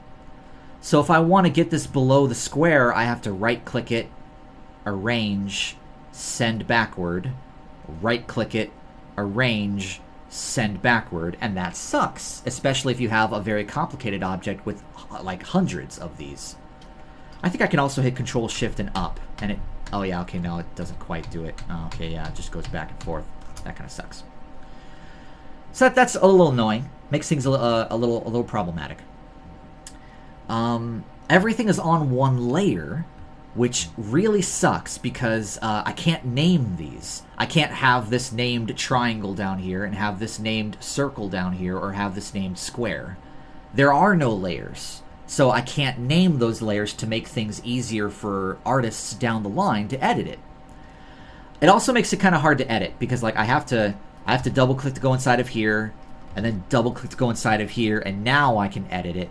So if I want to get this below the square, I have to right-click it, arrange, send backward, right-click it, arrange, send backward, and that sucks, especially if you have a very complicated object with like hundreds of these. I think I can also hit Control Shift and up, and it, oh yeah, okay, no, it doesn't quite do it. Oh, okay, yeah, it just goes back and forth. That kind of sucks. So that's a little annoying. Makes things a little problematic. Everything is on one layer, which really sucks because I can't name these. I can't have this named triangle down here and have this named circle down here or have this named square. There are no layers, so I can't name those layers to make things easier for artists down the line to edit it. It also makes it kind of hard to edit because like I have to double click to go inside of here and then double click to go inside of here, and now I can edit it,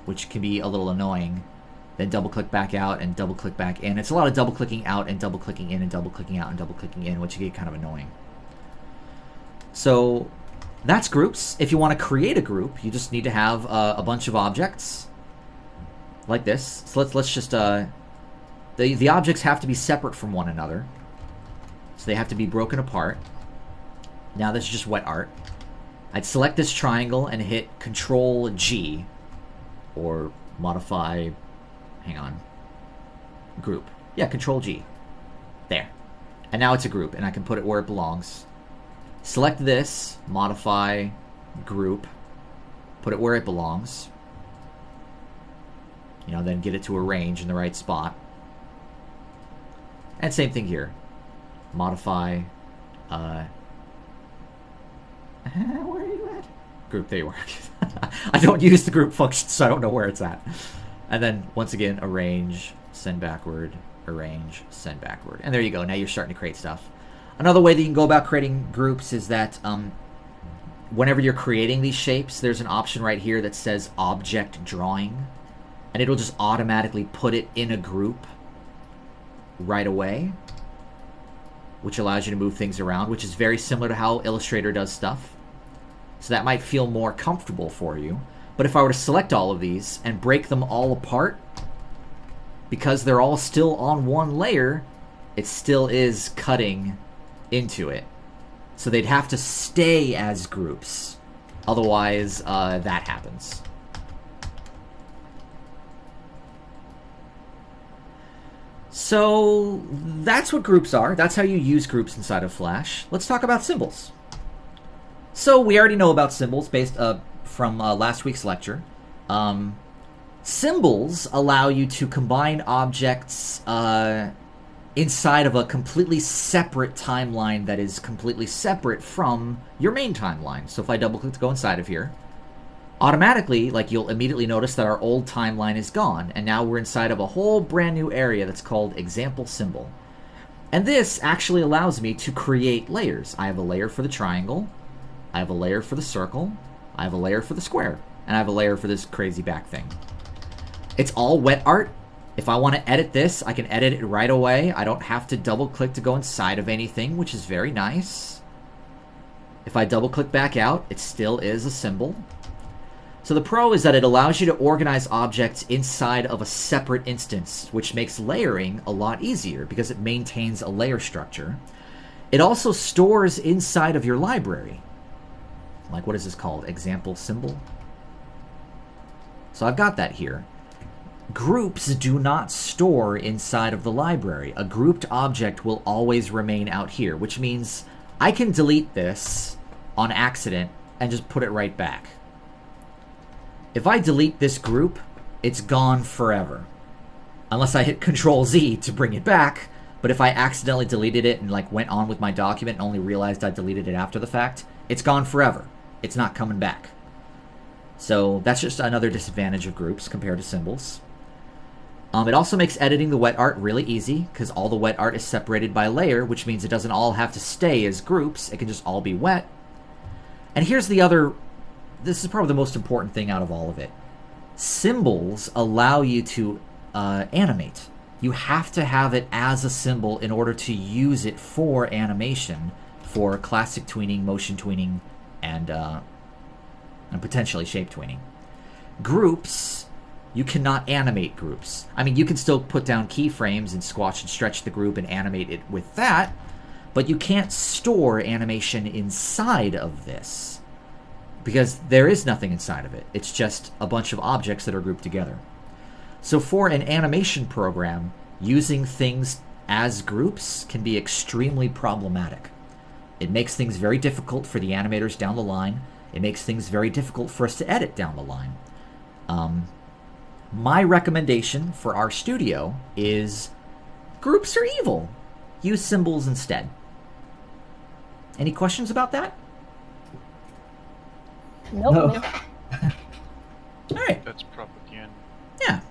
which can be a little annoying. Then double click back out and double click back in. It's a lot of double clicking out and double clicking in and double clicking out and double clicking in, which can get kind of annoying. So that's groups. If you want to create a group, you just need to have a bunch of objects like this. So let's just the objects have to be separate from one another, so they have to be broken apart. Now this is just wet art. I'd select this triangle and hit Control G, or modify. Hang on. Group. Yeah, Control G. There. And now it's a group, and I can put it where it belongs. Select this, modify, group, put it where it belongs. You know, then get it to arrange in the right spot. And same thing here. Modify, where are you at? Group, there you are. I don't use the group function, so I don't know where it's at. And then, once again, arrange, send backward, arrange, send backward. And there you go. Now you're starting to create stuff. Another way that you can go about creating groups is that whenever you're creating these shapes, there's an option right here that says Object Drawing. And it'll just automatically put it in a group right away, which allows you to move things around, which is very similar to how Illustrator does stuff. So that might feel more comfortable for you. But if I were to select all of these and break them all apart, because they're all still on one layer, it still is cutting into it. So they'd have to stay as groups. Otherwise, that happens. So that's what groups are. That's how you use groups inside of Flash. Let's talk about symbols. So we already know about symbols based from last week's lecture. Symbols allow you to combine objects inside of a completely separate timeline that is completely separate from your main timeline. So if I double click to go inside of here, automatically, like, you'll immediately notice that our old timeline is gone, and now we're inside of a whole brand new area that's called example symbol. And this actually allows me to create layers. I have a layer for the triangle, I have a layer for the circle, I have a layer for the square, and I have a layer for this crazy back thing. It's all wet art. If I want to edit this, I can edit it right away. I don't have to double click to go inside of anything, which is very nice. If I double click back out, it still is a symbol. So the pro is that it allows you to organize objects inside of a separate instance, which makes layering a lot easier because it maintains a layer structure. It also stores inside of your library. Like, what is this called? Example symbol? So I've got that here. Groups do not store inside of the library. A grouped object will always remain out here, which means I can delete this on accident and just put it right back. If I delete this group, it's gone forever. Unless I hit Control-Z to bring it back, but if I accidentally deleted it and like went on with my document and only realized I deleted it after the fact, it's gone forever. It's not coming back. So that's just another disadvantage of groups compared to symbols. It also makes editing the wet art really easy, because all the wet art is separated by layer, which means it doesn't all have to stay as groups. It can just all be wet. And here's the other... This is probably the most important thing out of all of it. Symbols allow you to animate. You have to have it as a symbol in order to use it for animation, for classic tweening, motion tweening, and potentially shape tweening. Groups, you cannot animate groups. I mean, you can still put down keyframes and squash and stretch the group and animate it with that, but you can't store animation inside of this, because there is nothing inside of it. It's just a bunch of objects that are grouped together. So for an animation program, using things as groups can be extremely problematic. It makes things very difficult for the animators down the line. It makes things very difficult for us to edit down the line. My recommendation for our studio is groups are evil. Use symbols instead. Any questions about that? Nope. No. All right. That's propaganda. Yeah.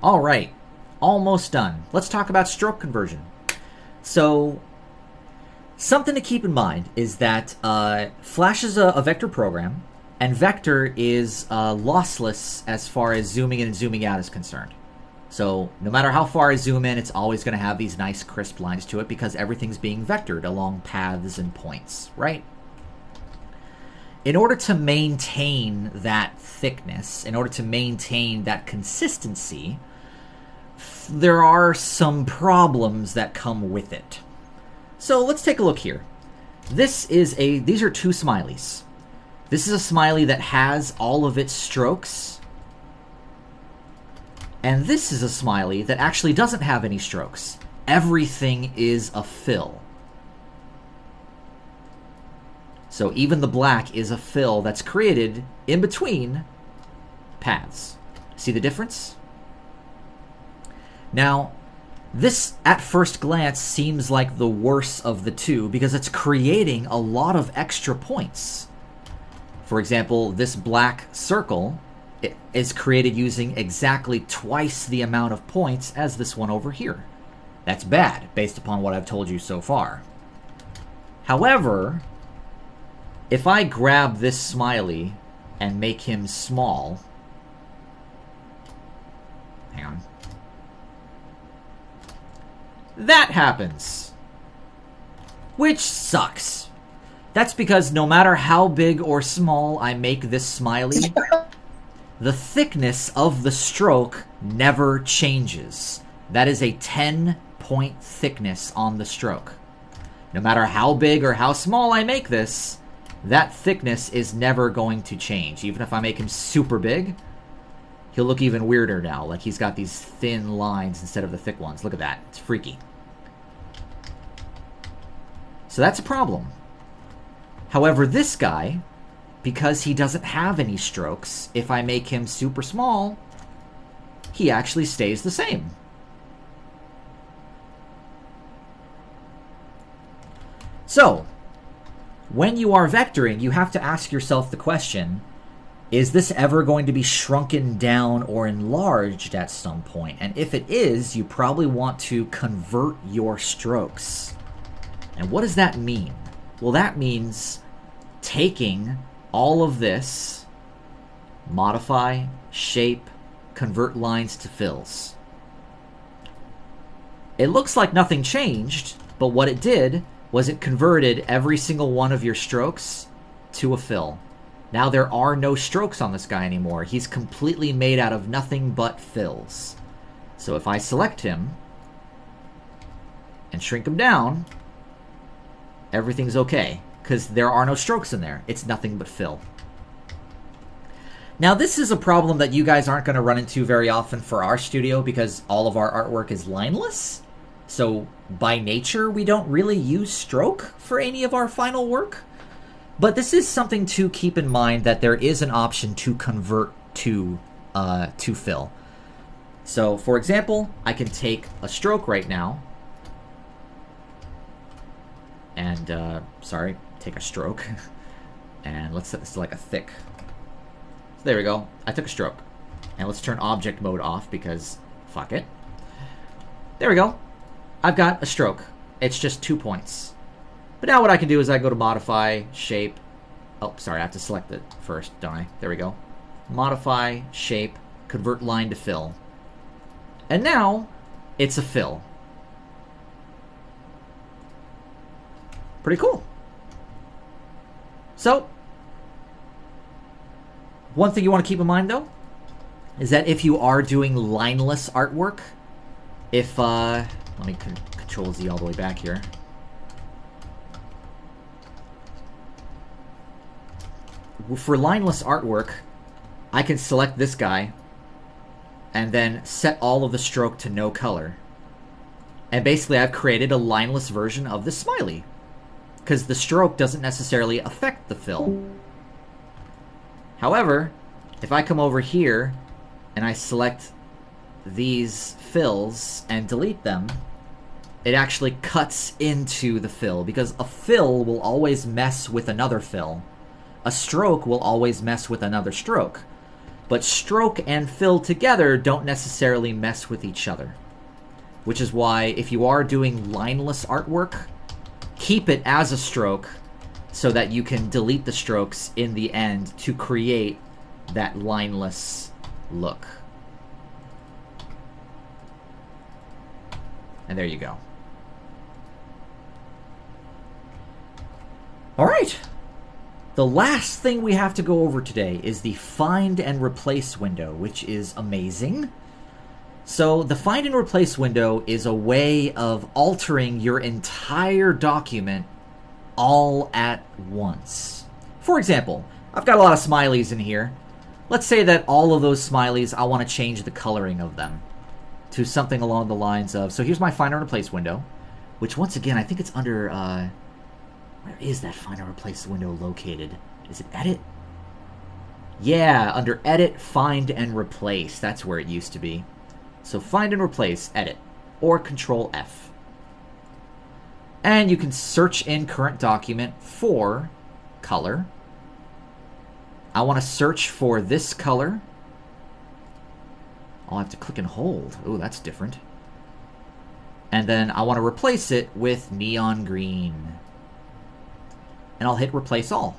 All right. Almost done. Let's talk about stroke conversion. So, something to keep in mind is that Flash is a vector program, and vector is lossless as far as zooming in and zooming out is concerned. So, no matter how far I zoom in, it's always going to have these nice crisp lines to it because everything's being vectored along paths and points, right? In order to maintain that thickness, in order to maintain that consistency, there are some problems that come with it. So let's take a look here. These are two smileys. This is a smiley that has all of its strokes. And this is a smiley that actually doesn't have any strokes. Everything is a fill. So even the black is a fill that's created in between paths. See the difference? Now, this at first glance seems like the worst of the two because it's creating a lot of extra points. For example, this black circle is created using exactly twice the amount of points as this one over here. That's bad, based upon what I've told you so far. However, if I grab this smiley and make him small... Hang on. That happens. Which sucks. That's because no matter how big or small I make this smiley, the thickness of the stroke never changes. That is a 10-point thickness on the stroke. No matter how big or how small I make this, that thickness is never going to change. Even if I make him super big, he'll look even weirder now. Like he's got these thin lines instead of the thick ones. Look at that. It's freaky. So that's a problem. However, this guy, because he doesn't have any strokes, if I make him super small, he actually stays the same. So, when you are vectoring, you have to ask yourself the question, is this ever going to be shrunken down or enlarged at some point? And if it is, you probably want to convert your strokes. And what does that mean? Well, that means taking all of this, modify, shape, convert lines to fills. It looks like nothing changed, but what it did was it converted every single one of your strokes to a fill. Now there are no strokes on this guy anymore. He's completely made out of nothing but fills. So if I select him and shrink him down, everything's okay, because there are no strokes in there. It's nothing but fill. Now this is a problem that you guys aren't going to run into very often for our studio, because all of our artwork is lineless. So by nature, we don't really use stroke for any of our final work. But this is something to keep in mind, that there is an option to convert to fill. So for example, I can take a stroke right now, and take a stroke, and let's set this to like a thick. So there we go. I took a stroke, and let's turn object mode off because fuck it. There we go. I've got a stroke. It's just 2 points. But now what I can do is I go to modify, shape. Oh, sorry, I have to select it first, don't I? There we go. Modify, shape, convert line to fill. And now it's a fill. Pretty cool. So, one thing you want to keep in mind, though, is that if you are doing lineless artwork, if, let me Control Z all the way back here. For lineless artwork, I can select this guy and then set all of the stroke to no color. And basically I've created a lineless version of the smiley, because the stroke doesn't necessarily affect the fill. However, if I come over here and I select these fills and delete them, it actually cuts into the fill, because a fill will always mess with another fill. A stroke will always mess with another stroke. But stroke and fill together don't necessarily mess with each other. Which is why, if you are doing lineless artwork, keep it as a stroke so that you can delete the strokes in the end to create that lineless look. And there you go. Alright. The last thing we have to go over today is the find and replace window, which is amazing. So the find and replace window is a way of altering your entire document all at once. For example, I've got a lot of smileys in here. Let's say that all of those smileys, I want to change the coloring of them to something along the lines of... So here's my find and replace window, which once again, I think it's under... where is that find and replace window located? Is it edit? Yeah, under edit, find and replace. That's where it used to be. So find and replace, edit, or Control F. And you can search in current document for color. I want to search for this color. I'll have to click and hold. Oh, that's different. And then I want to replace it with neon green. And I'll hit replace all.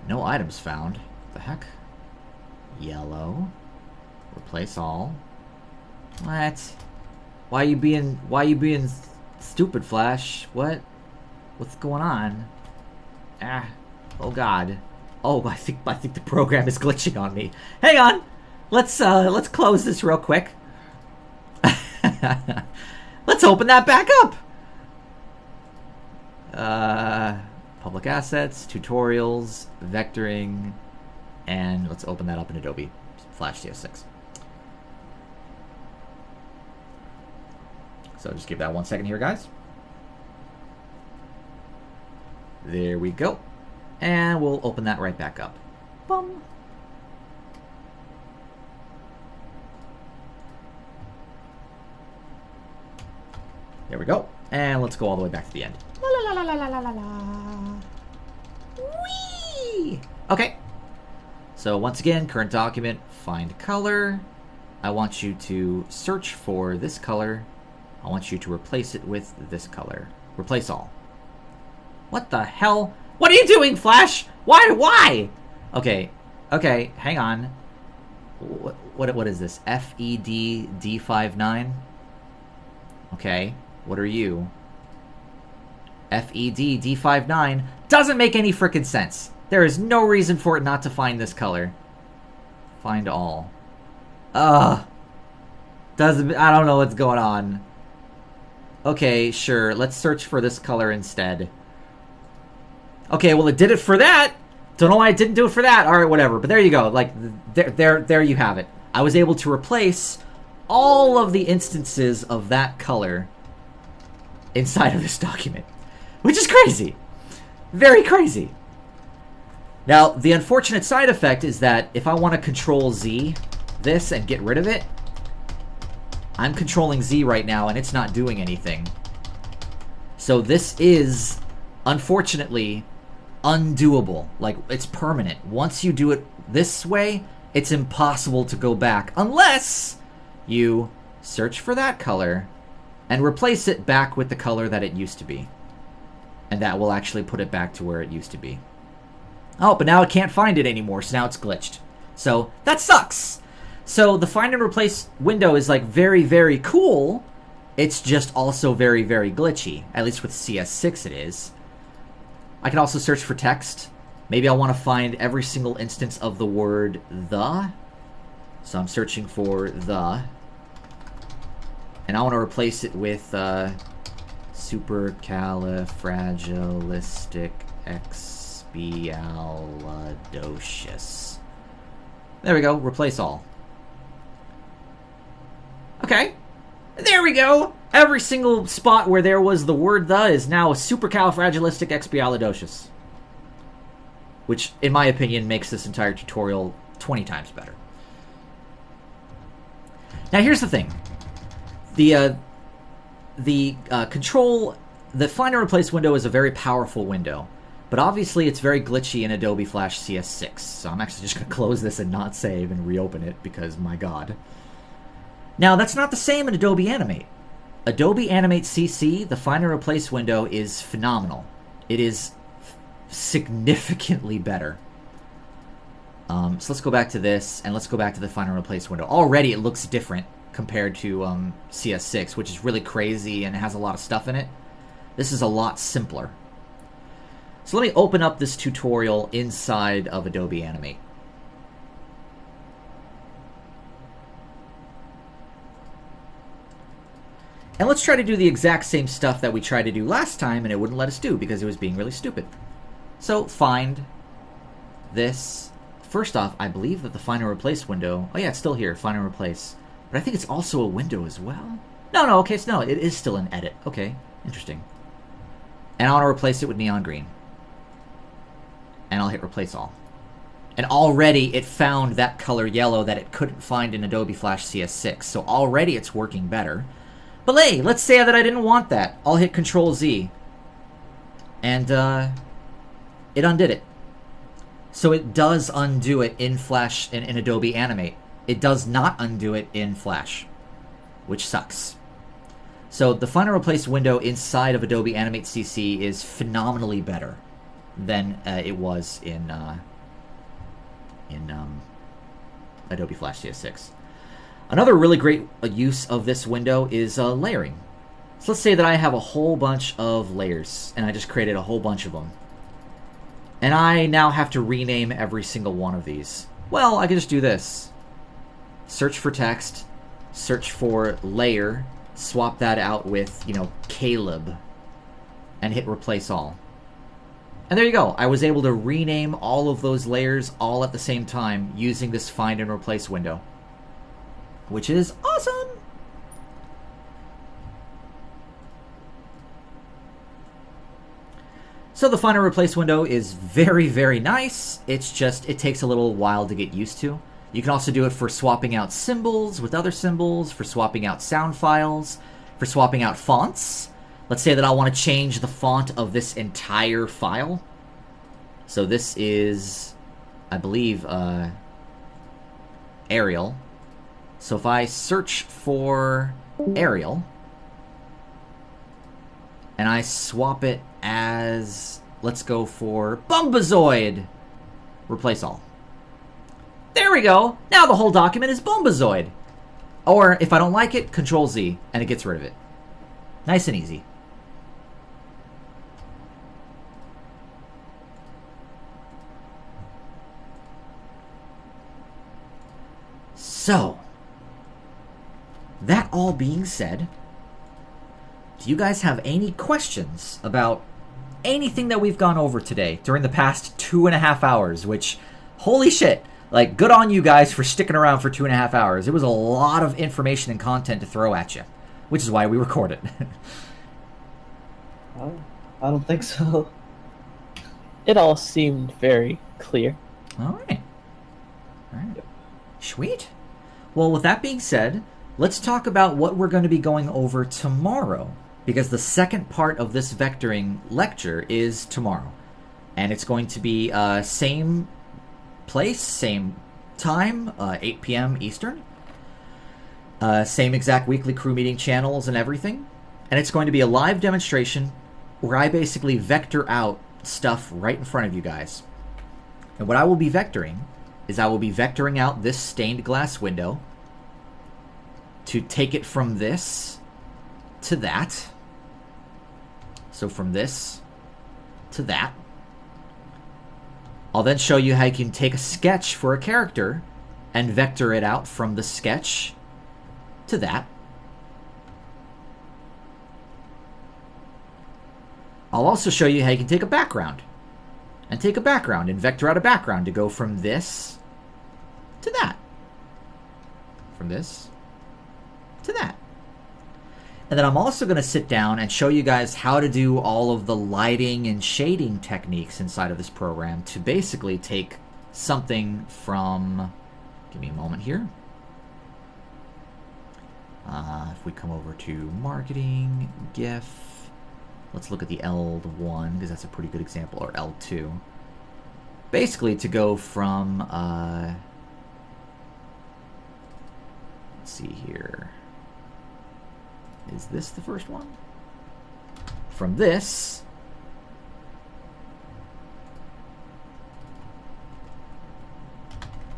No items found. What the heck? Yellow. Replace all. What? Why you being stupid, Flash? What? What's going on? Ah. Oh god. Oh, I think the program is glitching on me. Hang on. Let's close this real quick. Let's open that back up. Public assets, tutorials, vectoring, And let's open that up in Adobe Flash CS6. So just give that 1 second here, guys. There we go. And we'll open that right back up. Boom. There we go. And let's go all the way back to the end. La la la la la la la la. Whee! Okay. So once again, current document, find color. I want you to search for this color. I want you to replace it with this color. Replace all. What the hell? What are you doing, Flash? Why? Okay, hang on. What is this? FED D59? Okay, what are you? FED D59 doesn't make any frickin' sense. There is no reason for it not to find this color. Find all. I don't know what's going on. Okay, sure. Let's search for this color instead. Okay, well, it did it for that. Don't know why it didn't do it for that. All right, whatever. But there you go. Like, there you have it. I was able to replace all of the instances of that color inside of this document, which is crazy. Very crazy. Now, the unfortunate side effect is that if I want to Control-Z this and get rid of it, I'm controlling Z right now, and it's not doing anything. So this is, unfortunately, undoable. Like, it's permanent. Once you do it this way, it's impossible to go back unless you search for that color and replace it back with the color that it used to be. And that will actually put it back to where it used to be. Oh, but now it can't find it anymore, so now it's glitched. So, that sucks! So the find and replace window is like very, very cool. It's just also very, very glitchy. At least with CS6 it is. I can also search for text. Maybe I want to find every single instance of the word the. So I'm searching for the. And I want to replace it with supercalifragilisticexpialidocious. There we go. Replace all. Okay, there we go. Every single spot where there was the word the is now a supercalifragilisticexpialidocious. Which, in my opinion, makes this entire tutorial 20 times better. Now, here's the thing. The find and replace window is a very powerful window. But obviously, it's very glitchy in Adobe Flash CS6. So I'm actually just going to close this and not save and reopen it because, my god. Now, that's not the same in Adobe Animate. Adobe Animate CC, the find and replace window, is phenomenal. It is significantly better. So let's go back to this, and let's go back to the find and replace window. Already, it looks different compared to CS6, which is really crazy and has a lot of stuff in it. This is a lot simpler. So let me open up this tutorial inside of Adobe Animate. And let's try to do the exact same stuff that we tried to do last time, and it wouldn't let us do because it was being really stupid. So, find this. First off, I believe that the find and replace window... Oh yeah, it's still here, find and replace. But I think it's also a window as well. No, okay, so no, it is still an edit. Okay, interesting. And I want to replace it with neon green. And I'll hit replace all. And already it found that color yellow that it couldn't find in Adobe Flash CS6. So already it's working better. But hey, let's say that I didn't want that. I'll hit Control-Z. And, it undid it. So it does undo it in Flash, in Adobe Animate. It does not undo it in Flash, which sucks. So the find and replace window inside of Adobe Animate CC is phenomenally better than it was in Adobe Flash CS6. Another really great use of this window is layering. So let's say that I have a whole bunch of layers, and I just created a whole bunch of them. And I now have to rename every single one of these. Well, I can just do this. Search for text, search for layer, swap that out with, Caleb, and hit replace all. And there you go. I was able to rename all of those layers all at the same time using this find and replace window, which is awesome. So the find and replace window is very, very nice. It's just, it takes a little while to get used to. You can also do it for swapping out symbols with other symbols, for swapping out sound files, for swapping out fonts. Let's say that I want to change the font of this entire file. So this is, I believe, Arial. So if I search for Arial, and I swap it as, let's go for Bombazoid, replace all. There we go. Now the whole document is Bombazoid. Or if I don't like it, Control Z, and it gets rid of it. Nice and easy. So, that all being said, do you guys have any questions about anything that we've gone over today during the past 2.5 hours, which, holy shit, like, good on you guys for sticking around for 2.5 hours. It was a lot of information and content to throw at you, which is why we record it. I don't think so. It all seemed very clear. All right. All right. Sweet. Well, with that being said, let's talk about what we're going to be going over tomorrow, because the second part of this vectoring lecture is tomorrow. And it's going to be same place, same time, 8 p.m. Eastern. Same exact weekly crew meeting channels and everything. And it's going to be a live demonstration where I basically vector out stuff right in front of you guys. And what I will be vectoring is I will be vectoring out this stained glass window to take it from this to that. So from this to that. I'll then show you how you can take a sketch for a character and vector it out from the sketch to that. I'll also show you how you can take a background and vector out a background to go from this to that. From this to that. And then I'm also going to sit down and show you guys how to do all of the lighting and shading techniques inside of this program to basically take something from, give me a moment here. If we come over to marketing, GIF, let's look at the L1 because that's a pretty good example, or L2. Basically to go from, let's see here. Is this the first one? From this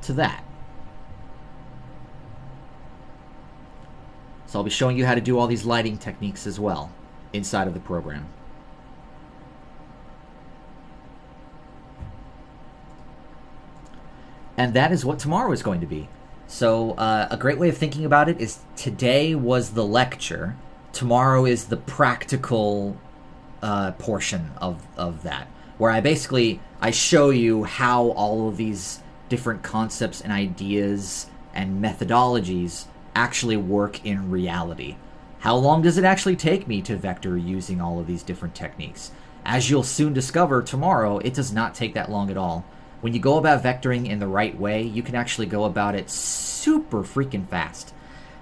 to that. So I'll be showing you how to do all these lighting techniques as well inside of the program. And that is what tomorrow is going to be. So a great way of thinking about it is today was the lecture. Tomorrow is the practical portion of that, where I show you how all of these different concepts and ideas and methodologies actually work in reality. How long does it actually take me to vector using all of these different techniques? As you'll soon discover tomorrow, it does not take that long at all. When you go about vectoring in the right way, you can actually go about it super freaking fast.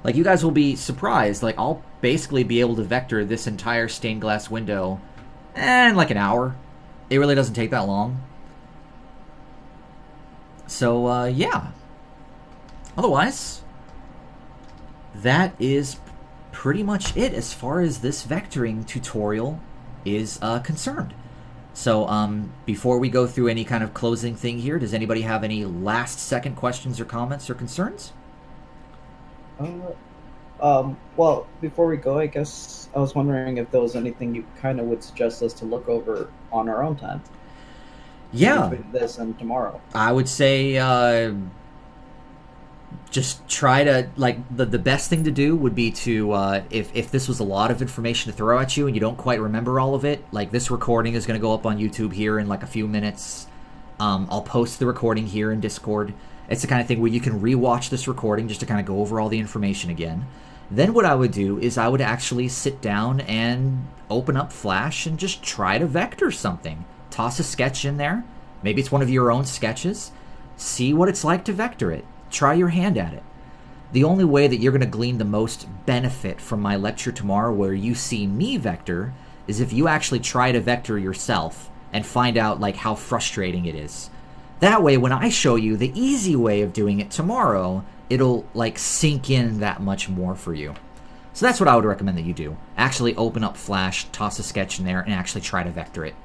Like, you guys will be surprised. Like, I'll basically be able to vector this entire stained glass window in like an hour. It really doesn't take that long. So, yeah. Otherwise, that is pretty much it as far as this vectoring tutorial is concerned. So, before we go through any kind of closing thing here, does anybody have any last-second questions or comments or concerns? Well, before we go, I guess I was wondering if there was anything you kind of would suggest us to look over on our own time. Yeah. Between this and tomorrow. I would say, just try to, like, the best thing to do would be to, if this was a lot of information to throw at you and you don't quite remember all of it, like, this recording is going to go up on YouTube here in like a few minutes. I'll post the recording here in Discord. It's the kind of thing where you can rewatch this recording just to kind of go over all the information again. Then what I would do is I would actually sit down and open up Flash and just try to vector something. Toss a sketch in there. Maybe it's one of your own sketches. See what it's like to vector it. Try your hand at it. The only way that you're going to glean the most benefit from my lecture tomorrow where you see me vector is if you actually try to vector yourself and find out like how frustrating it is. That way, when I show you the easy way of doing it tomorrow, it'll like sink in that much more for you. So that's what I would recommend that you do. Actually open up Flash, toss a sketch in there, and actually try to vector it.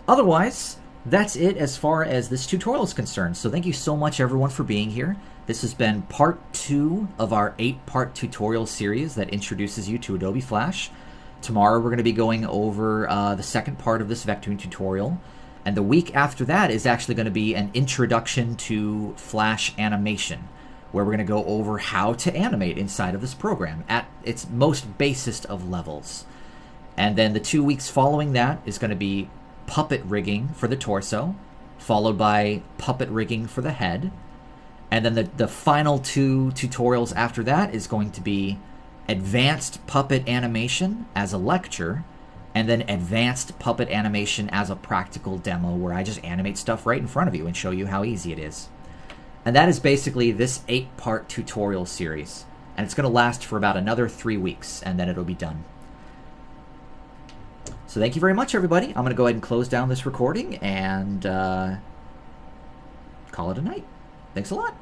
Otherwise, that's it as far as this tutorial is concerned. So thank you so much everyone for being here. This has been part 2 of our 8-part tutorial series that introduces you to Adobe Flash. Tomorrow we're going to be going over the second part of this vectoring tutorial. And the week after that is actually going to be an introduction to Flash animation, where we're going to go over how to animate inside of this program at its most basest of levels. And then the 2 weeks following that is going to be puppet rigging for the torso, followed by puppet rigging for the head. And then the final 2 tutorials after that is going to be advanced puppet animation as a lecture, and then advanced puppet animation as a practical demo where I just animate stuff right in front of you and show you how easy it is. And that is basically this 8-part tutorial series. And it's going to last for about another 3 weeks, and then it'll be done. So thank you very much, everybody. I'm going to go ahead and close down this recording and call it a night. Thanks a lot.